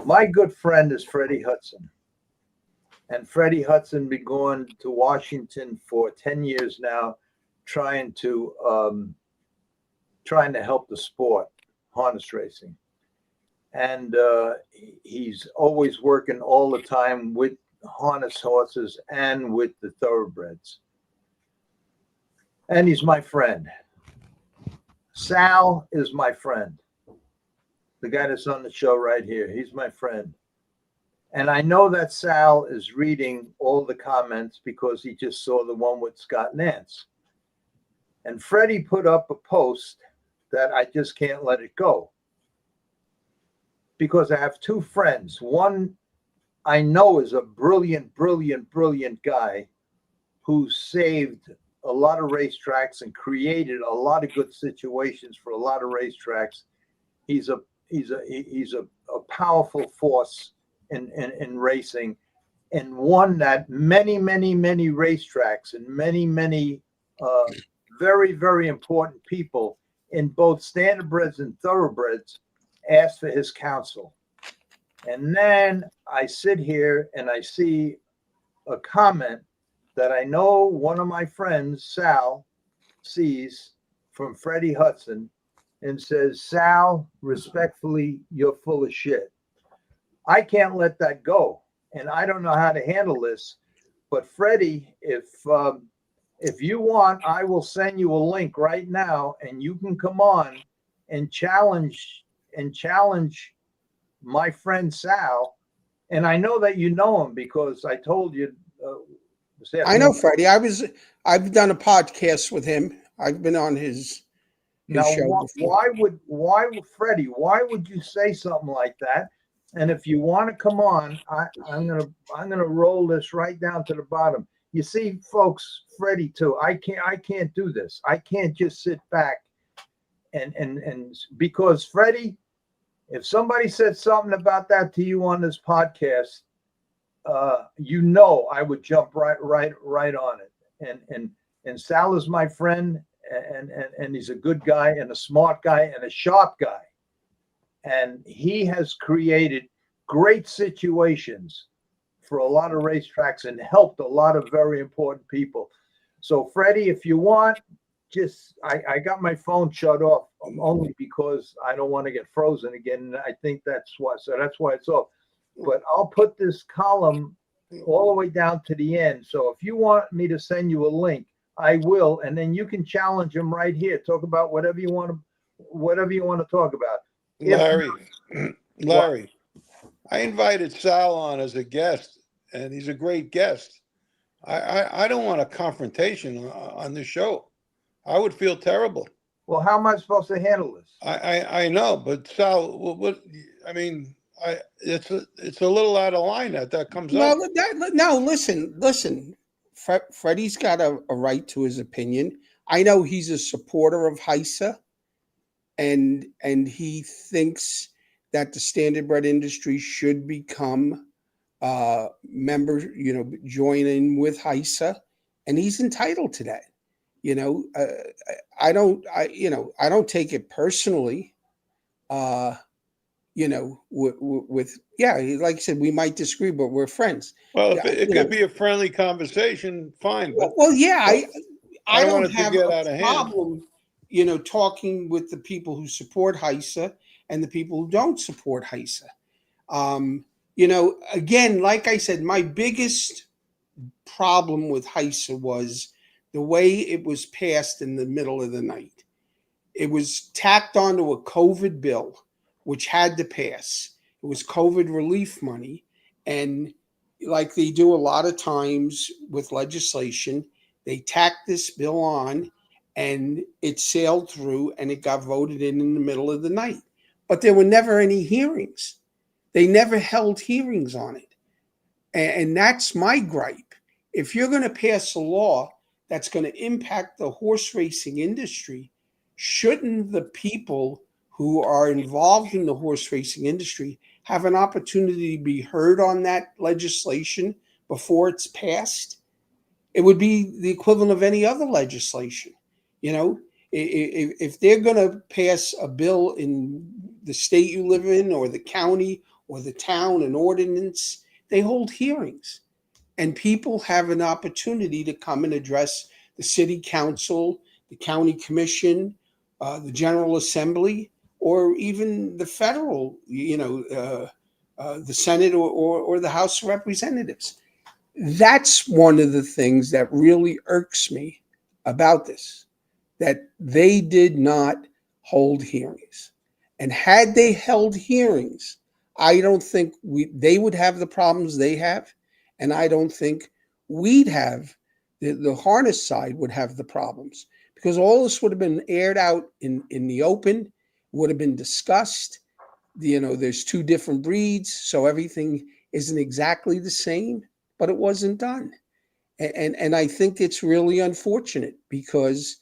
My good friend is Freddie Hudson. And Freddie Hudson been going to Washington for 10 years now, trying to help the sport, harness racing. And he's always working all the time with harness horses and with the thoroughbreds. And he's my friend. Sal is my friend. The guy that's on the show right here, he's my friend. And I know that Sal is reading all the comments because he just saw the one with Scott Nance. And Freddie put up a post that I just can't let it go. Because I have 2 friends. One I know is a brilliant guy who saved a lot of racetracks and created a lot of good situations for a lot of racetracks. He's a powerful force in racing, and one that many racetracks and many very important people in both standardbreds and thoroughbreds asked for his counsel. And then I sit here and I see a comment that I know one of my friends, Sal, sees from Freddie Hudson and says, Sal, respectfully, you're full of shit. I can't let that go, and I don't know how to handle this. But Freddie, if you want, I will send you a link right now, and you can come on and challenge my friend Sal. And I know that you know him because I told you. I know Freddie. I've done a podcast with him. I've been on his Now, show why would Freddie? Why would you say something like that? And if you want to come on, I'm gonna roll this right down to the bottom. You see, folks, Freddie too. I can't do this. I can't just sit back and because Freddie, if somebody said something about that to you on this podcast, I would jump right on it. And Sal is my friend, and he's a good guy and a smart guy and a sharp guy. And he has created great situations for a lot of racetracks and helped a lot of very important people. So Freddie, if you want, I got my phone shut off only because I don't want to get frozen again. And I think that's why it's off. But I'll put this column all the way down to the end. So if you want me to send you a link, I will, and then you can challenge him right here. Talk about whatever you want to talk about. Larry, I invited Sal on as a guest, and he's a great guest. I don't want a confrontation on the show. I would feel terrible. Well, how am I supposed to handle this? I know, but Sal, what I mean, it's a little out of line that comes up. No, listen. Freddie's got a right to his opinion. I know he's a supporter of HISA, and he thinks that the standardbred industry should become members, join in with HISA, and he's entitled to that. I don't take it personally. With like I said, we might disagree, but we're friends. Well, if it could be a friendly conversation, fine. But I don't have a problem, talking with the people who support HISA and the people who don't support HISA. Again, like I said, my biggest problem with HISA was the way it was passed in the middle of the night. It was tacked onto a COVID bill, which had to pass. It was COVID relief money. And like they do a lot of times with legislation, they tacked this bill on and it sailed through and it got voted in the middle of the night. But there were never any hearings. They never held hearings on it. And that's my gripe. If you're going to pass a law that's going to impact the horse racing industry, shouldn't the people who are involved in the horse racing industry have an opportunity to be heard on that legislation before it's passed? It would be the equivalent of any other legislation. If they're going to pass a bill in the state you live in or the county or the town, an ordinance, they hold hearings. And people have an opportunity to come and address the city council, the county commission, the General Assembly, or even the federal, the Senate or the House of Representatives. That's one of the things that really irks me about this, that they did not hold hearings. And had they held hearings, I don't think they would have the problems they have. And I don't think we'd have, the harness side would have the problems, because all this would have been aired out in the open, would have been discussed. There's two different breeds, so everything isn't exactly the same, but it wasn't done. And I think it's really unfortunate because,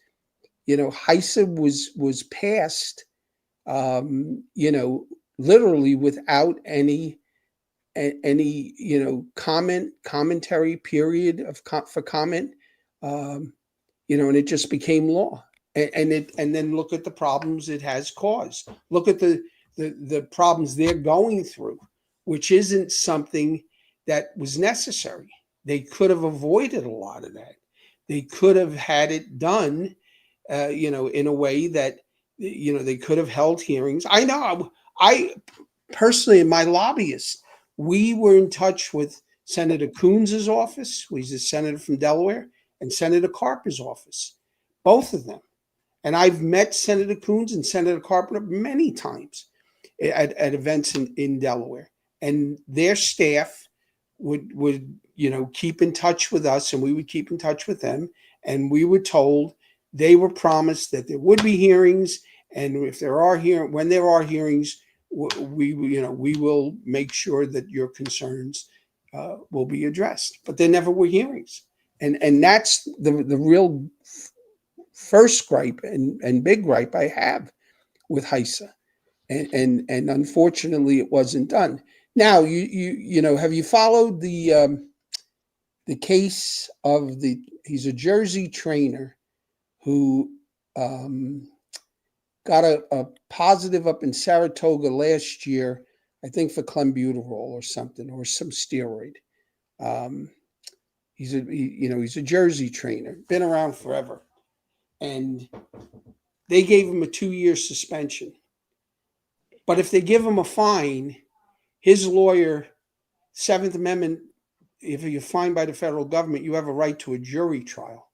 HISA was passed, literally without any commentary period for comment, and it just became law. And then look at the problems it has caused. Look at the problems they're going through, which isn't something that was necessary. They could have avoided a lot of that. They could have had it done, in a way that, they could have held hearings. I know, I personally, my lobbyist We were in touch with Senator Coons's office, who's a senator from Delaware, and Senator Carper's office, both of them. And I've met Senator Coons and Senator Carper many times at events in Delaware. And their staff would keep in touch with us, and we would keep in touch with them. And we were told, they were promised that there would be hearings, and if there are when there are hearings, we will make sure that your concerns will be addressed. But there never were hearings, and that's the real first gripe and big gripe I have with HISA, and unfortunately it wasn't done. Now have you followed the case of he's a Jersey trainer who got a positive up in Saratoga last year, I think for clenbuterol or something, or some steroid. He's a Jersey trainer, been around forever. And they gave him a 2-year suspension. But if they give him a fine, his lawyer, Seventh Amendment, if you're fined by the federal government, you have a right to a jury trial.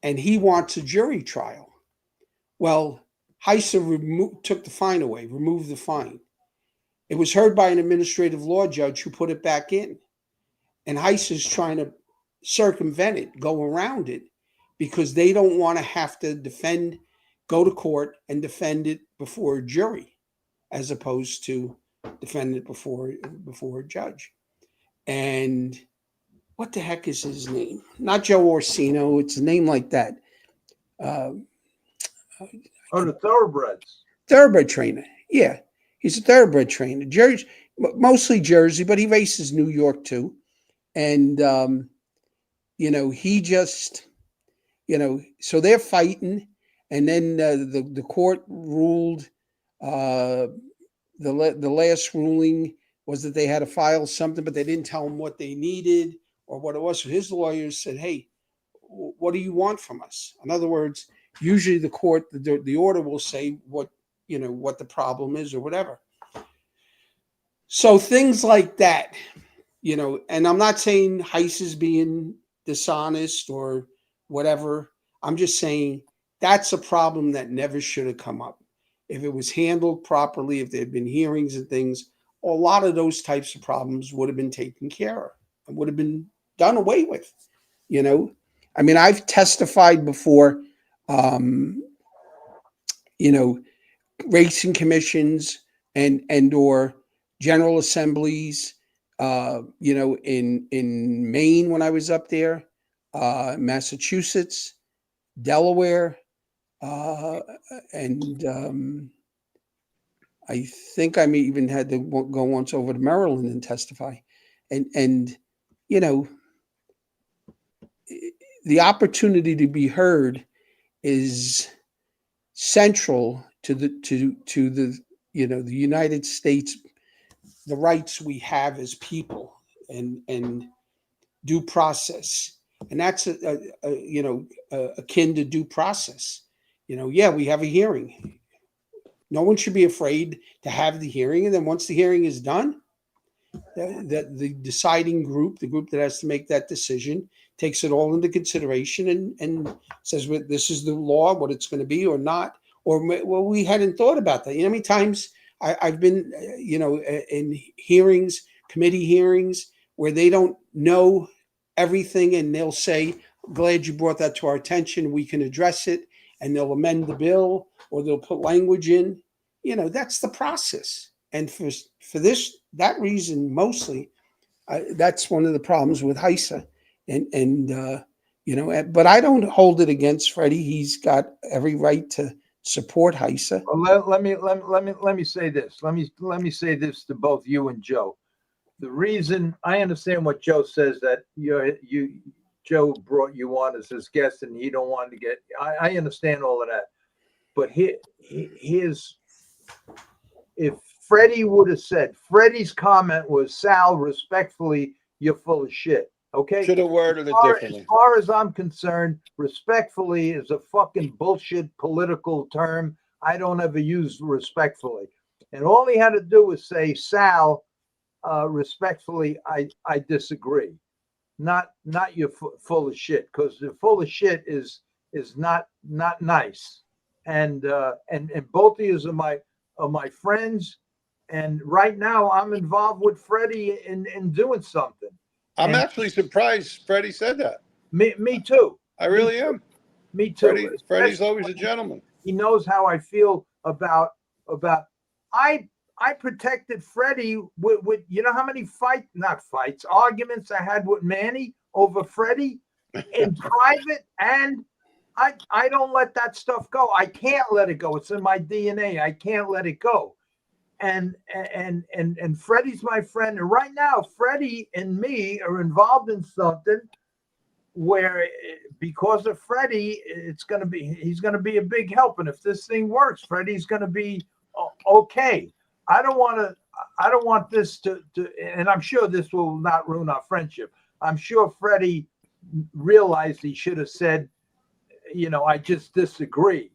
And he wants a jury trial. Well, HISA took the fine away, removed the fine. It was heard by an administrative law judge who put it back in. And HISA is trying to circumvent it, go around it, because they don't want to have to go to court and defend it before a jury, as opposed to defend it before a judge. And what the heck is his name? Not Joe Orsino. It's a name like that. The Thoroughbreds. Thoroughbred trainer. Yeah, he's a thoroughbred trainer. Jersey, mostly Jersey, but he races New York too. And he just, so they're fighting, and then the court ruled. The last ruling was that they had to file something, but they didn't tell him what they needed or what it was. So his lawyers said, "Hey, what do you want from us?" In other words, usually the court, the order will say what the problem is or whatever. So things like that, and I'm not saying HICE is being dishonest or whatever. I'm just saying that's a problem that never should have come up. If it was handled properly, if there had been hearings and things, a lot of those types of problems would have been taken care of and would have been done away with. I mean, I've testified before, racing commissions and or general assemblies, in Maine when I was up there, Massachusetts, Delaware, and I think I even had to go once over to Maryland and testify. And the opportunity to be heard is central to the United States, the rights we have as people, and due process, and that's akin to due process. We have a hearing. No one should be afraid to have the hearing, and then once the hearing is done, the deciding group, the group that has to make that decision, takes it all into consideration and says, well, this is the law, what it's going to be or not. Or, well, we hadn't thought about that. How many times I've been, in hearings, committee hearings, where they don't know everything, and they'll say, glad you brought that to our attention, we can address it, and they'll amend the bill, or they'll put language in. That's the process. And for that reason, mostly, that's one of the problems with HISA. But I don't hold it against Freddie. He's got every right to support HISA. Well, let me say this. Let me say this to both you and Joe. The reason I understand what Joe says, that Joe brought you on as his guest and he don't want to get. I understand all of that, but here's if Freddie would have said, Freddie's comment was, Sal, respectfully, you're full of shit. Okay. Should have worded it differently. As far as I'm concerned, respectfully is a fucking bullshit political term. I don't ever use respectfully. And all he had to do was say, Sal, respectfully, I disagree. Not you're full of shit, because the full of shit is not nice. And both of you are my friends. And right now I'm involved with Freddie in doing something. I'm And actually surprised Freddie said that. me too. I really am. Me too. Freddie's always a gentleman. He knows how I feel about I protected Freddie with you know how many arguments I had with Manny over Freddie in private, and I don't let that stuff go. I can't let it go. It's in my DNA. I can't let it go. And Freddie's my friend. And right now, Freddie and me are involved in something where, because of Freddie, he's going to be a big help. And if this thing works, Freddie's going to be okay. I don't want this to, and I'm sure this will not ruin our friendship. I'm sure Freddie realized he should have said, I just disagree.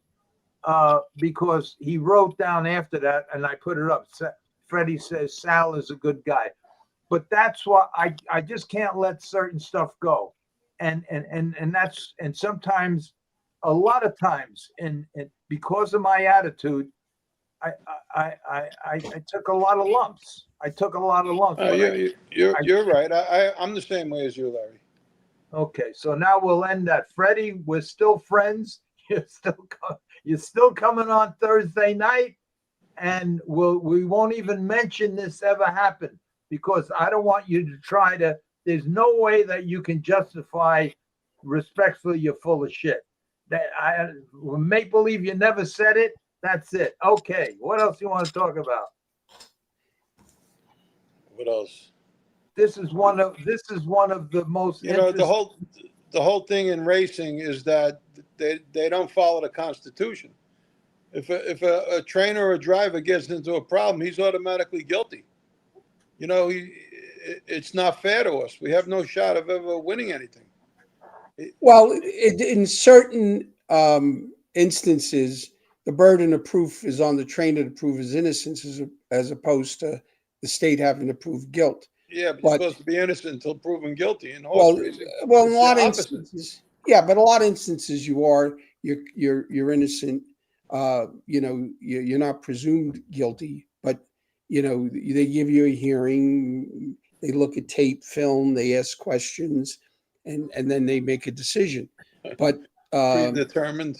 Because he wrote down after that, and I put it up. Freddie says Sal is a good guy, but that's why I just can't let certain stuff go, and sometimes, a lot of times, and because of my attitude, I took a lot of lumps. You're right. I'm the same way as you, Larry. Okay, so now we'll end that. Freddie, we're still friends. You're still coming on Thursday night, and we won't even mention this ever happened, because I don't want you to try to. There's no way that you can justify respectfully you're full of shit. That I make believe you never said it. That's it. Okay, what else you want to talk about? What else? This is one of the most. The whole thing in racing is that they don't follow the Constitution. If a trainer or a driver gets into a problem, he's automatically guilty. It's not fair to us. We have no shot of ever winning anything. Well, in certain instances, the burden of proof is on the trainer to prove his innocence, as opposed to the state having to prove guilt. Yeah, but you're supposed to be innocent until proven guilty in horse racing. Well, in a lot of instances, yeah, but a lot of instances you're innocent. You're not presumed guilty, but they give you a hearing, they look at tape, film, they ask questions, and then they make a decision. But predetermined.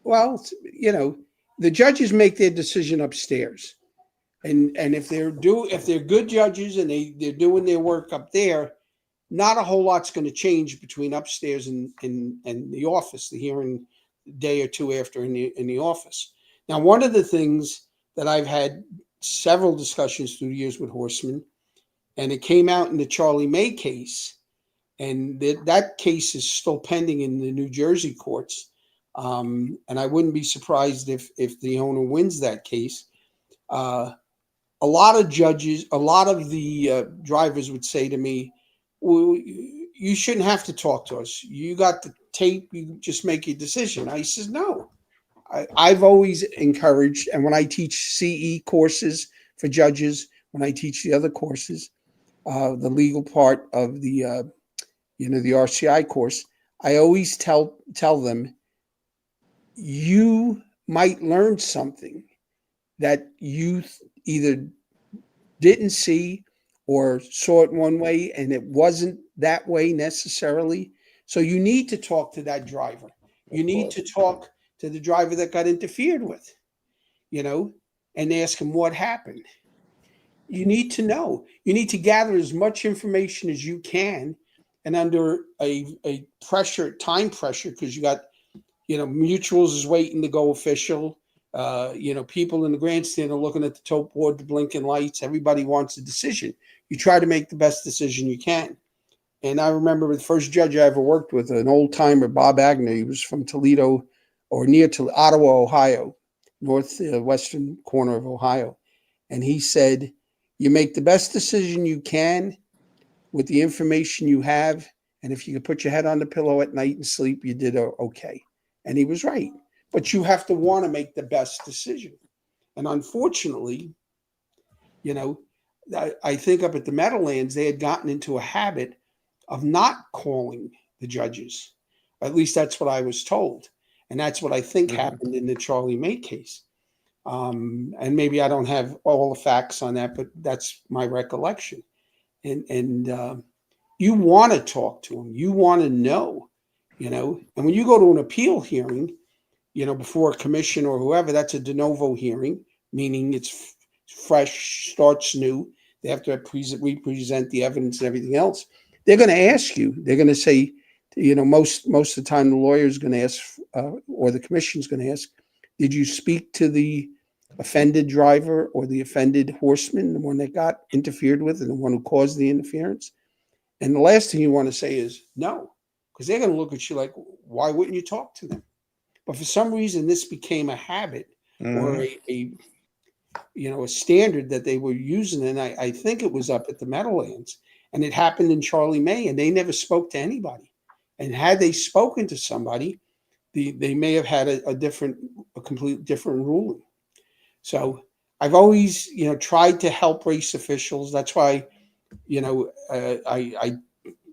Well, the judges make their decision upstairs. And if they're good judges and they're doing their work up there, not a whole lot's going to change between upstairs and the office, the hearing day or two after in the office. Now, one of the things that I've had several discussions through the years with horsemen, and it came out in the Charlie May case, and that case is still pending in the New Jersey courts. And I wouldn't be surprised if the owner wins that case. A lot of judges, a lot of the drivers would say to me, well, you shouldn't have to talk to us. You got the tape. You just make your decision. I says, no. I've always encouraged, and when I teach CE courses for judges, when I teach the other courses, the legal part of the RCI course, I always tell them, you might learn something that you either didn't see or saw it one way and it wasn't that way necessarily. So you need to talk to that driver. You need to talk to the driver that got interfered with, and ask him what happened. You need to know. You need to gather as much information as you can, and under a time pressure, because you got, mutuals is waiting to go official. People in the grandstand are looking at the tote board, the blinking lights. Everybody wants a decision. You try to make the best decision you can. And I remember the first judge I ever worked with, an old timer, Bob Agner. He was from Toledo, or near to Ottawa, Ohio, western corner of Ohio. And he said, you make the best decision you can with the information you have. And if you can put your head on the pillow at night and sleep, you did okay. And he was right. But you have to want to make the best decision. And unfortunately, I think up at the Meadowlands, they had gotten into a habit of not calling the judges. At least that's what I was told. And that's what I think happened in the Charlie May case. And maybe I don't have all the facts on that, but that's my recollection. And you want to talk to them. You want to know, and when you go to an appeal hearing, before a commission or whoever, that's a de novo hearing, meaning it's fresh, starts new. They have to represent the evidence and everything else. They're going to ask you. They're going to say, most of the time the lawyer is going to ask, or the commission is going to ask, did you speak to the offended driver or the offended horseman, the one that got interfered with and the one who caused the interference? And the last thing you want to say is no, because they're going to look at you like, why wouldn't you talk to them? But for some reason, this became a habit or a standard that they were using. And I think it was up at the Meadowlands, and it happened in Charlie May, and they never spoke to anybody. And had they spoken to somebody, they may have had a complete different ruling. So I've always, tried to help race officials. That's why, I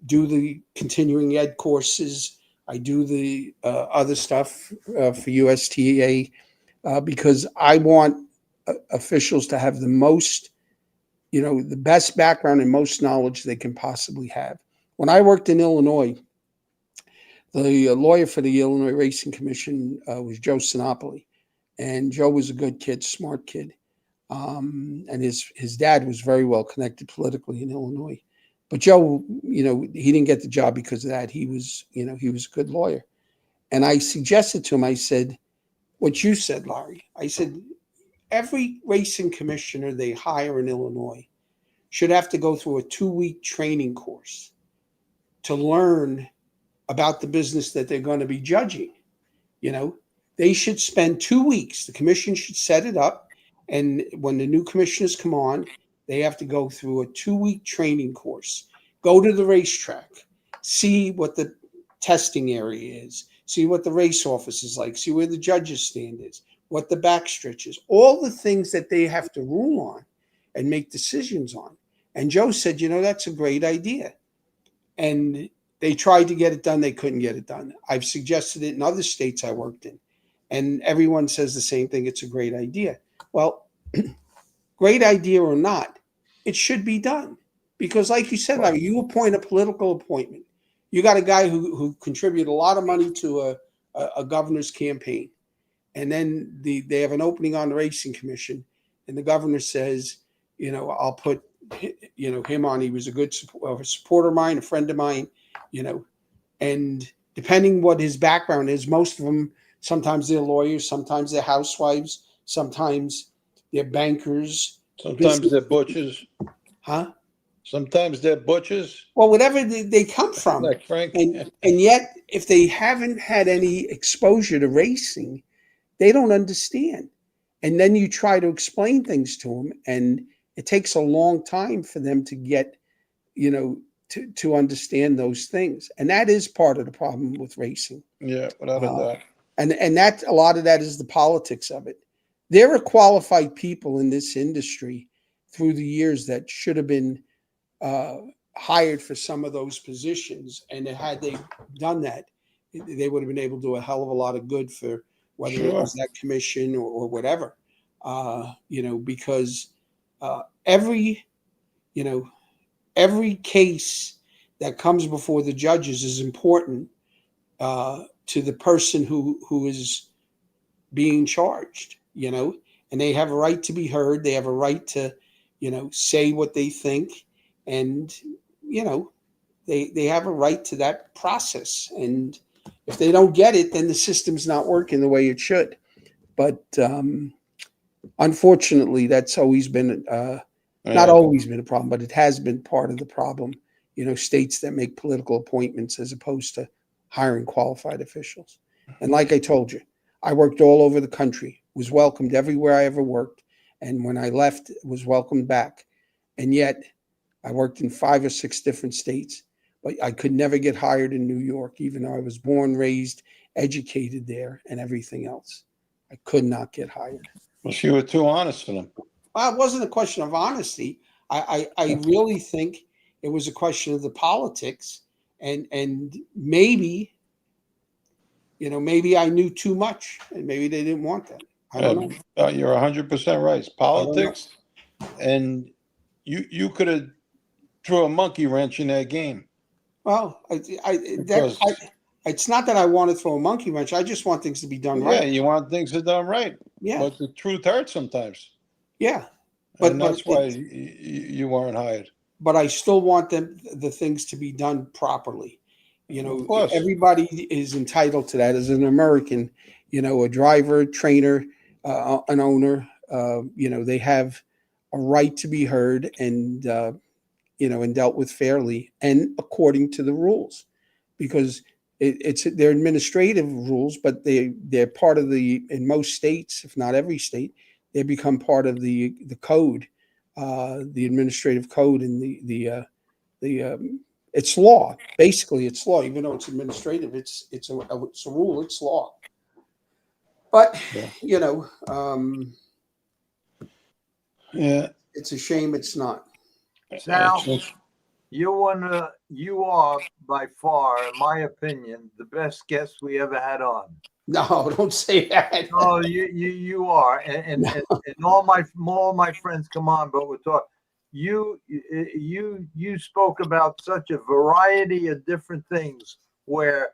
do the continuing ed courses. I do the other stuff for USTA because I want officials to have the most, the best background and most knowledge they can possibly have. When I worked in Illinois, the lawyer for the Illinois Racing Commission was Joe Sinopoli. And Joe was a good kid, smart kid. And his dad was very well connected politically in Illinois. But Joe, he didn't get the job because of that. He was a good lawyer. And I suggested to him, I said, what you said, Larry. I said, every racing commissioner they hire in Illinois should have to go through a 2-week training course to learn about the business that they're going to be judging. They should spend 2 weeks. The commission should set it up. And when the new commissioners come on, they have to go through a 2-week training course, go to the racetrack, see what the testing area is, see what the race office is like, see where the judges stand is, what the backstretch is, all the things that they have to rule on and make decisions on. And Joe said, that's a great idea. And they tried to get it done. They couldn't get it done. I've suggested it in other states I worked in. And everyone says the same thing. It's a great idea. Well, great idea or not, it should be done. Because like you said, Larry, you appoint a political appointment. You got a guy who contributed a lot of money to a governor's campaign. And then they have an opening on the racing commission. And the governor says, I'll put, him on. He was a good supporter of mine, a friend of mine, and depending what his background is, most of them, sometimes they're lawyers, sometimes they're housewives, sometimes they're bankers. Sometimes they're butchers. Huh? Sometimes they're butchers. Well, whatever they come from. Like Frank. And yet, if they haven't had any exposure to racing, they don't understand. And then you try to explain things to them, and it takes a long time for them to get, to understand those things. And that is part of the problem with racing. Yeah, without a doubt. And that a lot of that is the politics of it. There are qualified people in this industry through the years that should have been hired for some of those positions. And had they done that, they would have been able to do a hell of a lot of good for whether it was that commission or whatever, because every case that comes before the judges is important to the person who is being charged, and they have a right to be heard. They have a right to, say what they think, and, they have a right to that process. And if they don't get it, then the system's not working the way it should. But unfortunately, that's always been, not always been a problem, but it has been part of the problem. States that make political appointments as opposed to hiring qualified officials. And like I told you, I worked all over the country, was welcomed everywhere I ever worked. And when I left, was welcomed back. And yet I worked in 5 or 6 different states, but I could never get hired in New York, even though I was born, raised, educated there and everything else. I could not get hired. Well, you were too honest for them. Well, it wasn't a question of honesty. I really think it was a question of the politics, and maybe, maybe I knew too much, and maybe they didn't want that. I don't know. You're 100% right. It's politics, and you could have threw a monkey wrench in that game. Well, Because it's not that I want to throw a monkey wrench. I just want things to be done right. yeah, you want things to be done right. Yeah. But the truth hurts sometimes. Yeah. And that's why you weren't hired. But I still want the things to be done properly. Of course. Everybody is entitled to that. As an American, a driver, trainer, an owner, they have a right to be heard and and dealt with fairly and according to the rules, because they're administrative rules, but they're part of in most states, if not every state, they become part of the code, the administrative code, and the it's law. Basically, it's law. Even though it's administrative, it's a rule. It's law. But Yeah. It's a shame it's not. Sal, you are by far, in my opinion, the best guest we ever had on. No, don't say that. Oh, you are, and all my friends come on, but we're talking. You spoke about such a variety of different things where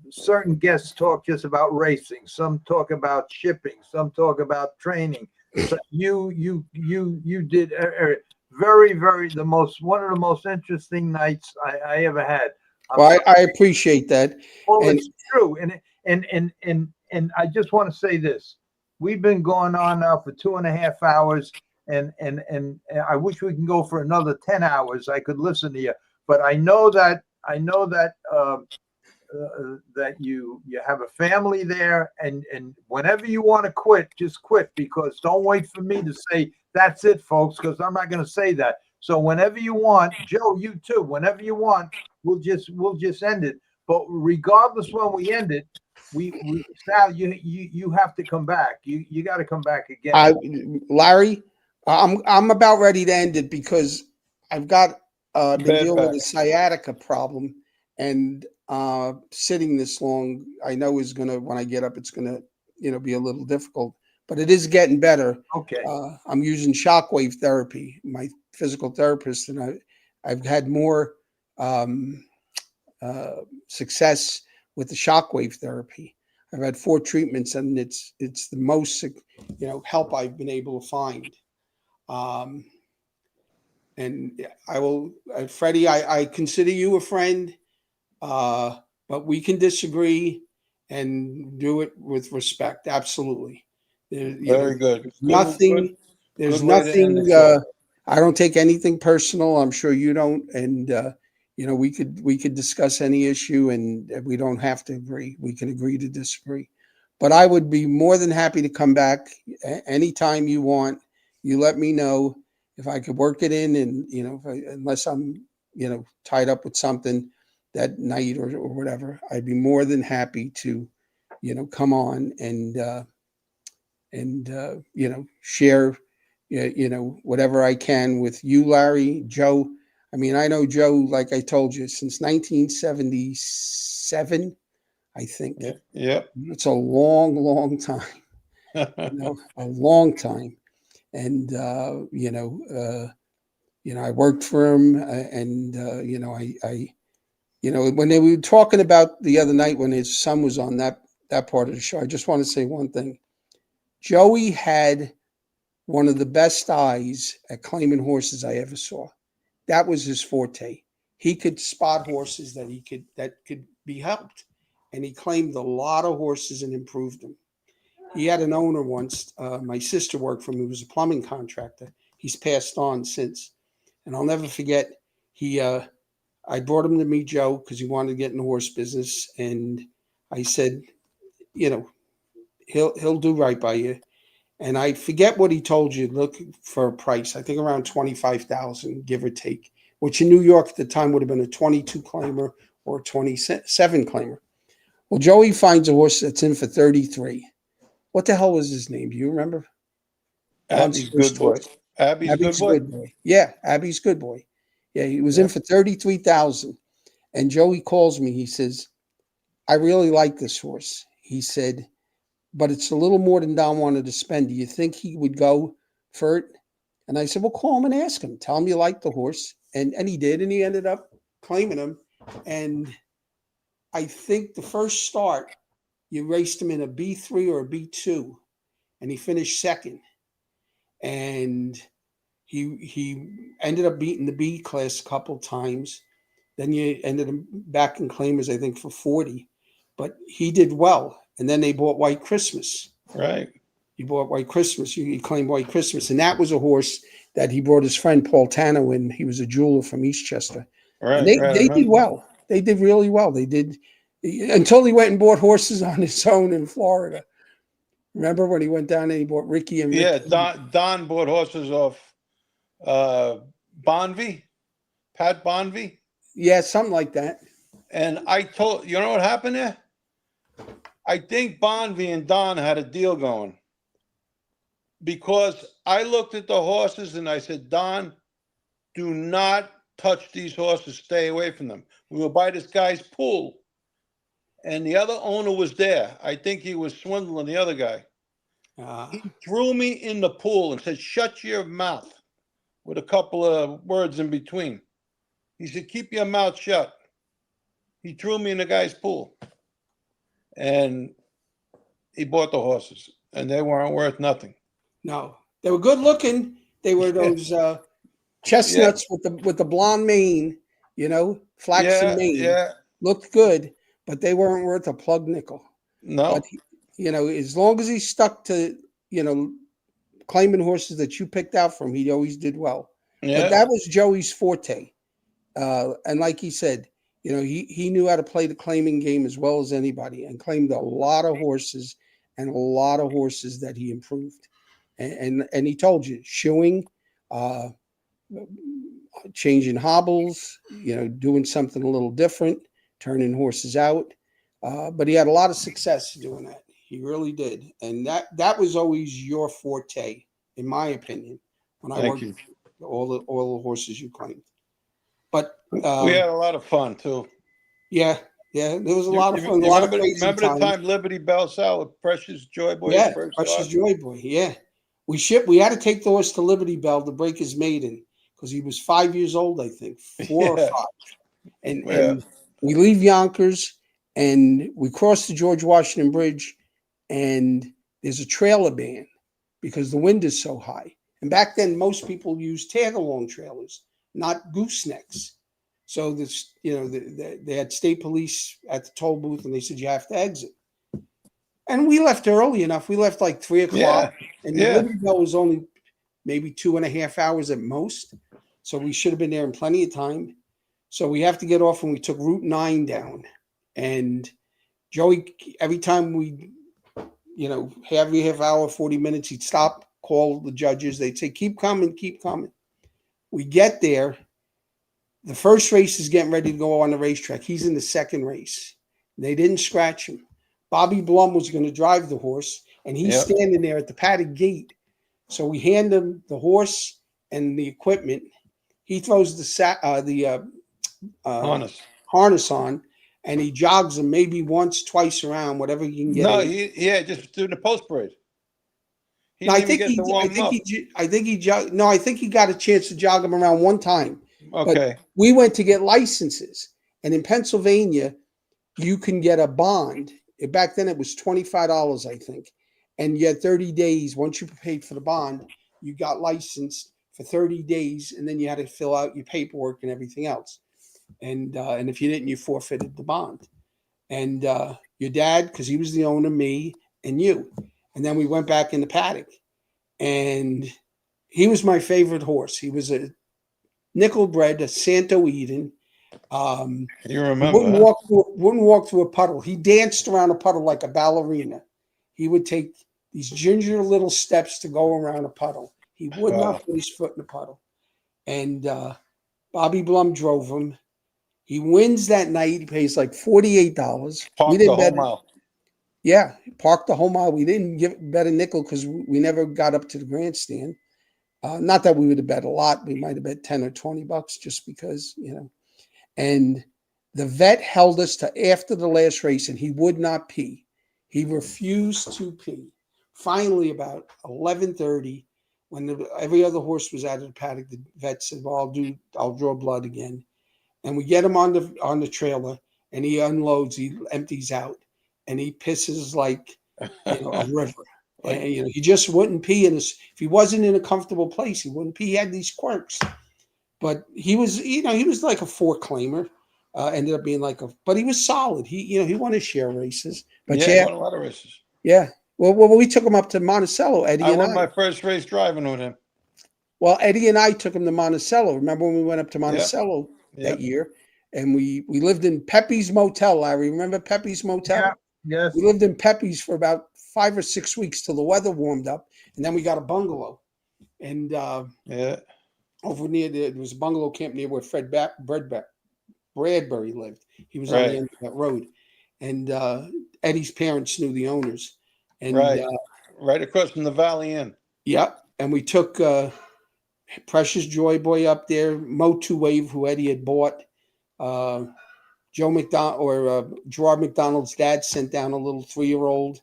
certain guests talk just about racing, some talk about shipping, some talk about training. So you did very, very one of the most interesting nights I ever had. Well, I appreciate that. Well, it's true, and I just want to say this: we've been going on now for 2.5 hours, and I wish we can go for another 10 hours. I could listen to you, but I know that that you have a family there, and whenever you want to quit, just quit, because don't wait for me to say that's it, folks, because I'm not going to say that. So whenever you want, Joe, you too, whenever you want, we'll just end it. But regardless when we end it, Sal, you have to come back. You got to come back again. Larry, I'm about ready to end it because I've got been dealing with a sciatica problem, and sitting this long, I know when I get up, it's gonna be a little difficult, but it is getting better. Okay. I'm using shockwave therapy. My physical therapist, and I've had more success with the shockwave therapy. I've had 4 treatments, and it's the most help I've been able to find. And I will, Freddie, I consider you a friend, but we can disagree and do it with respect. Absolutely. Very good. Nothing. There's nothing. I don't take anything personal. I'm sure you don't. And we could discuss any issue, and we don't have to agree. We can agree to disagree. But I would be more than happy to come back anytime you want. You let me know if I could work it in, and unless I'm tied up with something that night or whatever, I'd be more than happy to come on and share whatever I can with you, Larry, Joe. I mean, I know Joe, like I told you, since 1977, I think. Yeah. It's a long, long time. A long time. And I worked for him, and when they were talking about the other night when his son was on that part of the show, I just want to say one thing. Joey had one of the best eyes at claiming horses I ever saw. That was his forte. He could spot horses that could be helped, and he claimed a lot of horses and improved them. He had an owner once. My sister worked for him. He was a plumbing contractor. He's passed on since, and I'll never forget. I brought him to meet Joe because he wanted to get in the horse business, and I said, he'll do right by you. And I forget what he told you. Look for a price. I think around $25,000, give or take, which in New York at the time would have been a 22 claimer or a 27 claimer. Well, Joey finds a horse that's in for 33. What the hell was his name? Do you remember? Abby's good boy. Abby's good Abby's a boy. good boy. Yeah, Abby's good boy. Yeah, he was in Yeah. for 33,000. And Joey calls me. He says, I really like this horse. He said, but it's a little more than Don wanted to spend. Do you think he would go for it? And I said, well, call him and ask him. Tell him you like the horse. And he did. And he ended up claiming him. And I think the first start, you raced him in a B3 or a B2. And he finished second. And he ended up beating the B class a couple times. Then you ended up back in claimers, I think, for 40. But he did well. And then they bought White Christmas. Right. He bought White Christmas. He claimed White Christmas. And that was a horse that he brought his friend Paul Tano in. He was a jeweler from Eastchester. Right. And they right. did well. They did really well. They did until he went and bought horses on his own in Florida. Remember when he went down and he bought Ricky and Yeah, Ricky? Don bought horses off Bonvie, Pat Bonvie. Yeah, something like that. And I told you know what happened there? I think Bonvie and Don had a deal going because I looked at the horses and I said, Don, do not touch these horses. Stay away from them. We were by this guy's pool and the other owner was there. I think he was swindling the other guy. He threw me in the pool and said, shut your mouth, with a couple of words in between. He said, keep your mouth shut. He threw me in the guy's pool. And he bought the horses. And they weren't worth nothing. No, they were good looking. They were those chestnuts with the blonde mane, flaxen mane. Yeah. Looked good, but they weren't worth a plug nickel. No. But as long as he stuck to claiming horses that you picked out from, he always did well. Yeah. But that was Joey's forte. And like he said, he knew how to play the claiming game as well as anybody, and claimed a lot of horses and a lot of horses that he improved. And he told you, shoeing, changing hobbles, doing something a little different, turning horses out. But he had a lot of success doing that. He really did. And that was always your forte, in my opinion, when I worked with all the horses you claimed. But we had a lot of fun too. Yeah, there was a lot of fun. Remember the time Liberty Bell Sal with Precious Joy Boy? Yeah, Precious Joy Boy. Yeah, we had to take the horse to Liberty Bell to break his maiden because he was 5 years old, I think, 4 or 5. And we leave Yonkers and we cross the George Washington Bridge, and there's a trailer ban because the wind is so high. And back then, most people used tag-along trailers, not goosenecks. So this, they had state police at the toll booth, and they said you have to exit. And we left early enough. We left like 3 o'clock, and Liberty Bell was only maybe 2.5 hours at most. So we should have been there in plenty of time. So we have to get off, and we took Route 9 down. And Joey, every time we, every half hour, 40 minutes, he'd stop, call the judges. They'd say, keep coming, keep coming. We get there. The first race is getting ready to go on the racetrack. He's in the second race. They didn't scratch him. Bobby Blum was going to drive the horse, and he's standing there at the paddock gate. So we hand him the horse and the equipment. He throws the harness on, and he jogs him maybe once, twice around, whatever he can get. No, just doing the post parade. I think he got a chance to jog him around one time. Okay. But we went to get licenses, and in Pennsylvania, you can get a bond. Back then, it was $25, I think, and you had 30 days. Once you paid for the bond, you got licensed for 30 days, and then you had to fill out your paperwork and everything else. And if you didn't, you forfeited the bond. And your dad, because he was the owner, me, and you. And then we went back in the paddock, and he was my favorite horse. He was a nickel bred, a Santo Eden. You remember? Wouldn't walk through a puddle. He danced around a puddle like a ballerina. He would take these ginger little steps to go around a puddle. He would not put his foot in the puddle. And Bobby Blum drove him. He wins that night. He pays like $48. Parked the whole mile. Yeah, parked the whole mile. We didn't bet a nickel because we never got up to the grandstand. Not that we would have bet a lot. We might have bet 10 or 20 bucks just because, And the vet held us to after the last race, and he would not pee. He refused to pee. Finally, about 11:30, when every other horse was out of the paddock, the vet said, "Well, I'll draw blood again." And we get him on the trailer, and he unloads, he empties out, and he pisses like a river. And he just wouldn't pee if he wasn't in a comfortable place, he wouldn't pee. He had these quirks, but he was like a four-claimer. Ended up being but he was solid. He won his share races. But he won a lot of races. Yeah. Well, we took him up to Monticello, Eddie and I. won my first race driving with him. Well, Eddie and I took him to Monticello. Remember when we went up to Monticello that year? And we lived in Pepe's Motel, Larry. Remember Pepe's Motel? Yeah. Yes. We lived in Pepe's for about 5 or 6 weeks till the weather warmed up. And then we got a bungalow. And over near there was a bungalow camp near where Fred Bradbury lived. He was on the end of that road. And Eddie's parents knew the owners. And right across from the Valley Inn. Yeah. And we took Precious Joy Boy up there, Mo Two Wave, who Eddie had bought. Joe McDonald or Gerard McDonald's dad sent down a little 3-year-old.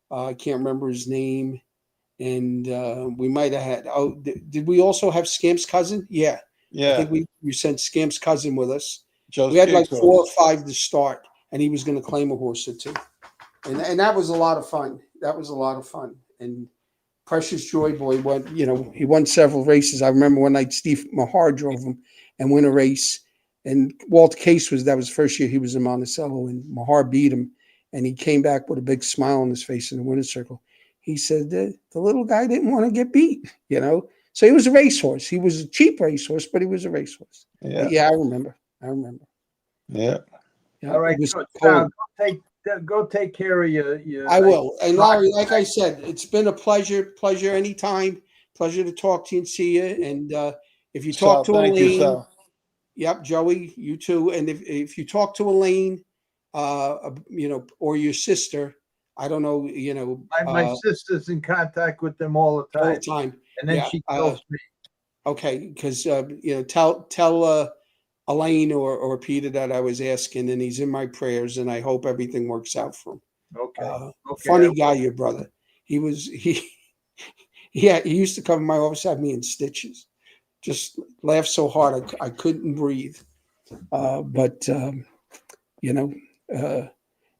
I can't remember his name. And we might have had. Oh, did we also have Scamp's cousin? Yeah. I think we sent Scamp's cousin with us. We had like 4 or 5 to start, and he was going to claim a horse or 2. And that was a lot of fun. And Precious Joy Boy won, he won several races. I remember one night Steve Mahar drove him and won a race. And Walt Case that was the first year he was in Monticello, and Mahar beat him. And he came back with a big smile on his face in the winner's circle. He said the little guy didn't want to get beat, So he was a racehorse. He was a cheap racehorse, but he was a racehorse. Yeah, I remember. Yeah. All right. Go take care of your. I will. And Larry, like I said, it's been a pleasure anytime. Pleasure to talk to you and see you. And if you talk to Elaine, yep, Joey, you too. And if you talk to Elaine, or your sister, I don't know, my sister's in contact with them all the time. And then she tells me. Okay, because tell Elaine or Peter that I was asking, and he's in my prayers, and I hope everything works out for him. Okay. Funny guy, your brother. He used to come in my office, have me in stitches. Just laughed so hard I couldn't breathe. And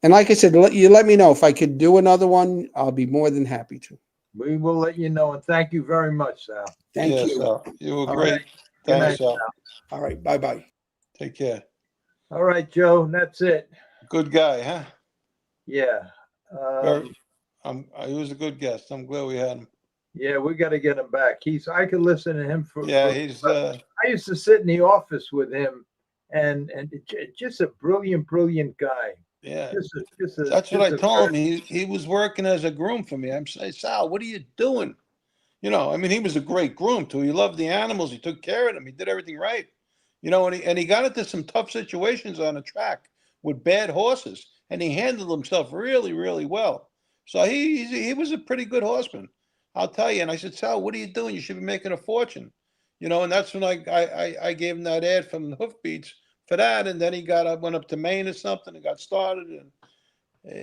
like I said, you let me know if I could do another one. I'll be more than happy to. We will let you know, and thank you very much, Sal. Thank you. Sal. You were great. Thanks, Sal. All right. Bye-bye. Take care. All right, Joe. That's it. Good guy, huh? Yeah. He was a good guest. I'm glad we had him. Yeah, we got to get him back. I could listen to him for. Yeah, I used to sit in the office with him, and just a brilliant guy. Yeah, that's what I told him. He was working as a groom for me. I'm saying, Sal, what are you doing? He was a great groom too. He loved the animals. He took care of them. He did everything right. And he got into some tough situations on the track with bad horses, and he handled himself really, really well. So he was a pretty good horseman, I'll tell you. And I said, Sal, what are you doing? You should be making a fortune. And that's when I gave him that ad from the Hoofbeats for that, and then he went up to Maine or something and got started, and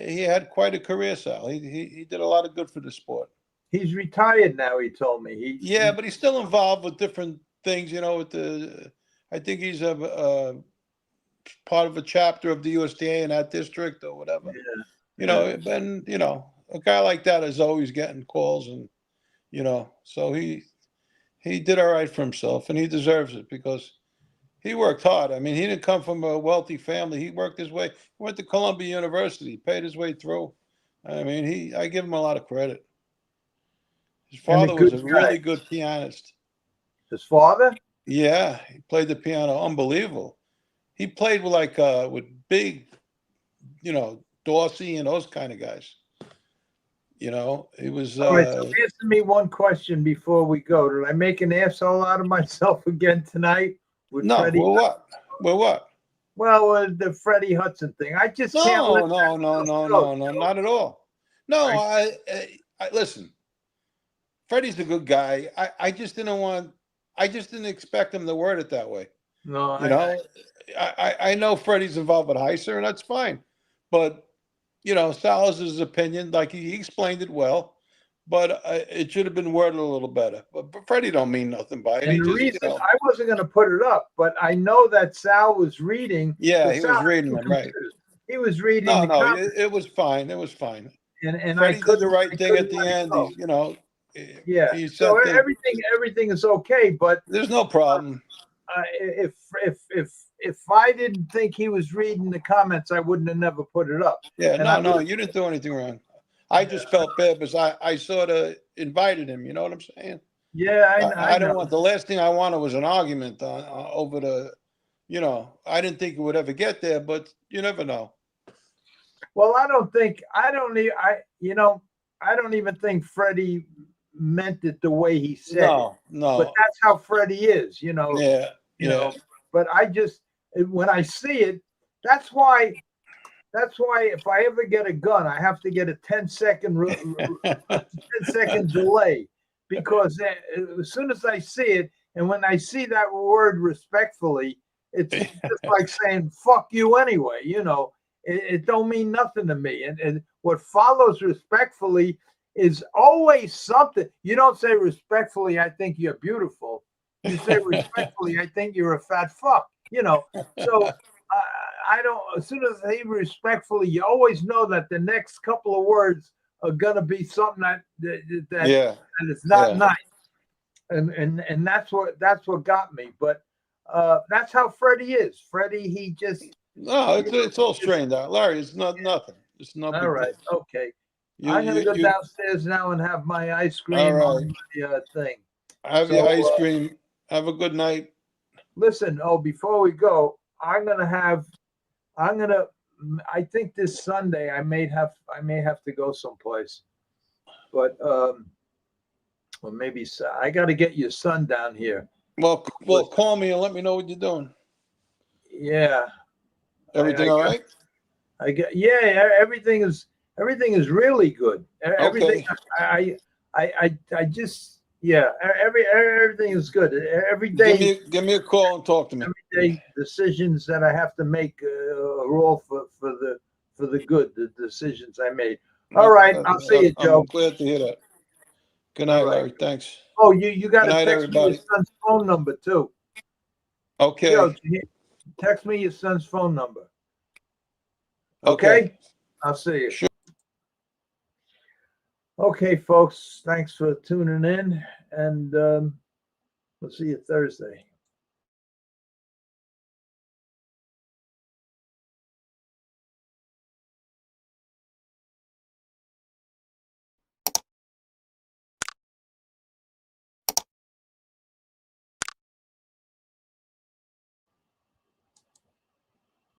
he had quite a career, Sal. He did a lot of good for the sport. He's retired now, he told me. But he's still involved with different things, I think he's a part of a chapter of the USDA in that district or whatever. And a guy like that is always getting calls, and so he did all right for himself, and he deserves it because he worked hard. I mean, he didn't come from a wealthy family. He worked his way. He went to Columbia University, paid his way through. I mean, I give him a lot of credit. His father was a really good pianist. His father? Yeah, he played the piano unbelievable. He played with big, Dorsey and those kind of guys. He was. All right, so answer me one question before we go. Did I make an asshole out of myself again tonight? No, Freddie what? Well, the Freddie Hudson thing. I just can't. No, not at all. No, Right. I listen. Freddie's a good guy. I just didn't expect him to word it that way. No, You know, I know Freddie's involved with Heiser, and that's fine. But, you know, Sal has his opinion. Like he explained it well, but it should have been worded a little better. But Freddie don't mean nothing by it. and He the just, reason I wasn't going to put it up, but I know that Sal was reading. yeah, 'cause he Sal was had reading two them, right. computers. He was reading No, the no, comments, it was fine. It was fine. and I Freddie did the couldn't. right I thing at couldn't the let it end. go. He's, you know, Yeah. he So said that everything is okay, but there's no problem. if I didn't think he was reading the comments, I wouldn't have never put it up. Yeah, And no, I no, would've- you didn't do anything wrong. I just felt bad because I sort of invited him. You know what I'm saying? Yeah, I I don't know. want the last thing I wanted was an argument over the, you know. I didn't think it would ever get there, but you never know. Well, I don't even think Freddie meant it the way he said it. No, But no, that's how Freddie is, yeah, you yeah. know. But when I see it, that's why if I ever get a gun, I have to get a 10-second 10-second delay, because as soon as I see it, and when I see that word respectfully, it's just like saying "fuck you" anyway. It don't mean nothing to me. And what follows respectfully is always something. You don't say respectfully, "I think you're beautiful." You say respectfully, "I think you're a fat fuck." So. I don't. As soon as I say respectfully, you always know that the next couple of words are gonna be something Yeah, that is not yeah. nice, and that's what got me. But that's how Freddie is. Freddie, he just No, it's all straightened out, Larry. It's nothing. It's no big all right. deal. Okay, You I'm gonna go you downstairs now and have my ice cream all on right. the thing. Have So your ice cream. Have a good night. listen. Oh, before we go, I think this Sunday I may have to go someplace, but or maybe I got to get your son down here. Well, call me and let me know what you're doing. Yeah, Everything all right? yeah. Everything is really good. Everything. Okay. I just everything is good. Every day. Give me a call and talk to me. Every day decisions that I have to make are all for the good. The decisions I made. All right, I'll see you, Joe. I'm glad to hear that. Good All night, right. Larry. Thanks. Oh, you got Good to night, text me your everybody. son's phone number too. Okay. Joe, text me your son's phone number. Okay? I'll see you. Sure. Okay, folks. Thanks for tuning in, and we'll see you Thursday.